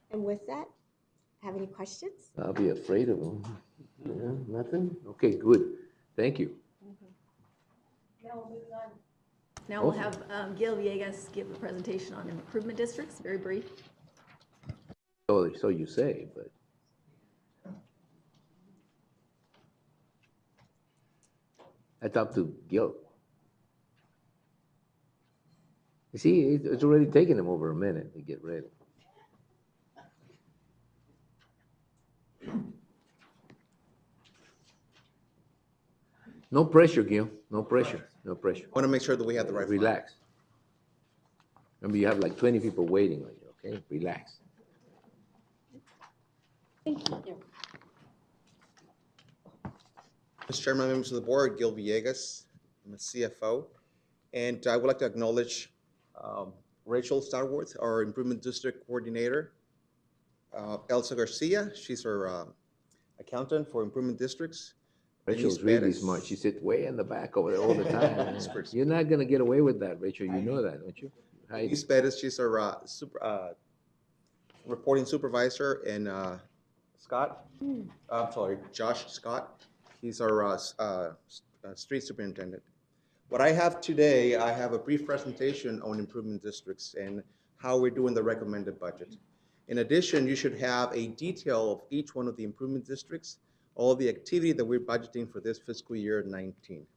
And with that, have any questions? I'll be afraid of them. Yeah, nothing? Okay, good. Thank you. Now we'll move on. Now we'll have Gil Villegas give a presentation on improvement districts, very brief. So you say, but. I talked to Gil. You see, it's already taken him over a minute to get ready. No pressure, Gil. No pressure. No pressure. Want to make sure that we have the right. Relax. Remember, you have like 20 people waiting on you, okay? Relax. Thank you. Mr. Chairman, members of the board, Gil Villegas, I'm the CFO, and I would like to acknowledge Rachel Starworth, our Improvement District Coordinator, Elsa Garcia, she's our accountant for Improvement Districts. Rachel's really smart. She sits way in the back over there all the time. You're not gonna get away with that, Rachel. You know that, don't you? Denise Bettis, she's our reporting supervisor, and Scott, I'm sorry, Josh Scott, he's our street superintendent. What I have today, I have a brief presentation on improvement districts and how we're doing the recommended budget. In addition, you should have a detail of each one of the improvement districts, all the activity that we're budgeting for this fiscal year 19.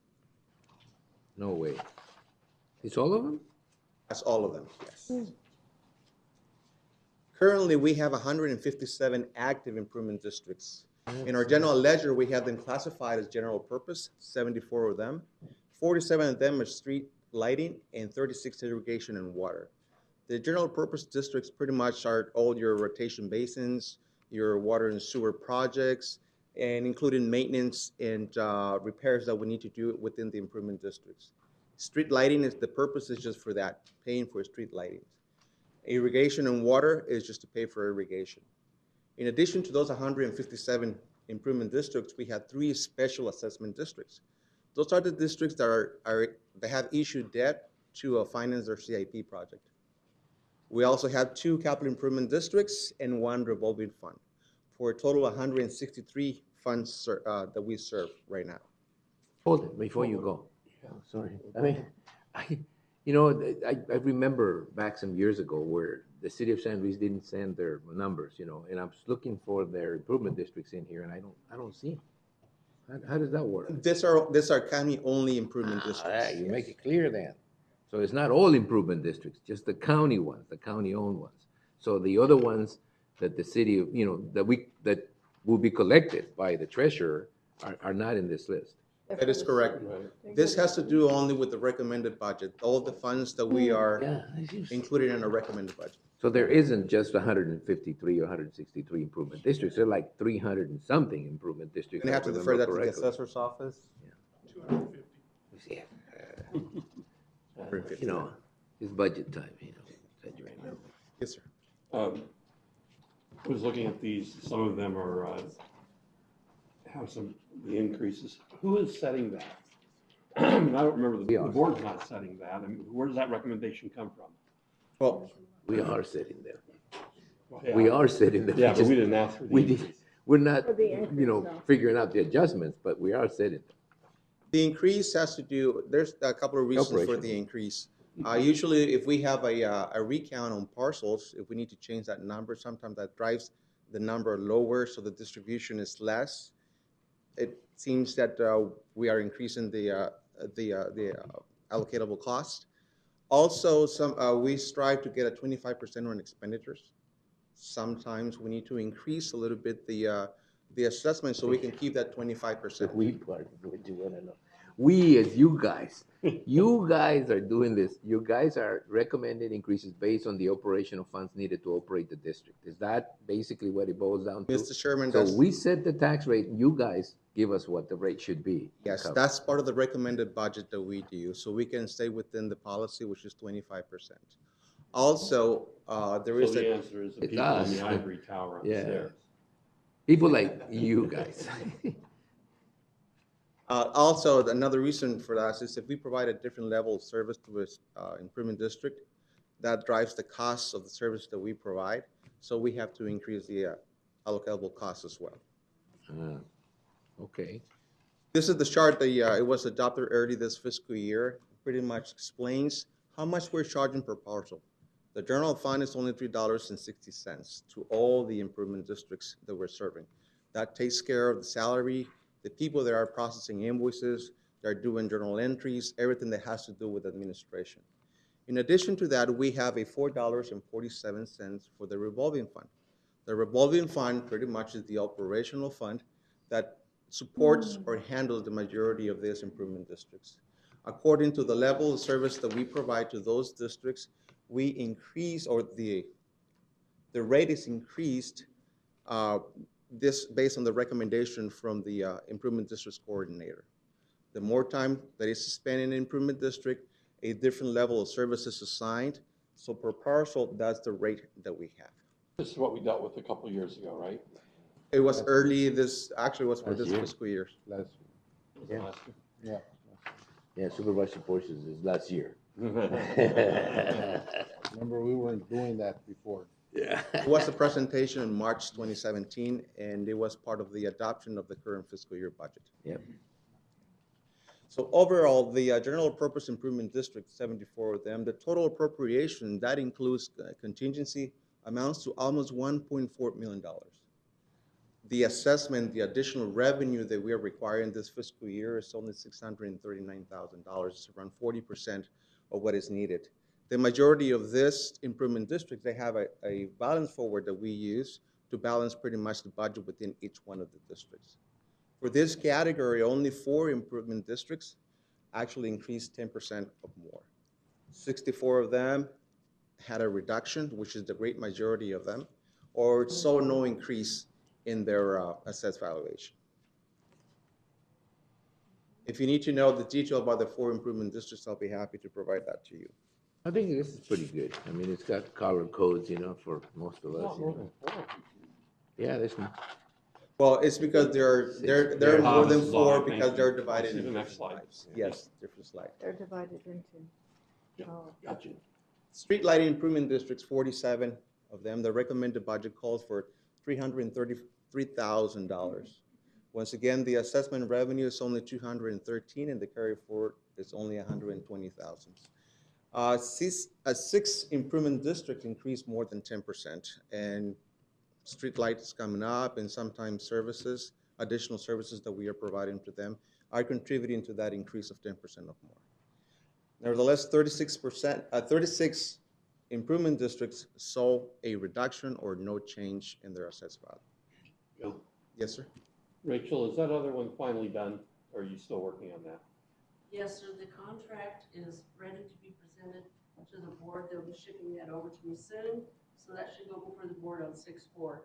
No way. It's all of them? That's all of them, yes. Currently, we have 157 active improvement districts. In our general ledger, we have them classified as general purpose, 74 of them. 47 of them are street lighting and 36 irrigation and water. The general purpose districts pretty much are all your rotation basins, your water and sewer projects, and including maintenance and repairs that we need to do within the improvement districts. Street lighting is, the purpose is just for that, paying for street lighting. Irrigation and water is just to pay for irrigation. In addition to those 157 improvement districts, we have 3 special assessment districts. Those are the districts that that have issued debt to finance their CIP project. We also have 2 capital improvement districts and 1 revolving fund, for a total of 163 funds that we serve right now. Hold it before you go. Sorry. I mean, I remember back some years ago where the city of San Luis didn't send their numbers, and I was looking for their improvement districts in here, and I don't see them. How does that work? These are county-only improvement districts. You make it clear then. So it's not all improvement districts, just the county ones, the county-owned ones. So the other ones that the city, that will be collected by the treasurer are not in this list. That is correct. This has to do only with the recommended budget, all the funds that we are included in a recommended budget. So there isn't just 153 or 163 improvement districts. There are like 300 and something improvement districts. And you have to if I defer that remember to the correctly. assessor's office. Yeah. It's budget time, that you remember. Yes, sir. I was looking at these, some of them are, have the increases. Who is setting that? I mean, I don't remember, the board's not setting that. I mean, where does that recommendation come from? Well, we are setting them. Yeah. We are setting them. Yeah, but we didn't ask for the We're not, For the increase, no. figuring out the adjustments, but we are setting them. The increase has to do, there's a couple of reasons for the Operational. increase. Usually, if we have a recount on parcels, if we need to change that number, sometimes that drives the number lower, so the distribution is less. It seems that we are increasing the allocatable cost. Also, we strive to get a 25% on expenditures. Sometimes we need to increase a little bit the assessment so we can keep that 25%. We part, what you want to know. We, as you guys are doing this. You guys are recommending increases based on the operational funds needed to operate the district. Is that basically what it boils down to? Mr. Sherman, So we set the tax rate, you guys give us what the rate should be. yes, that's part of the recommended budget that we do, so we can stay within the policy, which is 25%. Also, there is So the answer is the people in the ivory tower upstairs. People like you guys. Also, another reason for that is if we provide a different level of service to an improvement district, that drives the cost of the service that we provide. So we have to increase the allocable cost as well. Okay. This is the chart that it was adopted early this fiscal year. Pretty much explains how much we're charging per parcel. The general fund is only $3.60 to all the improvement districts that we're serving. That takes care of the salary, the people that are processing invoices, they're doing journal entries, everything that has to do with administration. In addition to that, we have a $4.47 for the revolving fund. The revolving fund pretty much is the operational fund that supports or handles the majority of these improvement districts. According to the level of service that we provide to those districts, we increase, or the rate is increased, this based on the recommendation from the improvement districts coordinator. The more time that is spent in an improvement district, a different level of service is assigned. So per parcel, that's the rate that we have. This is what we dealt with a couple of years ago, right? It was early actually was for this fiscal year. Last Was it last year? Yeah, supervisor portions is last year. Remember, we weren't doing that before. Yeah. It was a presentation in March 2017, and it was part of the adoption of the current fiscal year budget. Yep. So overall, the general purpose improvement district, 74 of them, the total appropriation, that includes contingency, amounts to almost $1.4 million. The assessment, the additional revenue that we are requiring this fiscal year is only $639,000. It's around 40% of what is needed. The majority of this improvement district, they have a balance forward that we use to balance pretty much the budget within each one of the districts. For this category, only 4 improvement districts actually increased 10% or more. 64 of them had a reduction, which is the great majority of them, or saw no increase in their assessed valuation. If you need to know the detail about the 4 improvement districts, I'll be happy to provide that to you. I think this is pretty good. I mean, it's got color codes, you know, for most of us. You know. Yeah, there's no. Well, it's because there are more than 4 because they're divided See the into next different slide. slides. Yes, different slides. They're divided into. Oh. Gotcha. Street lighting improvement districts, 47 of them. The recommended budget calls for $333,000. Once again, the assessment revenue is only $213, and the carry forward is only $120,000. 6 improvement districts increased more than 10%, and street lights coming up, and sometimes services, additional services that we are providing to them, are contributing to that increase of 10% or more. Nevertheless, 36 improvement districts saw a reduction or no change in their assessed value. Bill? Yes, sir. Rachel, is that other one finally done, or are you still working on that? Yes, sir, the contract is ready to be presented to the board. They'll be shipping that over to me soon, so that should go before the board on 6/4 for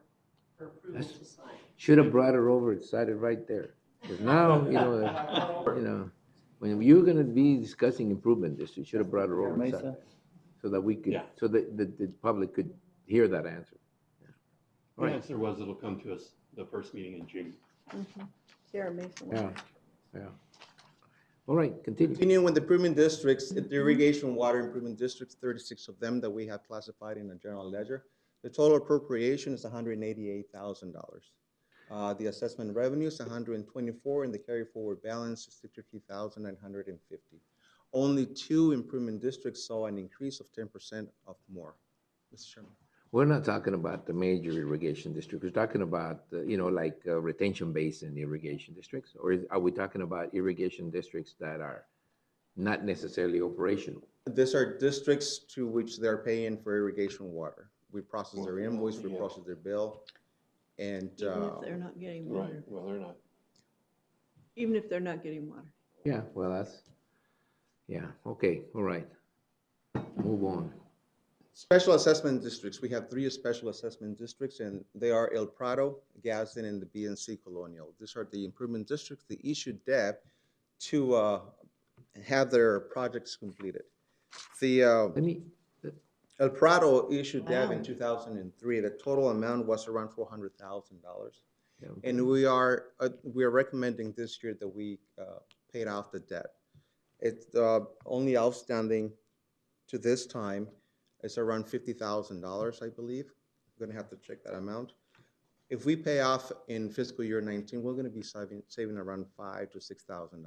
approval to sign. Should have brought her over and decided right there. Because now, you know, when you're gonna be discussing improvement district, you should have brought her over and sat there, so that we could, so that the public could hear that answer. Yeah. The Right. answer was it'll come to us the first meeting in June. Sarah Mason. Yeah, yeah. All right, continue. Continuing with the improvement districts, the irrigation water improvement districts, 36 of them that we have classified in the general ledger. The total appropriation is $188,000. The assessment revenue is $124, and the carry forward balance is $53,950. Only 2 improvement districts saw an increase of 10% or more. Mr. Chairman. We're not talking about the major irrigation district. We're talking about, you know, like retention basin irrigation districts, or are we talking about irrigation districts that are not necessarily operational? These are districts to which they're paying for irrigation water. We process their invoice, we process their bill, and Even if they're not getting water. Right, well, they're not. Even if they're not getting water. Yeah, well, that's, yeah, okay, all right. Move on. special assessment districts. We have 3 special assessment districts, and they are El Prado, Gadsden, and the BNC Colonial. These are the improvement districts. They issued debt to have their projects completed. The El Prado issued debt in 2003. The total amount was around $400,000. Yeah. And we are recommending this year that we paid off the debt. It's only outstanding to this time is around $50,000, I believe. I'm going to have to check that amount. If we pay off in fiscal year 19, we're going to be saving around $5,000 to $6,000.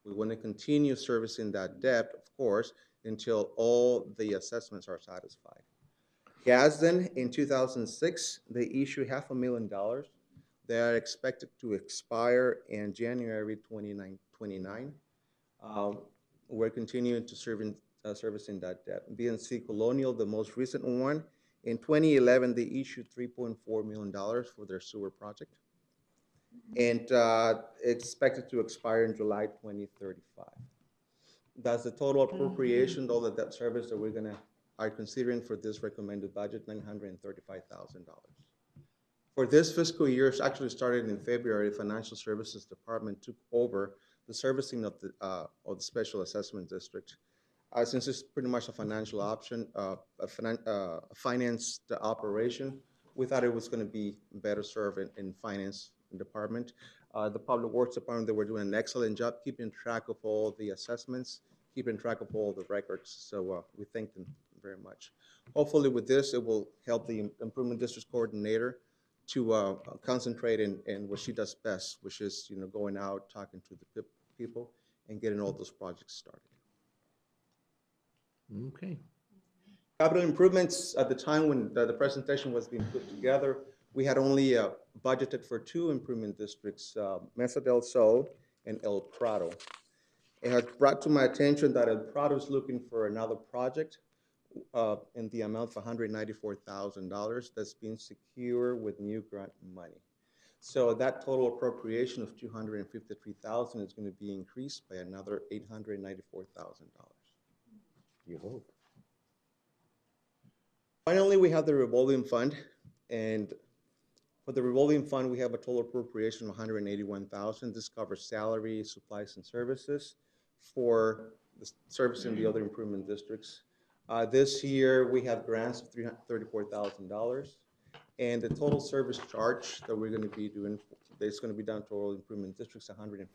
We want to continue servicing that debt, of course, until all the assessments are satisfied. Gadsden, in 2006, they issued $500,000. They are expected to expire in January 29. We're continuing to servicing that debt. BNC Colonial, the most recent one, in 2011, they issued $3.4 million for their sewer project. And it's expected to expire in July 2035. That's the total appropriation, all the debt service that we're are considering for this recommended budget, $935,000. For this fiscal year, it's actually started in February. Financial Services Department took over the servicing of the special assessment district. Since it's pretty much a financial option, finance the operation, we thought it was going to be better served in finance department. The Public Works Department, they were doing an excellent job keeping track of all the assessments, keeping track of all the records. So we thank them very much. Hopefully with this, it will help the Improvement District Coordinator to concentrate in what she does best, which is going out, talking to the people and getting all those projects started. Okay. Capital improvements, at the time when the presentation was being put together, we had only budgeted for 2 improvement districts, Mesa del Sol and El Prado. It has brought to my attention that El Prado is looking for another project in the amount of $194,000 that's being secured with new grant money. So that total appropriation of $253,000 is going to be increased by another $894,000. You hope. Finally, we have the revolving fund, and for the revolving fund, we have a total appropriation of $181,000. This covers salary, supplies, and services for the service in the other improvement districts. This year, we have grants of $334,000, and the total service charge that we're going to be doing, that's going to be done to all improvement districts, $115,000.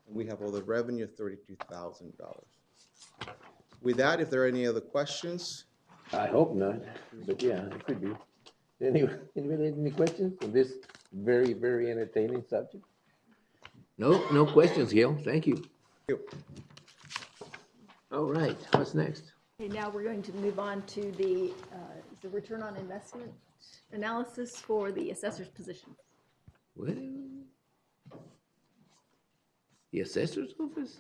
And we have all the revenue of $32,000. With that, if there are any other questions? I hope not, but yeah, it could be. Anybody have any questions on this very, very entertaining subject? No, no questions, Gil. Thank you. All right, what's next? Okay, now we're going to move on to the return on investment analysis for the assessor's position. What? The assessor's office?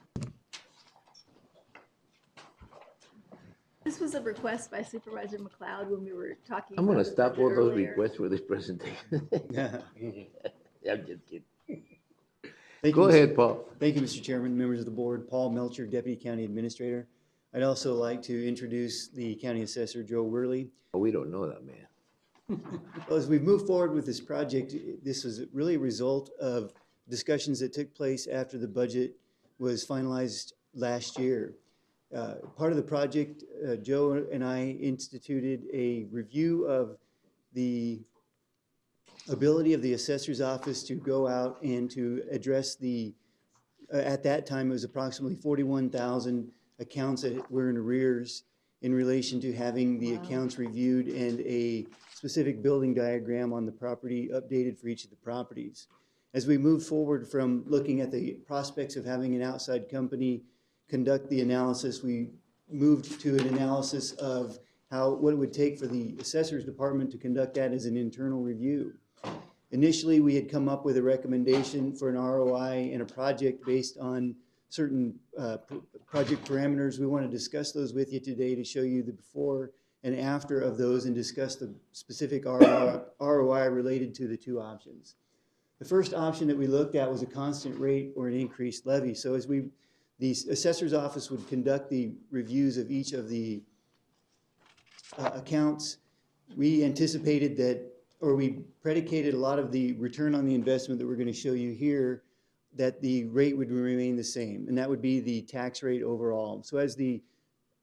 This was a request by Supervisor McLeod when we were talking. I'm gonna about the stop all budget those earlier. requests for this presentation. I'm just kidding. Thank Go you, ahead, Mr. Paul. Thank you, Mr. Chairman, members of the board. Paul Melcher, Deputy County Administrator. I'd also like to introduce the County Assessor, Joe Worley. Oh, we don't know that man. Well, as we've moved forward with this project, this was really a result of discussions that took place after the budget was finalized last year. Part of the project, Joe and I instituted a review of the ability of the assessor's office to go out and to address the, at that time, it was approximately 41,000 accounts that were in arrears in relation to having the accounts reviewed and a specific building diagram on the property updated for each of the properties. As we move forward from looking at the prospects of having an outside company conduct the analysis, we moved to an analysis of what it would take for the assessor's department to conduct that as an internal review. Initially, we had come up with a recommendation for an ROI and a project based on certain project parameters. We want to discuss those with you today to show you the before and after of those and discuss the specific ROI related to the 2 options. The first option that we looked at was a constant rate or an increased levy. So as the assessor's office would conduct the reviews of each of the accounts, we anticipated that, or we predicated a lot of the return on the investment that we're going to show you here, that the rate would remain the same, and that would be the tax rate overall. So as the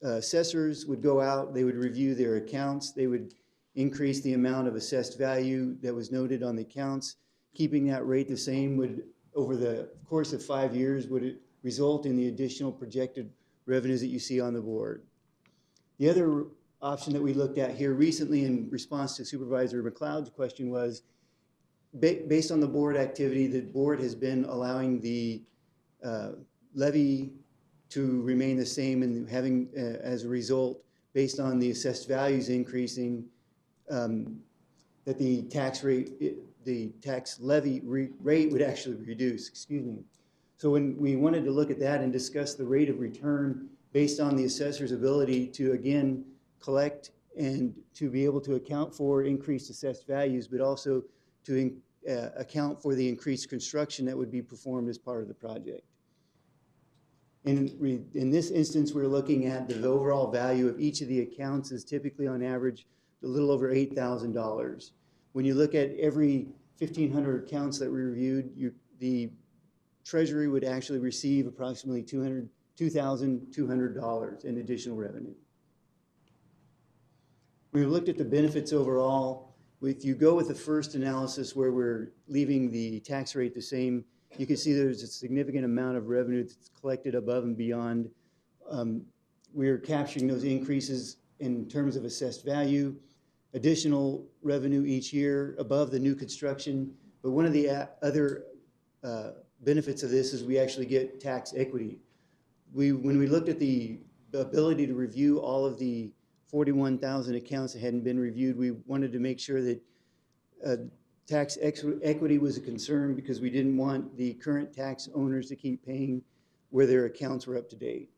assessors would go out, they would review their accounts, they would increase the amount of assessed value that was noted on the accounts. Keeping that rate the same would, over the course of 5 years, would result in the additional projected revenues that you see on the board. The other option that we looked at here recently in response to Supervisor McLeod's question was, based on the board activity, the board has been allowing the levy to remain the same and having, as a result, based on the assessed values increasing, that the tax rate, the tax levy rate would actually reduce, excuse me. So when we wanted to look at that and discuss the rate of return based on the assessor's ability to, again, collect and to be able to account for increased assessed values, but also to account for the increased construction that would be performed as part of the project. In this instance, we're looking at the overall value of each of the accounts is typically on average a little over $8,000. When you look at every 1,500 accounts that we reviewed, the Treasury would actually receive approximately $2,200 in additional revenue. We looked at the benefits overall. If you go with the first analysis where we're leaving the tax rate the same, you can see there's a significant amount of revenue that's collected above and beyond. We're capturing those increases in terms of assessed value, additional revenue each year above the new construction. But one of the other benefits of this is we actually get tax equity. When we looked at the ability to review all of the 41,000 accounts that hadn't been reviewed, we wanted to make sure that tax equity was a concern because we didn't want the current tax owners to keep paying where their accounts were up to date.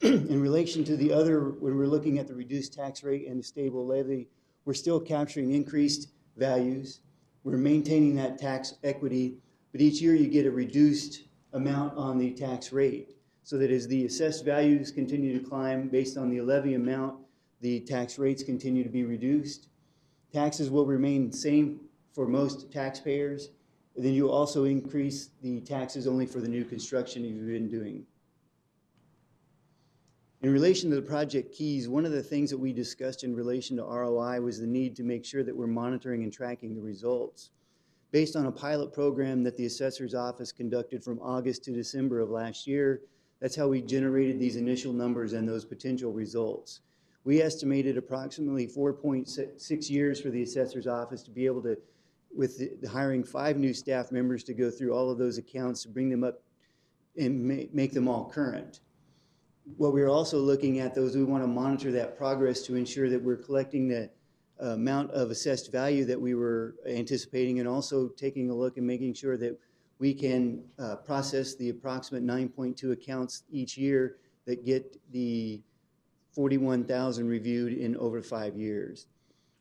In relation to the other, when we're looking at the reduced tax rate and the stable levy, we're still capturing increased values. We're maintaining that tax equity, but each year you get a reduced amount on the tax rate, so that as the assessed values continue to climb based on the levy amount, the tax rates continue to be reduced. Taxes will remain the same for most taxpayers, and then you also increase the taxes only for the new construction you've been doing. In relation to the project keys, one of the things that we discussed in relation to ROI was the need to make sure that we're monitoring and tracking the results. Based on a pilot program that the assessor's office conducted from August to December of last year, that's how we generated these initial numbers and those potential results. We estimated approximately 4.6 years for the assessor's office to be able to, with the hiring 5 new staff members to go through all of those accounts to bring them up and make them all current. What we're also looking at, though, is we want to monitor that progress to ensure that we're collecting the amount of assessed value that we were anticipating, and also taking a look and making sure that we can process the approximate 9.2 accounts each year that get the 41,000 reviewed in over 5 years.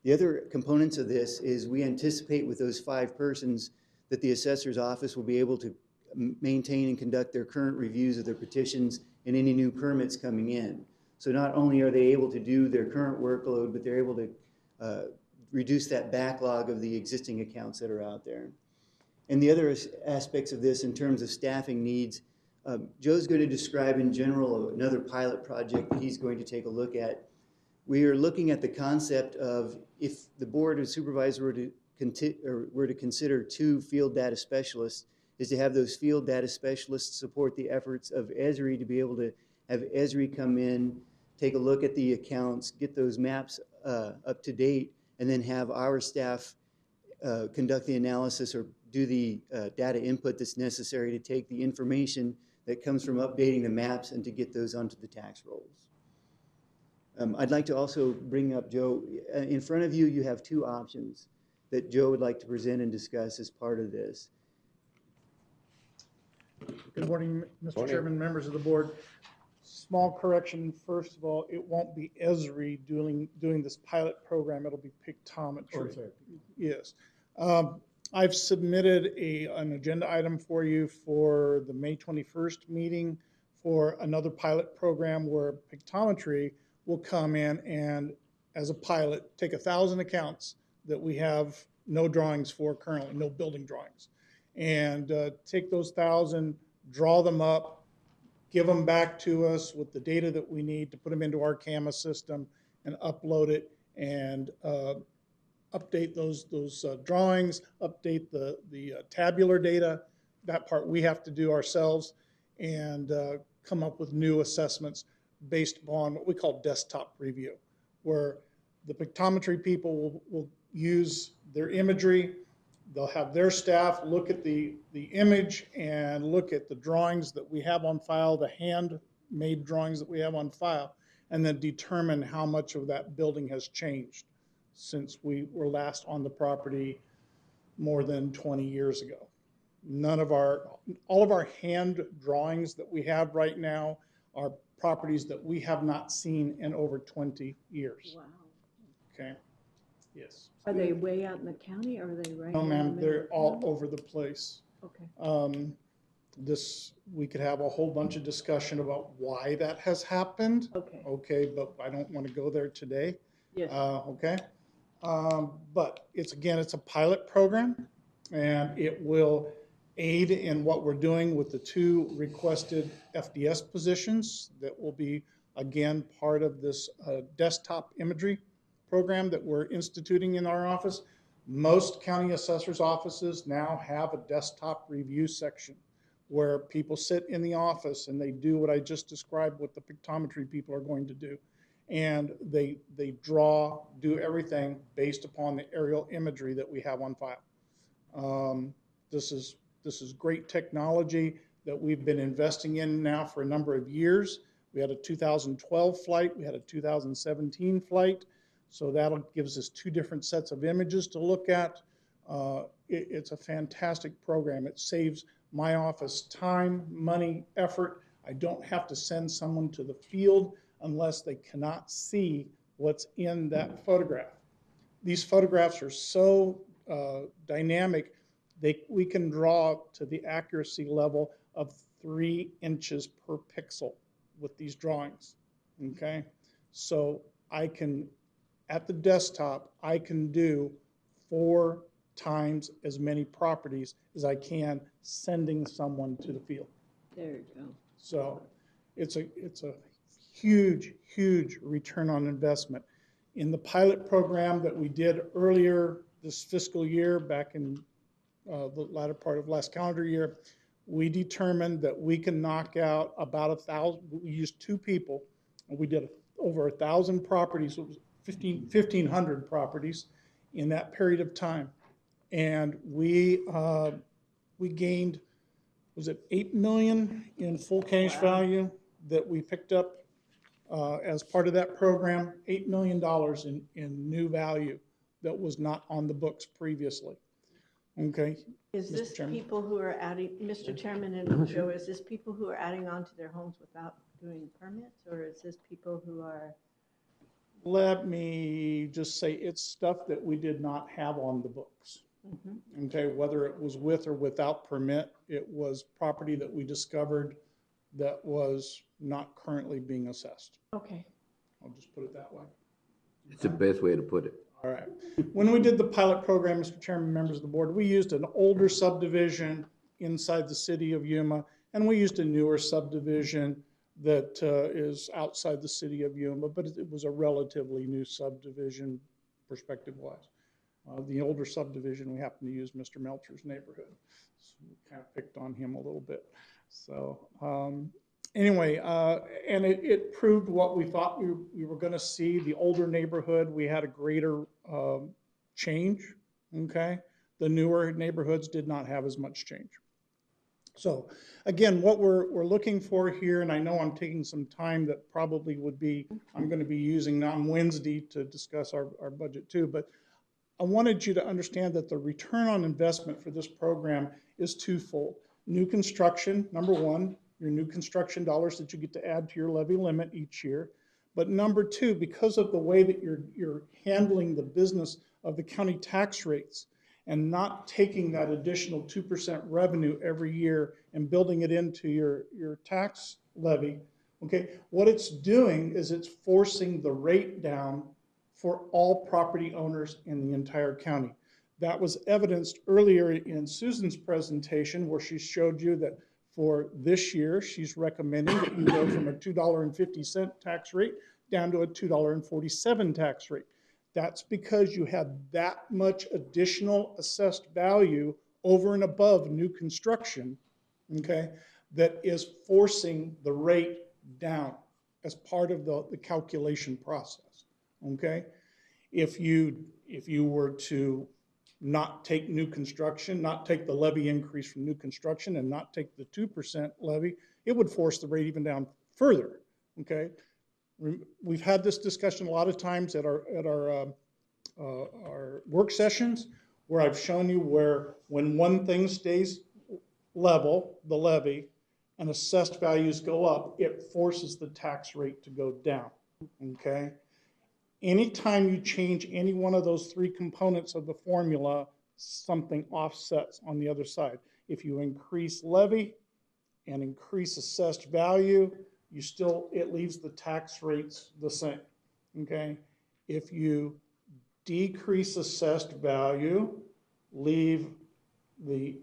The other components of this is we anticipate with those 5 persons that the assessor's office will be able to maintain and conduct their current reviews of their petitions and any new permits coming in. So not only are they able to do their current workload, but they're able to reduce that backlog of the existing accounts that are out there. And the other aspects of this in terms of staffing needs, Joe's going to describe in general another pilot project that he's going to take a look at. We are looking at the concept of if the board of supervisors were to consider 2 field data specialists, is to have those field data specialists support the efforts of Esri to be able to have Esri come in, take a look at the accounts, get those maps up to date, and then have our staff conduct the analysis or do the data input that's necessary to take the information that comes from updating the maps and to get those onto the tax rolls. I'd like to also bring up, Joe, in front of you, you have 2 options that Joe would like to present and discuss as part of this. Good morning, Mr. Chairman, members of the board. Small correction, first of all, it won't be Esri doing this pilot program, it'll be Pictometry. Yes. I've submitted an agenda item for you for the May 21st meeting for another pilot program where Pictometry will come in and, as a pilot, take 1,000 accounts that we have no drawings for currently, no building drawings, and take those 1,000, draw them up, give them back to us with the data that we need to put them into our CAMA system and upload it and update those drawings, update the tabular data. That part we have to do ourselves, and come up with new assessments based upon what we call desktop review, where the Pictometry people will use their imagery. They'll have their staff look at the image and look at the drawings that we have on file, the handmade drawings that we have on file, and then determine how much of that building has changed since we were last on the property more than 20 years ago. All of our hand drawings that we have right now are properties that we have not seen in over 20 years. Wow. Okay. Yes. Are they way out in the county, or are they right? No, in the ma'am, middle? they're all over the place. Okay. We could have a whole bunch of discussion about why that has happened. Okay. Okay, but I don't want to go there today. Yes. Okay. But it's a pilot program, and it will aid in what we're doing with the 2 requested FDS positions that will be, again, part of this desktop imagery program that we're instituting in our office. Most county assessors' offices now have a desktop review section where people sit in the office and they do what I just described, what the Pictometry people are going to do. And they draw, do everything based upon the aerial imagery that we have on file. This is This is great technology that we've been investing in now for a number of years. We had a 2012 flight, we had a 2017 flight, so that'll gives us two different sets of images to look at. It's a fantastic program. It saves my office time, money, effort. I don't have to send someone to the field unless they cannot see what's in that photograph. These photographs are so dynamic, we can draw to the accuracy level of 3 inches per pixel with these drawings, okay? So I can, at the desktop, I can do 4 times as many properties as I can sending someone to the field. There you go. So it's a huge, huge return on investment. In the pilot program that we did earlier this fiscal year, back in the latter part of last calendar year, we determined that we can knock out about 1,000, we used 2 people, and we did over 1,000 properties, it was 1,500 properties in that period of time. And we gained, was it 8 million in full cash value that we picked up as part of that program, $8 million in new value that was not on the books previously. Okay. Is Mr. this Chairman? people who are adding, Mr. Chairman and Joe, is this people who are adding on to their homes without doing permits, or is this people who are? Let me just say it's stuff that we did not have on the books. Mhm. Okay, whether it was with or without permit, it was property that we discovered that was not currently being assessed. Okay. I'll just put it that way. It's the best way to put it. All right. When we did the pilot program, Mr. Chairman, members of the board, we used an older subdivision inside the city of Yuma, and we used a newer subdivision that is outside the city of Yuma, but it was a relatively new subdivision perspective-wise. The older subdivision, we happened to use Mr. Melcher's neighborhood. So we kind of picked on him a little bit. So anyway, and it proved what we thought we were going to see. The older neighborhood, we had a greater change, okay? The newer neighborhoods did not have as much change. So again, what we're looking for here, and I know I'm taking some time that probably would be, I'm going to be using on Wednesday to discuss our budget too, but I wanted you to understand that the return on investment for this program is twofold. New construction, number one, your new construction dollars that you get to add to your levy limit each year. But number two, because of the way that you're handling the business of the county tax rates and not taking that additional 2% revenue every year and building it into your tax levy, okay, what it's doing is it's forcing the rate down for all property owners in the entire county. That was evidenced earlier in Susan's presentation where she showed you that for this year, she's recommending that you go from a $2.50 tax rate down to a $2.47 tax rate. That's because you had that much additional assessed value over and above new construction, okay, that is forcing the rate down as part of the calculation process, okay? If you were to not take new construction, not take the levy increase from new construction and not take the 2% levy, it would force the rate even down further, okay? We've had this discussion a lot of times at our work sessions where I've shown you where when one thing stays level, the levy, and assessed values go up, it forces the tax rate to go down, okay? Anytime you change any one of those 3 components of the formula, something offsets on the other side. If you increase levy and increase assessed value, it leaves the tax rates the same, okay? If you decrease assessed value, leave the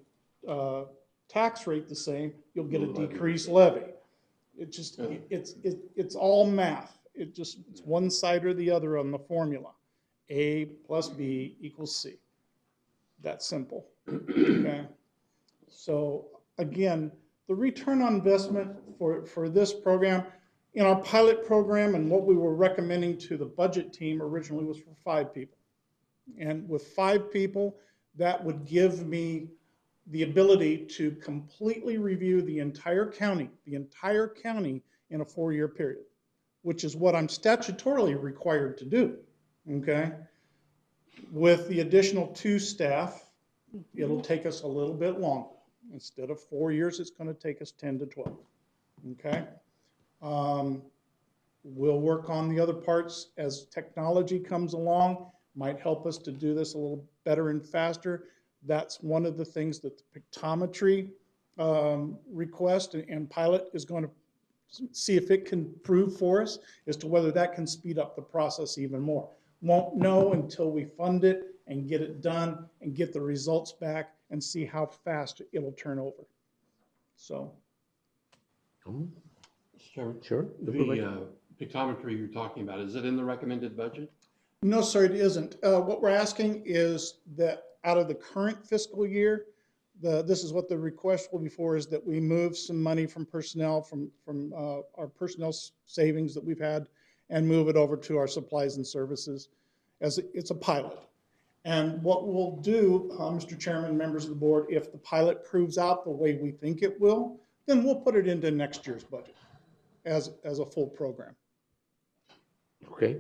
tax rate the same, you'll get a decreased levy. It's all math. It's one side or the other on the formula. A plus B equals C. That's simple, okay? So again, the return on investment for this program, in our pilot program and what we were recommending to the budget team originally was for 5 people. And with 5 people, that would give me the ability to completely review the entire county in a 4-year period, which is what I'm statutorily required to do, okay? With the additional 2 staff, it'll take us a little bit longer. Instead of 4 years, it's going to take us 10 to 12, okay? We'll work on the other parts as technology comes along, might help us to do this a little better and faster. That's one of the things that the pictometry request and pilot is going to see if it can prove for us as to whether that can speed up the process even more. Won't know until we fund it and get it done and get the results back and see how fast it'll turn over. So. Sure. The pictometry you're talking about, is it in the recommended budget? No, sir, it isn't. What we're asking is that out of the current fiscal year, this is what the request will be for, is that we move some money from personnel, from our personnel savings that we've had, and move it over to our supplies and services as it's a pilot. And what we'll do, Mr. Chairman, members of the board, if the pilot proves out the way we think it will, then we'll put it into next year's budget as a full program. Okay.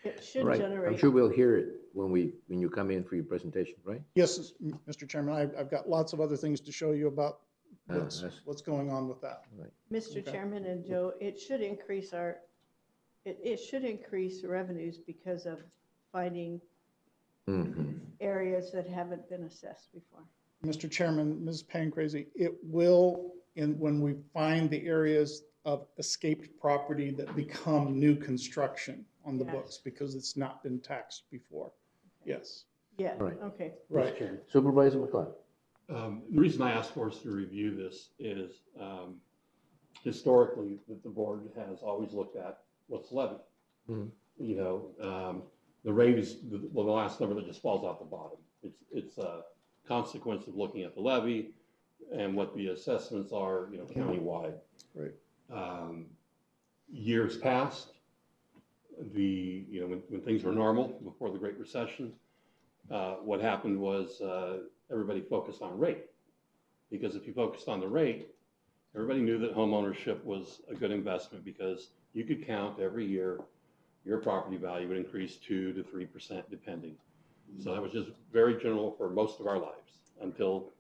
It should Right. generate. I'm sure we'll hear it when you come in for your presentation, right? Yes, Mr. Chairman, I've got lots of other things to show you about That's- what's going on with that. Mr. Okay. Chairman and Joe, it should increase it should increase revenues because of finding areas that haven't been assessed before. Mr. Chairman, Ms. Pancrazy, it will, when we find the areas of escaped property that become new construction on the Yes. books because it's not been taxed before. Yes. Yeah, Right. okay. Right. Supervisor McLeod. The reason I asked for us to review this is historically that the board has always looked at what's levied. Mhm. You know, the rate is the last number that just falls out the bottom. It's a consequence of looking at the levy and what the assessments are, you know, countywide. Right. Years past, when things were normal before the Great Recession, what happened was everybody focused on rate. Because if you focused on the rate, everybody knew that home ownership was a good investment because you could count every year your property value would increase 2 to 3% depending. So that was just very general for most of our lives until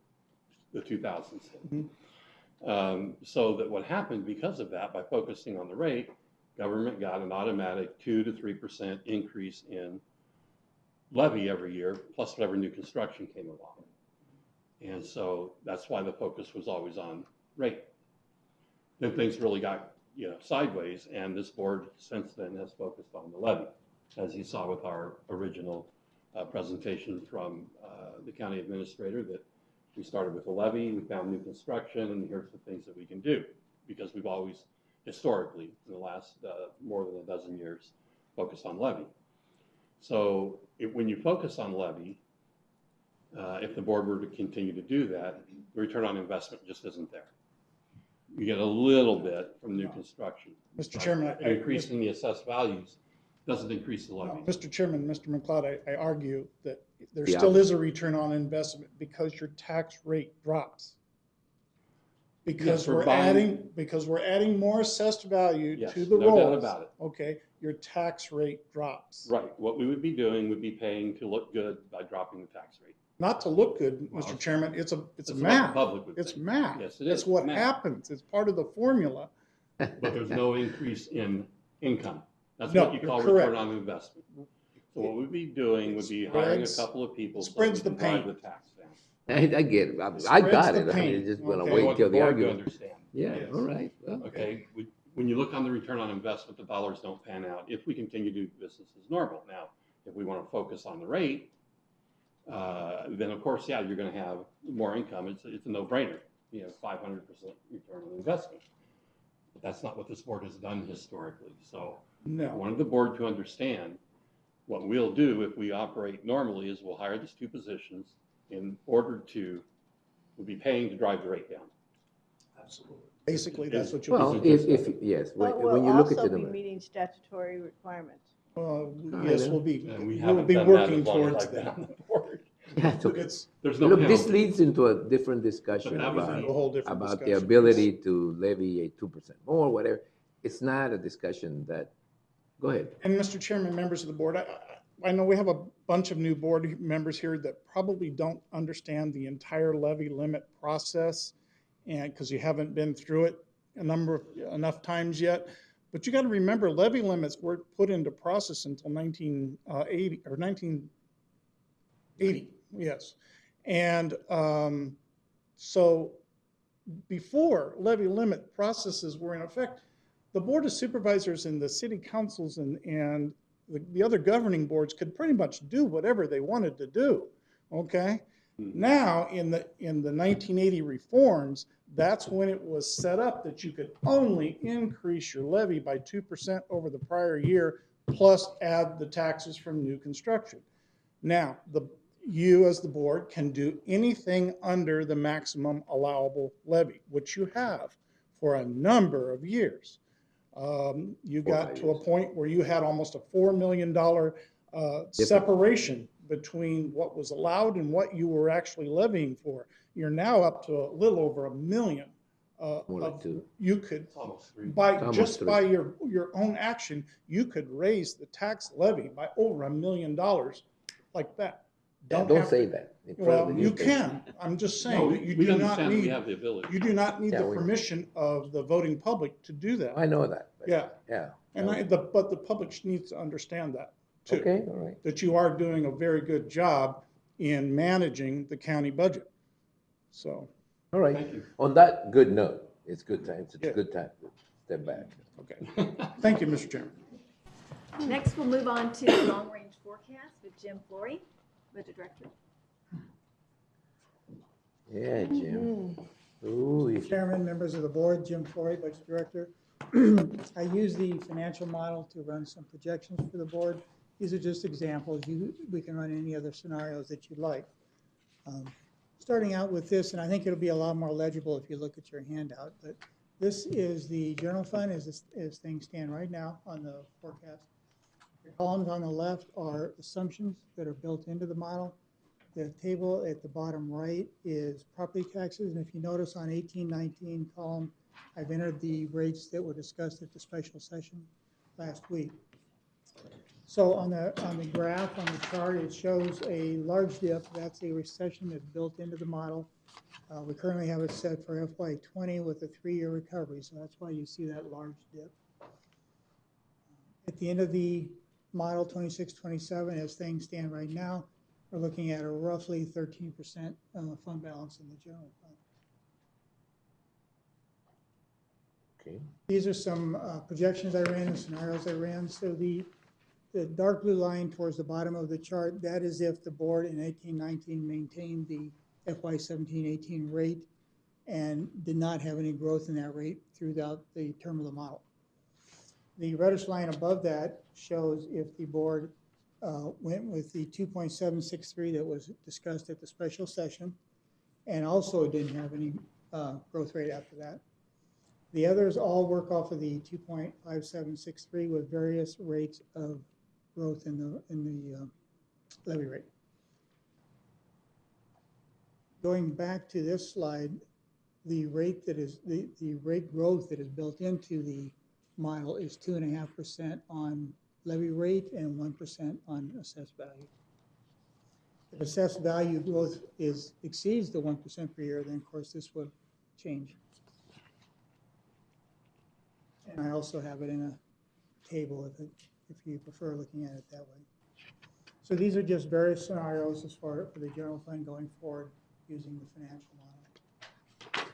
the 2000s hit. So that what happened because of that, by focusing on the rate, government got an automatic 2 to 3% increase in levy every year, plus whatever new construction came along. And so that's why the focus was always on rate. Then things really got, sideways, and this board since then has focused on the levy, as you saw with our original presentation from the county administrator, that we started with the levy, we found new construction, and here's the things that we can do, because we've always historically, in the last more than a dozen years, focused on levy. So when you focus on levy, if the board were to continue to do that, the return on investment just isn't there. You get a little bit from new construction. Mr. Chairman, Increasing the assessed values doesn't increase the levy. Mr. Chairman, Mr. McLeod, I argue that there The still is a opposite. return on investment because your tax rate drops. Because we're we're adding more assessed value Yes, to the no doubt rolls. about it. Okay, your tax rate drops. Right, what we would be doing would be paying to look good by dropping the tax rate. Not to look good, Well, Mr. Chairman, it's a that's what the math. public would It's think. math. Yes, it It's is, what math. happens. It's part of the formula. But there's no increase in income. That's No, what you call you're correct. return on investment. So what we'd be doing would be hiring a Spreads- couple of people so we spreads can the drive pain. the tax down. I get it. I Spreads got the it. I mean, pain. it's just gonna Okay. I wait want till the the board to argument. understand. Yeah, Yes. all right. Well, Okay, when you look on the return on investment, the dollars don't pan out if we continue to do business as normal. Now, if we want to focus on the rate, then of course, yeah, you're going to have more income. It's a no-brainer. 500% return on investment. But that's not what this board has done historically. So No. I wanted the board to understand what we'll do if we operate normally is we'll hire these 2 positions in order to, we'll be paying to drive the rate down. Absolutely. Basically, that's what you'll Well, be doing. yes, But when you we'll look at also the be number. meeting statutory requirements. Yes, we'll be, And we we'll haven't be done that working as long as towards I've been that. on the board. Yeah, it's okay. It's, There's no Look, this penalty. leads into a different discussion That was about, a whole different about the discussion, ability to levy a 2% more, whatever. It's not a discussion that, go ahead. And Mr. Chairman, members of the board, I know we have a bunch of new board members here that probably don't understand the entire levy limit process, and because you haven't been through it enough times yet. But you got to remember, levy limits were put into process until 1980 or 1980, yes. And so before levy limit processes were in effect, the Board of Supervisors and the city councils and the other governing boards could pretty much do whatever they wanted to do, okay? Now, in the 1980 reforms, that's when it was set up that you could only increase your levy by 2% over the prior year, plus add the taxes from new construction. Now, you as the board can do anything under the maximum allowable levy, which you have for a number of years. You got to a point where you had almost a $4 million separation between what was allowed and what you were actually levying for. You're now up to a little over $1 million. You could, just by your own action, you could raise the tax levy by over $1 million like that. Don't say that. Well, you can. I'm just saying No, that you we do not understand we need, have the ability. you do not need Yeah, the we- permission of the voting public to do that. I know that. but Yeah. Yeah. And but the public needs to understand that too. Okay, all right. That you are doing a very good job in managing the county budget. So, All right. Thank you. On that good note, it's good times. It's Yeah. a good time to step back. okay. Thank you, Mr. Chairman. Next, we'll move on to long-range forecast with Jim Flory, Budget Director. Yeah, Jim. Ooh, Chairman, members of the board, Jim Flory, Budget Director. I use the financial model to run some projections for the board. These are just examples. We can run any other scenarios that you'd like. Starting out with this, and I think it'll be a lot more legible if you look at your handout, but this is the general fund as things stand right now on the forecast. The columns on the left are assumptions that are built into the model. The table at the bottom right is property taxes, and if you notice on 1819 column, I've entered the rates that were discussed at the special session last week. So on the graph, on the chart, it shows a large dip. That's a recession that's built into the model. We currently have it set for FY20 with a 3-year recovery, so that's why you see that large dip. At the end of the model, 26-27, as things stand right now, we're looking at a roughly 13% fund balance in the general fund. Okay. These are some projections I ran and scenarios I ran. So the dark blue line towards the bottom of the chart, that is if the board in 1819 maintained the FY 17-18 rate and did not have any growth in that rate throughout the term of the model. The reddish line above that shows if the board went with the 2.763 that was discussed at the special session and also didn't have any growth rate after that. The others all work off of the 2.5763 with various rates of growth in the levy rate. Going back to this slide, the rate that is the rate growth that is built into the model is 2.5% on levy rate and 1% on assessed value. If assessed value growth exceeds the 1% per year, then of course this will change. And I also have it in a table if you prefer looking at it that way. So these are just various scenarios as far for the general fund going forward using the financial model.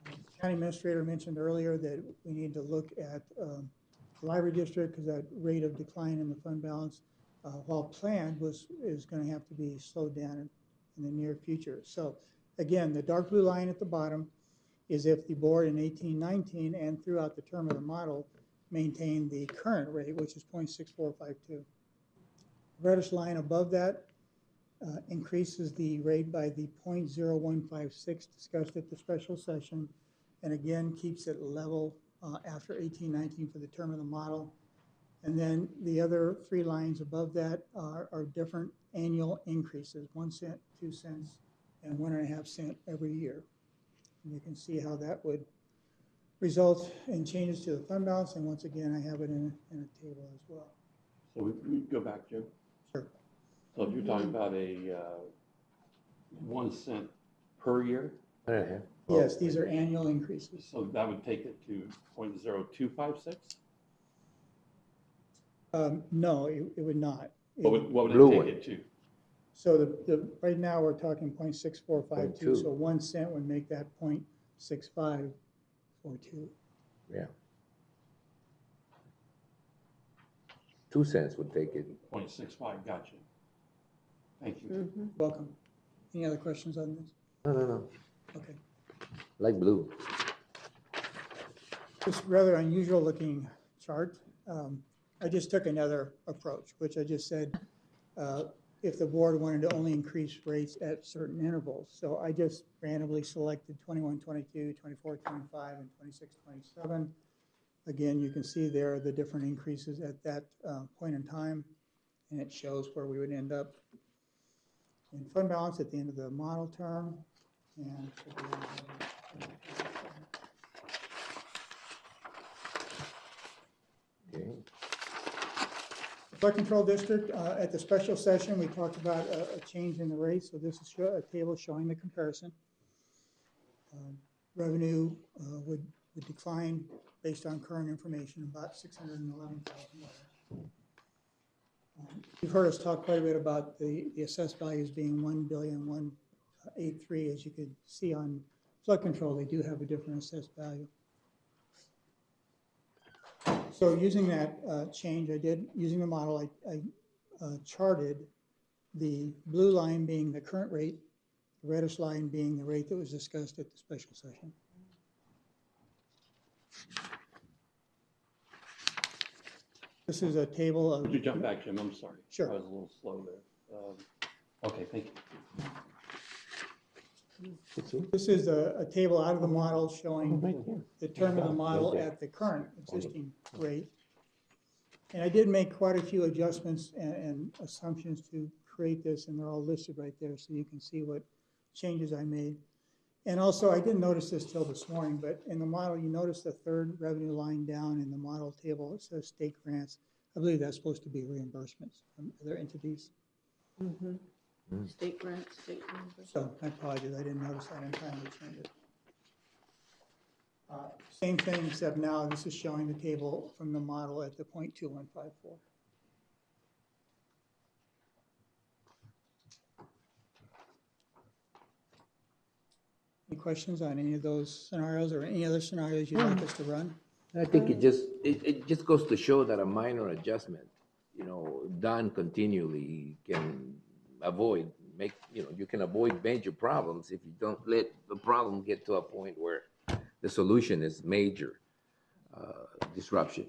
The county administrator mentioned earlier that we need to look at the library district because that rate of decline in the fund balance, while planned, is going to have to be slowed down in the near future. So again, the dark blue line at the bottom is if the board in 1819 and throughout the term of the model maintained the current rate, which is 0.6452. The reddish line above that increases the rate by the 0.0156 discussed at the special session, and again keeps it level after 1819 for the term of the model. And then the other three lines above that are different annual increases, 1 cent, 2 cents, and 1.5 cents every year. And you can see how that would result in changes to the fund balance, and once again, I have it in a table as well. So we go back, Jim. Sure. So if you're talking about a 1 cent per year? Yes, these are annual increases. So that would take it to 0.0256? No, it would not. What would it take it to? So right now, we're talking 0.6452, 0.2. so 1 cent would make that 0.6542. Yeah. 2 cents would take it. 0.65, gotcha. Thank you. Welcome. Any other questions on this? No. Okay. Like blue. This rather unusual looking chart. I just took another approach, which I just said, if the board wanted to only increase rates at certain intervals. So I just randomly selected 21, 22, 24, 25, and 26, 27. Again, you can see there the different increases at that point in time, and it shows where we would end up in fund balance at the end of the model term. And Okay. Flood control district, at the special session, we talked about a change in the rate, so this is a table showing the comparison. Revenue would decline based on current information, about $611,000. You've heard us talk quite a bit about the assessed values being $1,183,000. As you could see on flood control, they do have a different assessed value. So using that change, using the model, I charted the blue line being the current rate, the reddish line being the rate that was discussed at the special session. This is a table of... Could you jump back, Jim? I'm sorry. Sure. I was a little slow there. Okay, thank you. This is a table out of the model showing the term of the model at the current existing rate. And I did make quite a few adjustments and assumptions to create this, and they're all listed right there, so you can see what changes I made. And also, I didn't notice this till this morning, but in the model, you notice the third revenue line down in the model table. It says state grants. I believe that's supposed to be reimbursements from other entities. State grants, state reimbursement. So I apologize, I didn't notice that in time to change it. Same thing, except now this is showing the table from the model at the 0.2154. Any questions on any of those scenarios or any other scenarios you'd like us to run? I think it just goes to show that a minor adjustment, done continually can avoid, you can avoid major problems if you don't let the problem get to a point where the solution is major disruption.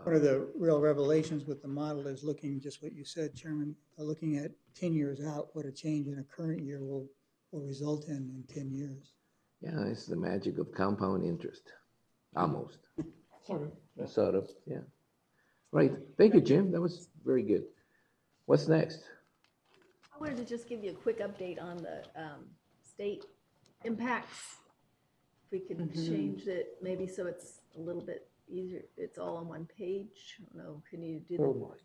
One of the real revelations with the model is looking, just what you said, Chairman, looking at 10 years out, what a change in a current year will result in 10 years. Yeah, it's the magic of compound interest, almost. Sort of, yeah. Right, thank you, Jim, that was very good. What's next? I wanted to just give you a quick update on the state impacts. If we could change it, maybe so it's a little bit easier, it's all on one page. I don't know, can you do that? Oh my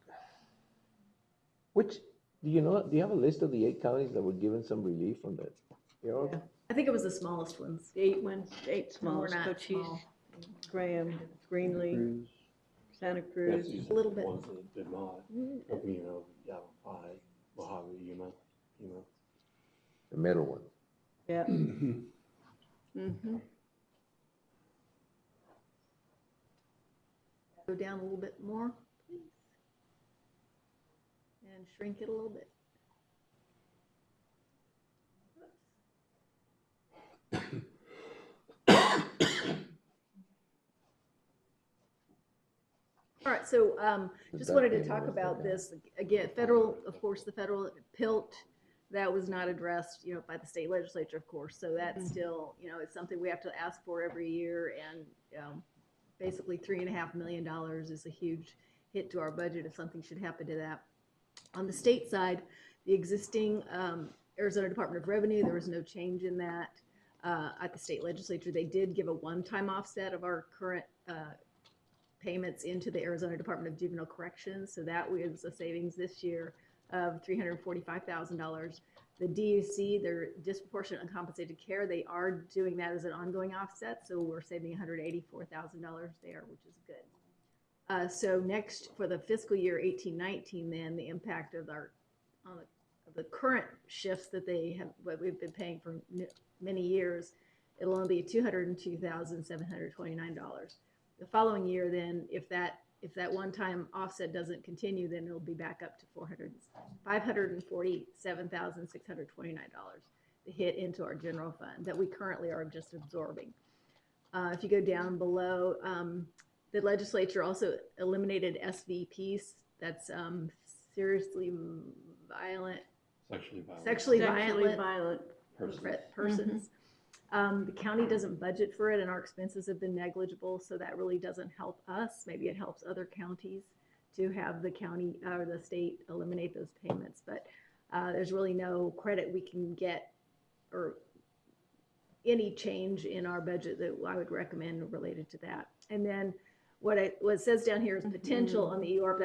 God. Do you have a list of the 8 counties that were given some relief from that? Yeah. I think it was the smallest ones. 8 smallest, not Cochise, small. Graham, Greenlee, Santa Cruz. That's A little bit. the ones that did not. Yavapai, Mojave, Yuma. The middle one. Yeah. Go down a little bit more, please. And shrink it a little bit. All right, so just wanted to talk about this again. Federal, of course, the federal PILT, that was not addressed, by the state legislature, of course. So that's still, it's something we have to ask for every year, and basically $3.5 million is a huge hit to our budget if something should happen to that. On the state side, the existing Arizona Department of Revenue, there was no change in that. At the state legislature, they did give a one-time offset of our current payments into the Arizona Department of Juvenile Corrections. So that was a savings this year of $345,000. The DUC, their disproportionate uncompensated care, they are doing that as an ongoing offset. So we're saving $184,000 there, which is good. So next for the fiscal year 18-19, then the impact of the current shifts that what we've been paying for many years, it'll only be $202,729. The following year, then, if that one-time offset doesn't continue, then it'll be back up to $547,629, the hit into our general fund that we currently are just absorbing. If you go down below, the legislature also eliminated SVPs. That's seriously violent, sexually violent persons. The county doesn't budget for it, and our expenses have been negligible, so that really doesn't help us. Maybe it helps other counties to have the county or the state eliminate those payments, but there's really no credit we can get or any change in our budget that I would recommend related to that. And then what it says down here is potential on the EORP.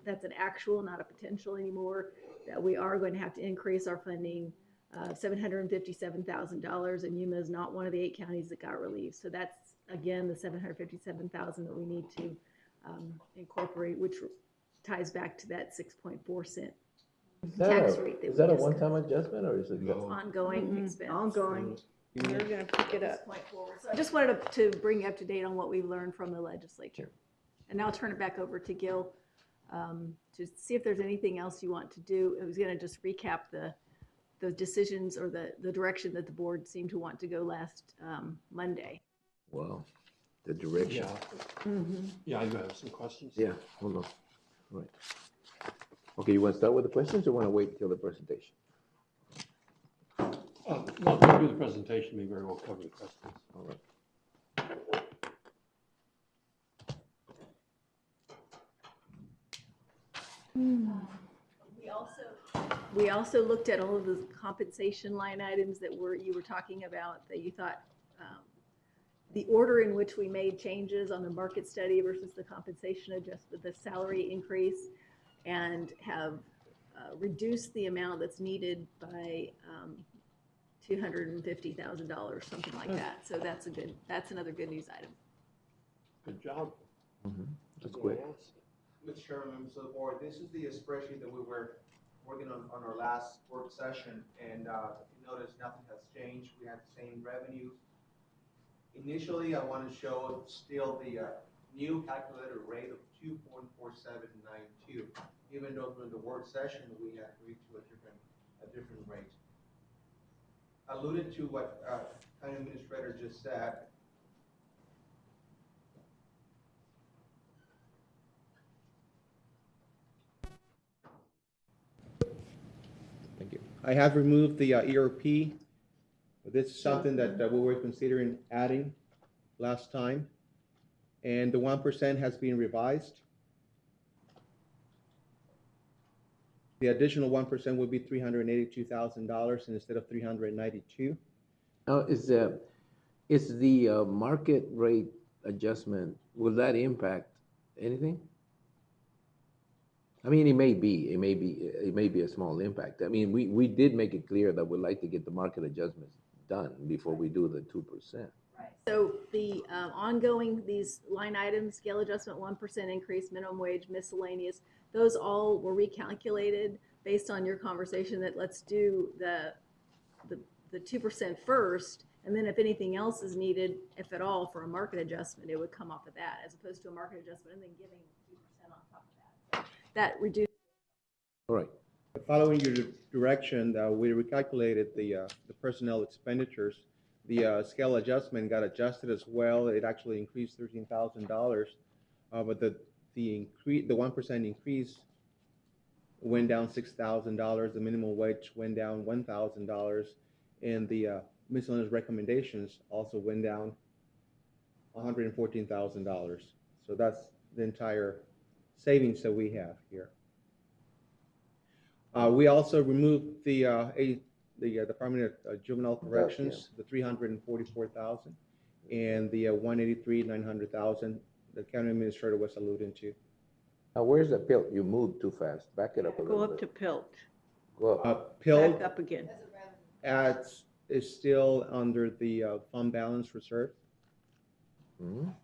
That's an actual, not a potential anymore. That we are going to have to increase our funding $757,000, and Yuma is not one of the 8 counties that got relief. So that's again the $757,000 that we need to incorporate, which ties back to that 6.4 cent tax rate. Is that a one-time adjustment, or is it ongoing expense? Ongoing. We're going to pick it up. So I just wanted to bring you up to date on what we've learned from the legislature. And now I'll turn it back over to Gil to see if there's anything else you want to do. I was going to just recap the decisions or the direction that the board seemed to want to go last Monday. Well, the direction. Yeah, I do have some questions. Yeah, hold on. All right. Okay, you want to start with the questions or want to wait until the presentation? Well, if we do the presentation, maybe we'll cover the questions. All right. We also looked at all of the compensation line items that you were talking about, that you thought the order in which we made changes on the market study versus the compensation adjustment, the salary increase, and have reduced the amount that's needed by $250,000, something like that. So that's another good news item. Good job. That's quick. Mr. Chairman, members of the board, this is the spreadsheet that we were working on our last work session, and if you notice, nothing has changed. We have the same revenues. Initially, I want to show still the new calculated rate of 2.4792, even though during the work session we had agreed to a different rate. Alluded to what County Administrator just said. Thank you. I have removed the ERP. This is something that we were considering adding last time. And the 1% has been revised. The additional 1% would be $382,000 instead of $392,000. Is the market rate adjustment, will that impact anything? I mean, it may be a small impact. I mean, we did make it clear that we'd like to get the market adjustments done before we do the 2%. Right. So the ongoing, these line items, scale adjustment, 1% increase, minimum wage, miscellaneous, those all were recalculated based on your conversation that let's do the 2% first, and then if anything else is needed, if at all, for a market adjustment, it would come off of that, as opposed to a market adjustment and then giving 2% on top of that. So that reduced. All right. Following your direction, we recalculated the personnel expenditures. The scale adjustment got adjusted as well. It actually increased $13,000, but the 1% increase went down $6,000. The minimum wage went down $1,000, and the miscellaneous recommendations also went down $114,000. So that's the entire savings that we have here. We also removed the Department of Juvenile Corrections, the 344,000, and the 183,900,000 the county administrator was alluding to. Now, where's the PILT? You moved too fast. Back it up a Go little up to bit. PILT, Go up. PILT back up again. is still under the fund balance reserve. Mhm.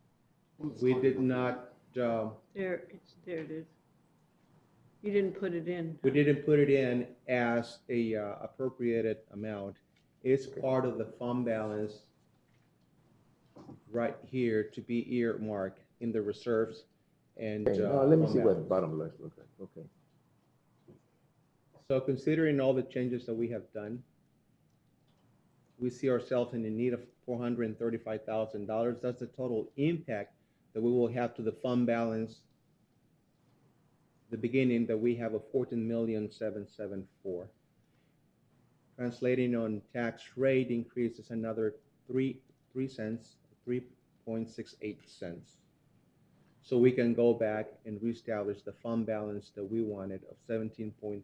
We did not, There it is. You didn't put it in. we didn't put it in as a appropriated amount. It's part of the fund balance right here to be earmarked in the reserves and. Okay, now let me fund see what balance. bottom left looks like. Okay. So considering all the changes that we have done, we see ourselves in the need of $435,000. That's the total impact that we will have to the fund balance. The beginning that we have a 14,774,000. Translating on tax rate increases another 3 cents, 3.68 cents. So we can go back and reestablish the fund balance that we wanted of 17.33%.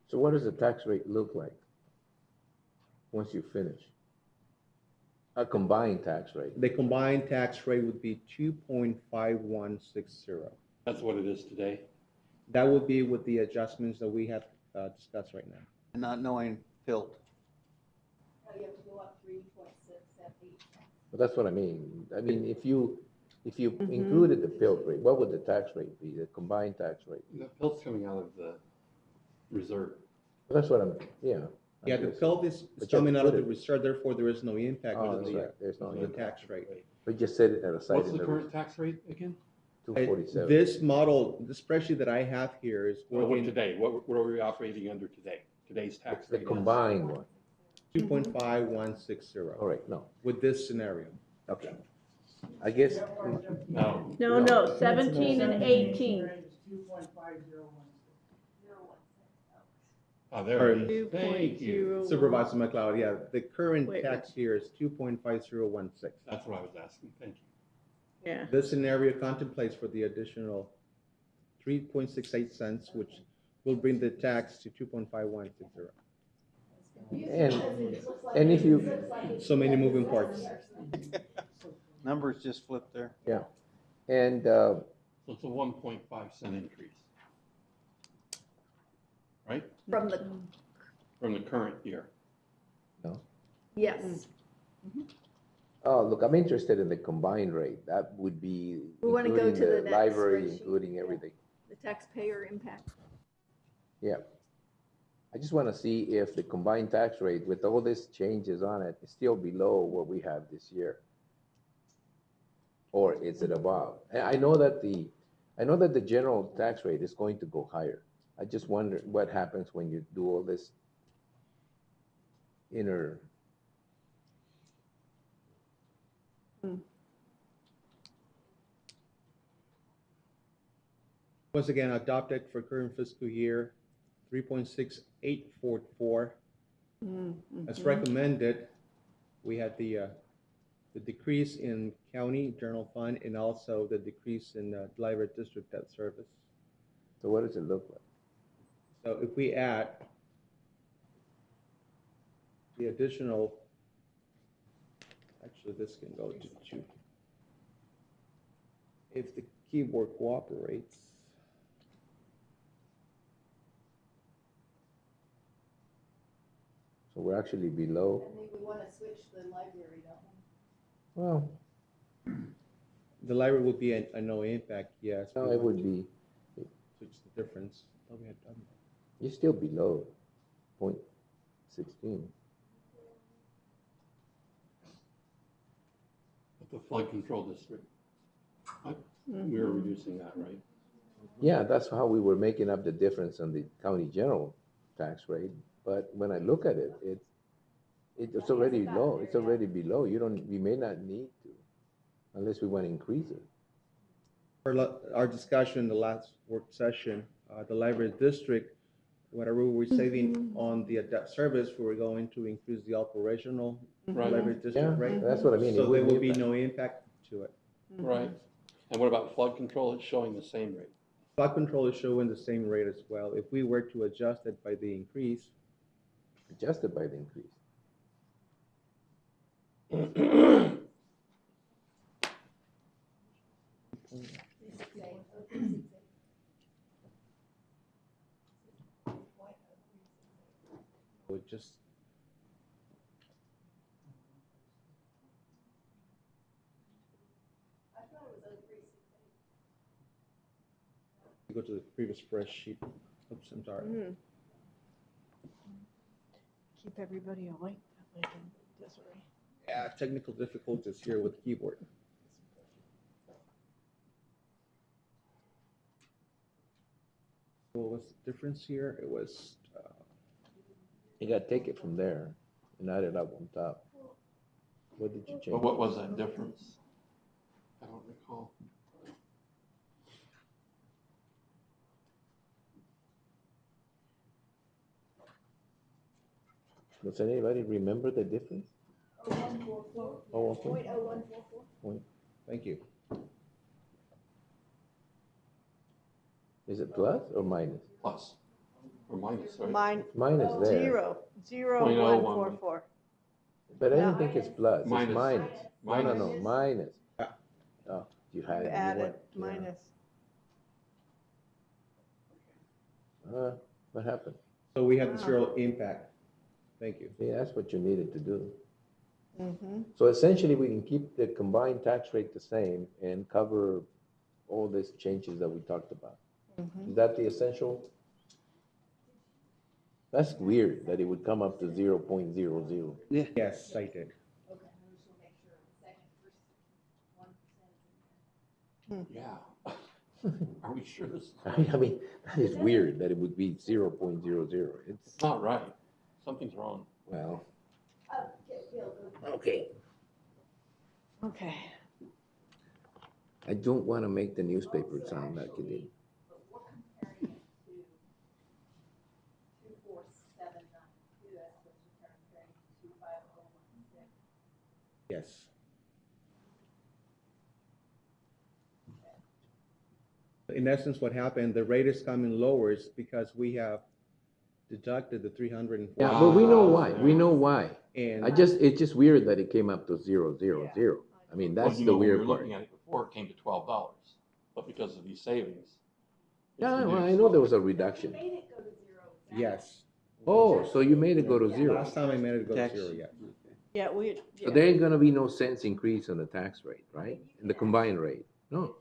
So what does the tax rate look like once you finish? A combined tax rate. The combined tax rate would be 2.5160. That's what it is today. That would be with the adjustments that we have discussed right now. And not knowing PILT. You have to go up 3.678. But that's what I mean. I mean, if you included the PILT rate, what would the tax rate be, the combined tax rate? The PILT's coming out of the reserve. But that's what I'm, yeah. Yeah, the PILT is But you coming out of the included- reserve, therefore there is no impact Oh, on that's the, right. There's no the impact. tax rate. We just set it aside. What's in the current tax rate again? 247. This model, the spreadsheet that I have here is What working today? What are we operating under today? Today's tax The rate? is- combined one. 2.5160. All right, no. With this scenario. Okay. I guess, No. No, 17 and 18. Oh, there it is. Thank you. Supervisor McLeod, yeah, the current Wait, tax here is 2.5016. That's what I was asking. Thank you. Yeah. This scenario contemplates for the additional 3.68 cents, which will bring the tax to 2.5160. and if you, So many moving parts. Numbers just flipped there. yeah. And, So it's a 1.5 cent increase. Right? From the, From the current year. yes. oh, look, I'm interested in the combined rate. That would be We wanna go including to the the next library, spreadsheet. including everything. The taxpayer impact. Yeah. I just want to see if the combined tax rate with all these changes on it is still below what we have this year. Or is it above? I know that the general tax rate is going to go higher. I just wonder what happens when you do all this inner. Once again, adopted for current fiscal year, 3.6844. As recommended, we had the decrease in county general fund and also the decrease in the library district debt service. So what does it look like? So if we add the additional, actually this can go to 2. If the keyboard cooperates. So we're actually below. And then we want to switch the library, don't we? Well, The library would be a no impact, yes. no, we it want would to be, Switch the difference. Thought we had done that. you're still below 0.16. But the flood control district, we were reducing that, right? Yeah, that's how we were making up the difference on the county general tax rate. But when I look at it, it's already low. It's already below. We may not need to, unless we want to increase it. Our discussion in the last work session, the library district, whatever we're saving on the debt service, we're going to increase the operational Right. library district Yeah, rate. that's what I mean. It So there wouldn't will be impact. no impact to it. Right. And what about flood control? It's showing the same rate. Flood control is showing the same rate as well. If we were to adjust it by the increase, Adjusted by the increase. would just go to the previous spreadsheet. Oops, I'm sorry. Keep everybody awake. That way, Desiree. Yeah, technical difficulties here with keyboard. What was the difference here? It was You gotta take it from there and add it up on top. What did you change? But what was that difference? I don't recall. Does anybody remember the difference? 0144. 0.0144. Thank you. Is it plus or minus? Plus or minus, right? Minus there. Zero. 0.0144. But I don't think it's plus, it's Minus. minus. No, no, no, Minus. minus. Oh, you had it. you Added went- minus. yeah. What happened? So we have the zero impact. Thank you. See, that's what you needed to do. Mm-hmm. So essentially, we can keep the combined tax rate the same and cover all these changes that we talked about. Is that the essential? That's weird that it would come up to 0.00. Yeah. Yes, I did. Yeah. Are we sure this? I mean, that is weird that it would be 0.00. It's Not right. Something's wrong. well. Okay. Okay. I don't want to make the newspaper sound like it did. Yes. In essence, what happened, the rate is coming lower is because we have deducted the 340. Yeah, but we know why. We know why. And It's just weird that it came up to 0.00. I mean, that's the When we weird were part. looking at it before, it came to $12, but because of these savings. it's Yeah, well, I reduced. know there was a reduction. yes. Oh, so you made it go to zero. Last time I made it go to Tax. zero, yeah. Yeah, we. So Yeah. there ain't gonna be no cents increase on the tax rate, right? In the combined rate, no.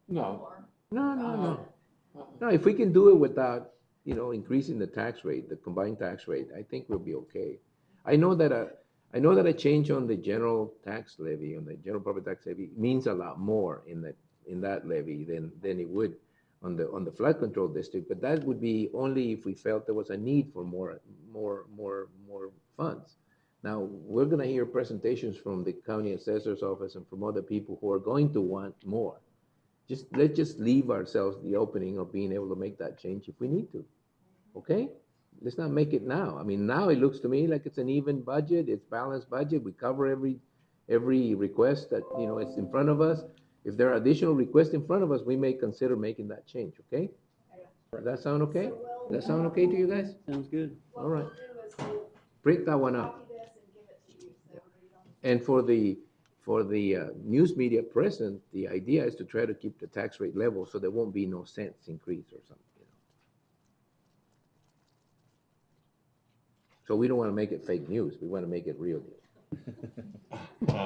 No. No, no, no. No, if we can do it without, increasing the tax rate, the combined tax rate, I think we'll be okay. I know that a change on the general tax levy, on the general property tax levy, means a lot more in that levy than it would on the flood control district, but that would be only if we felt there was a need for more funds. Now, we're gonna hear presentations from the county assessor's office and from other people who are going to want more. Let's just leave ourselves the opening of being able to make that change if we need to, okay? Let's not make it now. I mean, now it looks to me like it's an even budget, it's balanced budget, we cover every request that, it's in front of us. If there are additional requests in front of us, we may consider making that change, okay? Does that sound okay? Does that sound okay to you guys? Sounds good. All right. Break that one up. And for the news media present, the idea is to try to keep the tax rate level so there won't be no cents increase or something. So we don't want to make it fake news. We want to make it real news.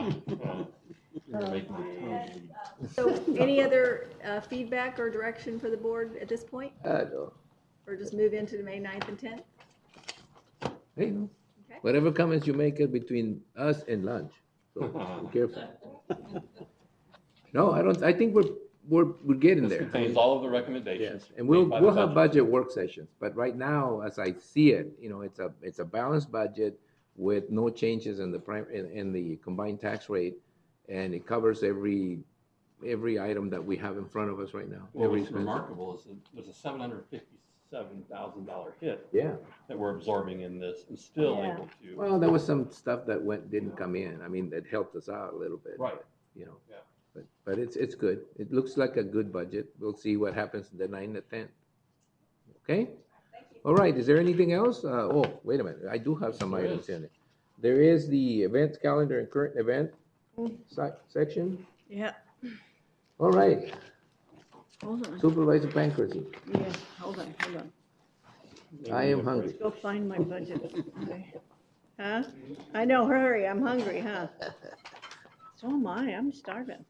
So any other feedback or direction for the board at this point? No. Or just move into the May 9th and 10th? Hey, whatever comments you make it between us and lunch. So be careful. No, I think we're getting This there. contains all of the recommendations. Yes, and we'll made by the have budget work sessions, but right now, as I see it, it's a balanced budget with no changes in the combined tax rate, and it covers every item that we have in front of us right now. What every was expense. remarkable is that there's a $7,000 hit. Yeah. That we're absorbing in this and still Yeah. able to. Well, there was some stuff that didn't come in. I mean, that helped us out a little bit. Right. But, you know, Yeah. but it's good. It looks like a good budget. We'll see what happens the 9th and the 10th. Okay? All right, is there anything else? Oh, wait a minute, I do have some There items is. in it. There is the events calendar and current event Mm. section. Yeah, All right, hold on. Supervisor Pancrazy, Yeah, hold on. I am hungry. Let's go find my budget. Okay. Huh? I know, hurry, I'm hungry, huh? So am I, I'm starving.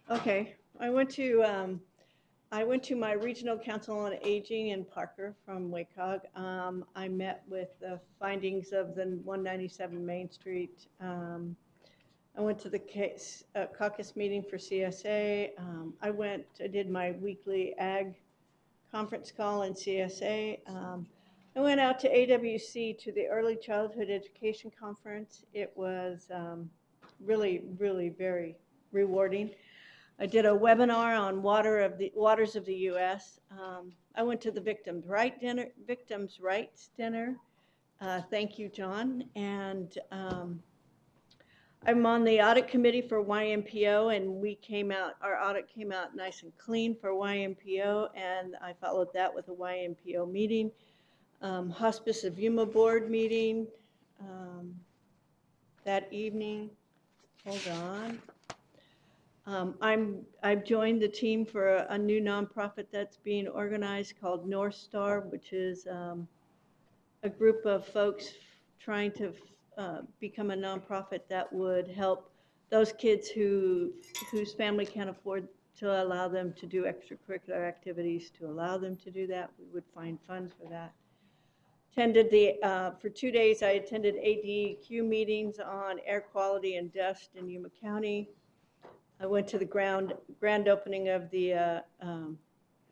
Okay, I went to my Regional Council on Aging in Parker from WACOG. I met with the findings of the 197 Main Street. I went to the caucus meeting for CSA. I did my weekly ag conference call in CSA. I went out to AWC to the Early Childhood Education Conference. It was really, really very rewarding. I did a webinar on waters of the U.S. I went to the Victims' Rights Dinner. Thank you, John. And I'm on the audit committee for YMPO, and our audit came out nice and clean for YMPO, and I followed that with a YMPO meeting. Hospice of Yuma board meeting that evening. Hold on. I've joined the team for a new nonprofit that's being organized called North Star, which is a group of folks trying to become a nonprofit that would help those kids whose family can't afford to allow them to do extracurricular activities, to allow them to do that. We would find funds for that. For 2 days, I attended ADEQ meetings on air quality and dust in Yuma County. I went to the grand opening of the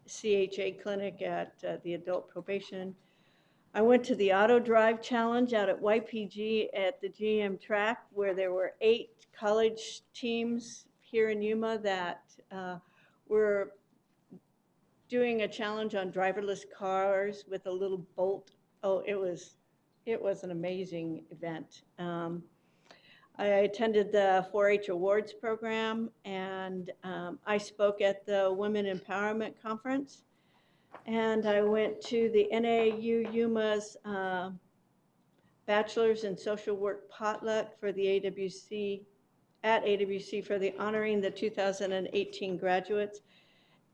CHA clinic at the adult probation. I went to the Auto Drive Challenge out at YPG at the GM track, where there were 8 college teams here in Yuma that were doing a challenge on driverless cars with a little bolt. Oh, it was an amazing event. I attended the 4-H Awards program, and I spoke at the Women Empowerment Conference. And I went to the NAU Yuma's Bachelor's in Social Work potluck for the AWC, at AWC, for the honoring the 2018 graduates.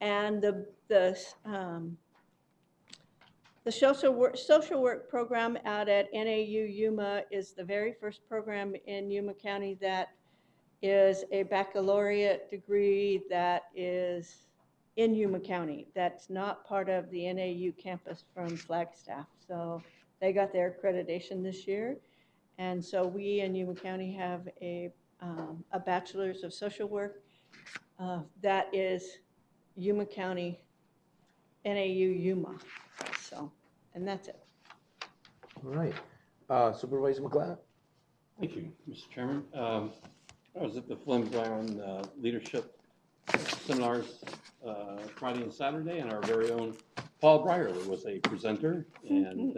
And the social work program out at NAU Yuma is the very first program in Yuma County that is a baccalaureate degree that is in Yuma County. That's not part of the NAU campus from Flagstaff. So they got their accreditation this year. And so we in Yuma County have a bachelor's of social work that is Yuma County, NAU Yuma. So, and that's it. All right, Supervisor McLeod. Thank you, Mr. Chairman. I was at the Flynn Brown Leadership Seminars Friday and Saturday, and our very own Paul Brierly was a presenter, and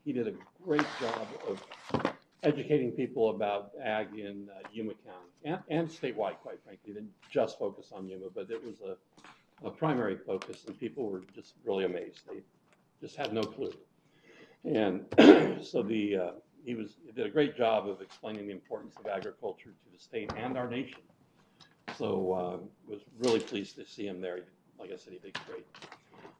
he did a great job of educating people about ag in Yuma County and statewide, quite frankly. He didn't just focus on Yuma, but it was a primary focus, and people were just really amazed. They just had no clue. And so he did a great job of explaining the importance of agriculture to the state and our nation. So was really pleased to see him there. Like I said, he did great.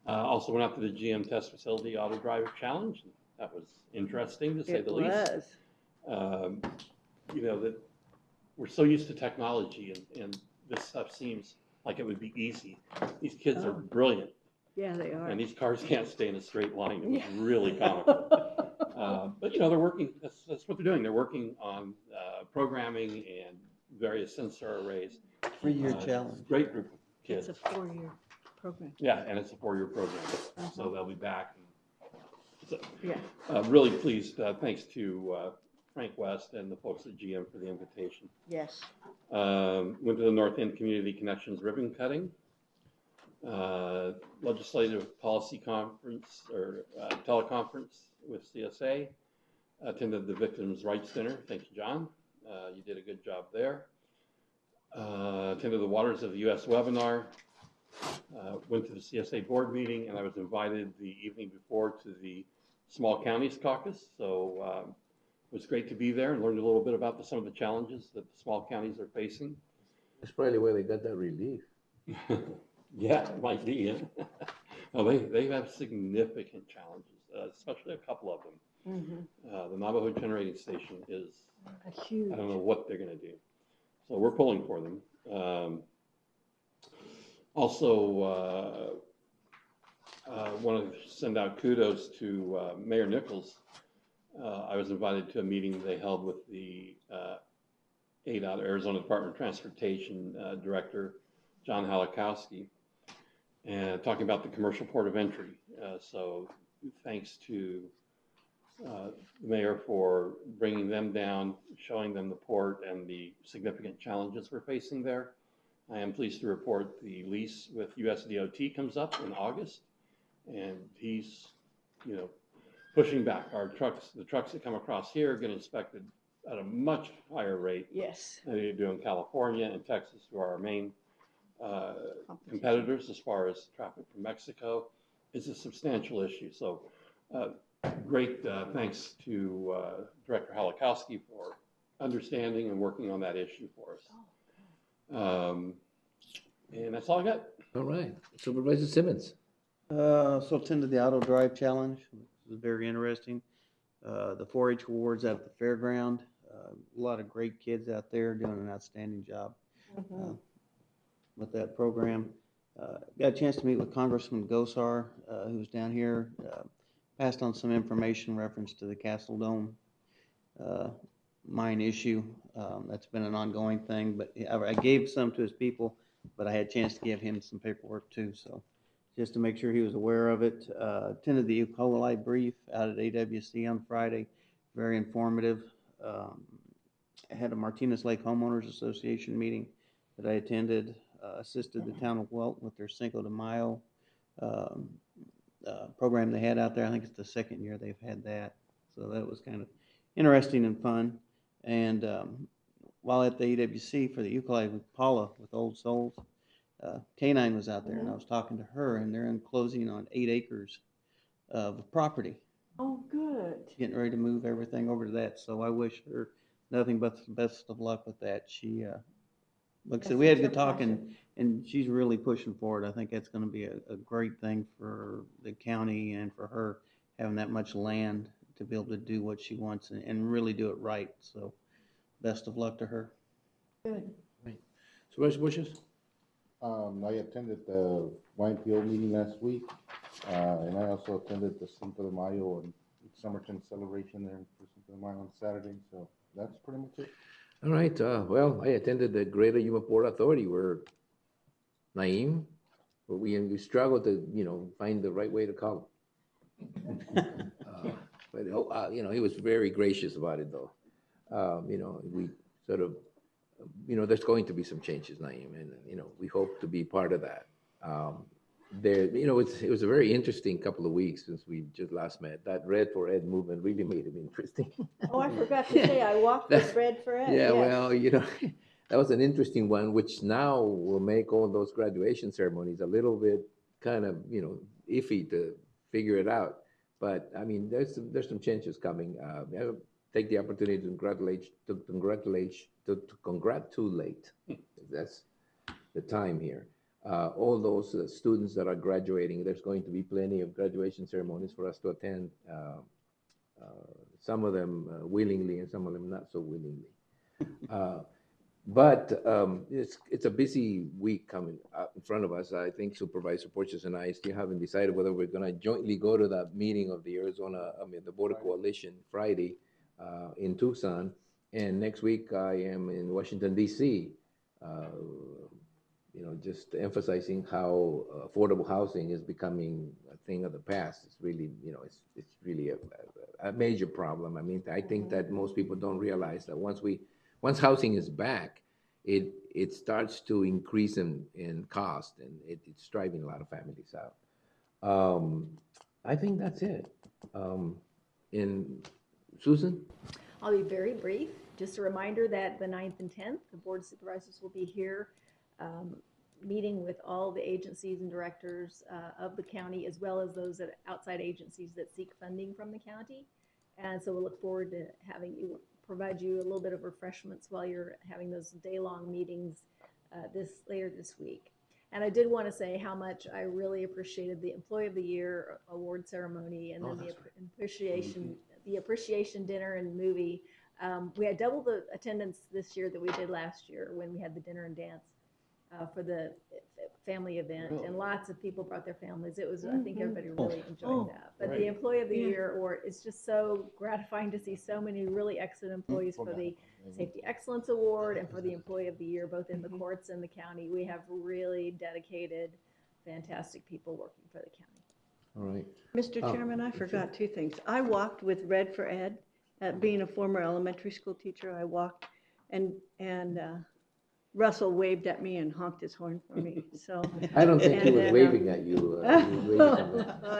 Also went out to the GM Test Facility Auto Driver Challenge. That was interesting, to say the least. You know, that we're so used to technology, and this stuff seems like it would be easy. These kids are brilliant. Yeah, they are. And these cars can't stay in a straight line. It was really comical. But, you know, they're working, that's what they're doing. They're working on programming and various sensor arrays. 3-year challenge. Great group of kids. It's a 4-year program. Yeah, and it's a 4-year program. So they'll be back. So, yeah. Really pleased. Thanks to Frank West and the folks at GM for the invitation. Yes. Went to the North End Community Connections ribbon cutting. legislative policy conference or teleconference with CSA. Attended the Victims' Rights Dinner. Thank you, John. You did a good job there. Attended the Waters of the U.S. webinar. Went to the CSA board meeting, and I was invited the evening before to the Small Counties Caucus. So it was great to be there and learned a little bit about some of the challenges that the small counties are facing. That's probably where they got that relief. Yeah, it might be. Yeah. Well, they have significant challenges, especially a couple of them. The Navajo Generating Station is, huge. I don't know what they're going to do. So we're pulling for them. Also, want to send out kudos to Mayor Nichols. I was invited to a meeting they held with the ADOT, Arizona Department of Transportation Director, John Halakowski, and talking about the commercial port of entry. So thanks to the mayor for bringing them down, showing them the port and the significant challenges we're facing there. I am pleased to report the lease with USDOT comes up in August, and he's, pushing back. The trucks that come across here get inspected at a much higher rate. Yes. Than they do in California and Texas, who are our main competitors as far as traffic from Mexico. It's a substantial issue. So great thanks to Director Halakowski for understanding and working on that issue for us. And that's all I got. All right. Supervisor Simmons. So attended the Auto Drive Challenge. It was very interesting. The 4-H awards out at the fairground. A lot of great kids out there doing an outstanding job with that program. Got a chance to meet with Congressman Gosar, who was down here. Passed on some information reference to the Castle Dome mine issue. That's been an ongoing thing, but I gave some to his people, but I had a chance to give him some paperwork too, so just to make sure he was aware of it. Attended the Eucoli brief out at AWC on Friday, very informative. I had a Martinez Lake Homeowners Association meeting that I attended, assisted the town of Welt with their Cinco de Mayo program they had out there. I think it's the second year they've had that, so that was kind of interesting and fun. And while at the AWC for the Euclid with Paula with Old Souls, K9 was out there, and I was talking to her, and they're enclosing on 8 acres of property. Oh, good. Getting ready to move everything over to that, so I wish her nothing but the best of luck with that. She, like I said, we had a good talk, and she's really pushing forward. I think that's going to be a great thing for the county and for her, having that much land to be able to do what she wants and really do it right. So best of luck to her. Good. Right. Supervisor Bushes? I attended the YMPO meeting last week, and I also attended the Cinco de Mayo and Somerton celebration there for Cinco de Mayo on Saturday, so that's pretty much it. All right. Well, I attended the Greater Yuma Port Authority where Naeem, where we struggled to, find the right way to call him. But he was very gracious about it, though. We sort of, there's going to be some changes, Naeem, and we hope to be part of that. It was a very interesting couple of weeks since we just last met. That Red for Ed movement really made it interesting. Oh, I forgot to say, I walked with Red for Ed. Yeah, yes. well, that was an interesting one, which now will make all those graduation ceremonies a little bit kind of, iffy to figure it out. But I mean, there's some changes coming. I take the opportunity to congratulate. That's the time here. All those students that are graduating. There's going to be plenty of graduation ceremonies for us to attend. Some of them willingly, and some of them not so willingly. But it's a busy week coming up in front of us. I think Supervisor Porches and I still haven't decided whether we're going to jointly go to that meeting of the the Border Coalition Friday in Tucson. And next week I am in Washington, D.C., just emphasizing how affordable housing is becoming a thing of the past. It's really, it's really a major problem. I mean, I think that most people don't realize that once housing is back, it starts to increase in cost, and it's driving a lot of families out. I think that's it. In Susan? I'll be very brief. Just a reminder that the 9th and 10th, the Board of Supervisors will be here meeting with all the agencies and directors of the county, as well as those outside agencies that seek funding from the county. And so we'll look forward to having you, provide you a little bit of refreshments while you're having those day-long meetings later this week. And I did want to say how much I really appreciated the Employee of the Year award ceremony, and then the appreciation dinner and movie. We had double the attendance this year that we did last year when we had the dinner and dance for the family event, and lots of people brought their families. It was, I think everybody really enjoyed that. But the Employee of the Year award, it's just so gratifying to see so many really excellent employees for the Safety Excellence Award and for the Employee of the Year, both in the courts and the county. We have really dedicated, fantastic people working for the county. All right. Mr. Chairman, I forgot two things. I walked with Red for Ed. Being a former elementary school teacher, I walked, and Russell waved at me and honked his horn for me. So I don't think he was waving at you.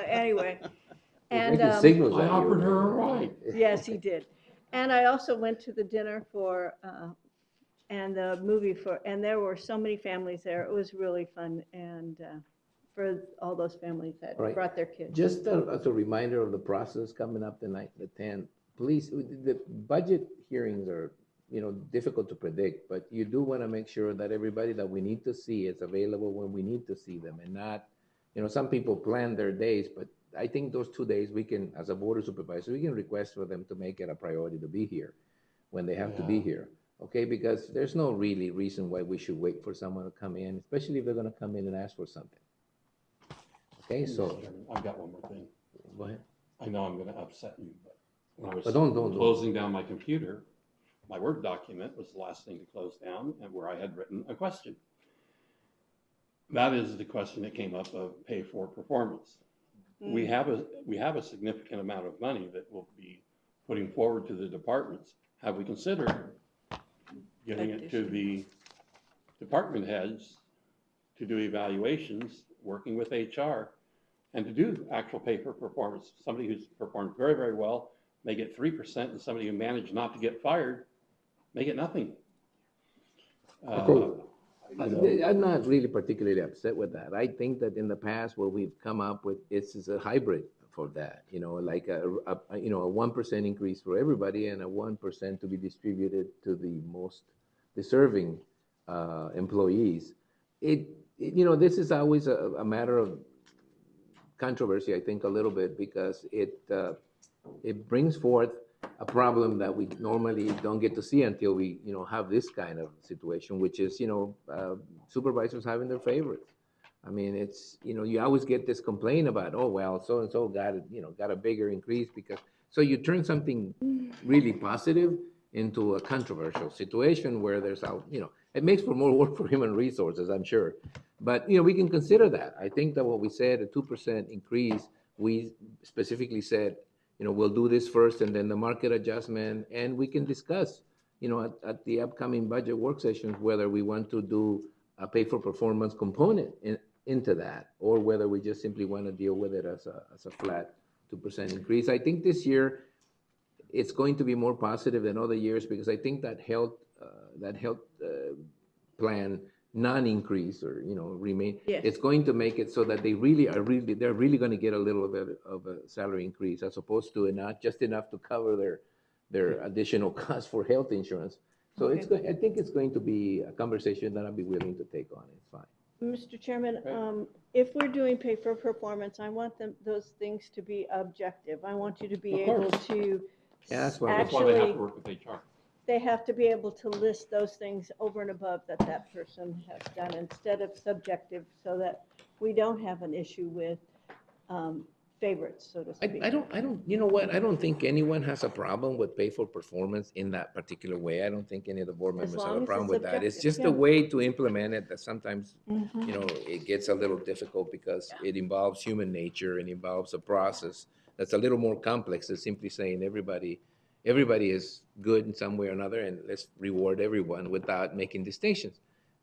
Anyway, making signals at you. I offered her a ride. Yes, he did. And I also went to the dinner for and the movie and there were so many families there. It was really fun, and for all those families that brought their kids. Just as a reminder of the process coming up tonight, the 10th. Please, the budget hearings are, difficult to predict, but you do want to make sure that everybody that we need to see is available when we need to see them, and not, some people plan their days, but I think those 2 days we can, as a board of supervisors, we can request for them to make it a priority to be here when they have to be here. Okay, because there's no really reason why we should wait for someone to come in, especially if they're going to come in and ask for something. Okay, so. I've got one more thing. Go ahead. I know I'm going to upset you, but when I was don't. closing down my computer, my Word document was the last thing to close down, and where I had written a question. That is the question that came up of pay for performance. We have a significant amount of money that we'll be putting forward to the departments. Have we considered getting it to the department heads to do evaluations, working with HR, and to do actual pay for performance? Somebody who's performed very, very well may get 3%, and somebody who managed not to get fired may get nothing. I'm not really particularly upset with that. I think that in the past, what we've come up with is a hybrid for that. Like a 1% increase for everybody and a 1% to be distributed to the most deserving employees. This is always a matter of controversy, I think, a little bit, because it brings forth a problem that we normally don't get to see until we, have this kind of situation, which is, supervisors having their favorites. I mean, it's, you always get this complaint about, oh, well, so-and-so got a bigger increase so you turn something really positive into a controversial situation where there's, it makes for more work for human resources, I'm sure. But, we can consider that. I think that what we said, a 2% increase, we specifically said, we'll do this first and then the market adjustment, and we can discuss, at the upcoming budget work sessions, whether we want to do a pay for performance component into that, or whether we just simply want to deal with it as a flat 2% increase. I think this year it's going to be more positive than other years, because I think that health plan non-increase or remain, it's going to make it so that they're really going to get a little bit of a salary increase, as opposed to not just enough to cover their additional costs for health insurance. So I think it's going to be a conversation that I'll be willing to take on. It's fine. Mr. Chairman, if we're doing pay for performance, I want those things to be objective. I want you to be able to that's why they have to work with HR. They have to be able to list those things over and above that person has done, instead of subjective, so that we don't have an issue with favorites, so to speak. I don't, you know what? I don't think anyone has a problem with pay for performance in that particular way. I don't think any of the board members have a problem with that. It's just a way to implement it that sometimes, it gets a little difficult, because it involves human nature and involves a process that's a little more complex than simply saying everybody, everybody is good in some way or another, and let's reward everyone without making distinctions.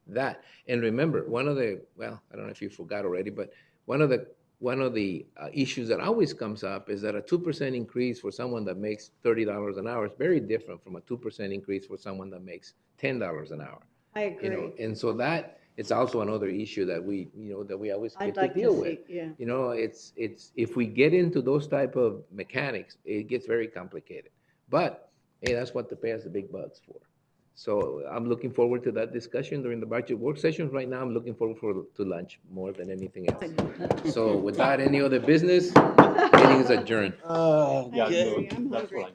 That, and remember, one of the, well, I don't know if you forgot already, but one of the issues that always comes up is that a 2% increase for someone that makes $30 an hour is very different from a 2% increase for someone that makes $10 an hour. I agree. You know, and so that it's also another issue that we, you know, that we always I'd get to like to deal see- with. yeah. You know, it's if we get into those type of mechanics, it gets very complicated. But hey, that's what they pay us the big bucks for. So I'm looking forward to that discussion during the budget work sessions. Right now, I'm looking forward to lunch more than anything else. So without any other business, meeting is adjourned. Yeah, hungry, no, I'm that's hungry. what I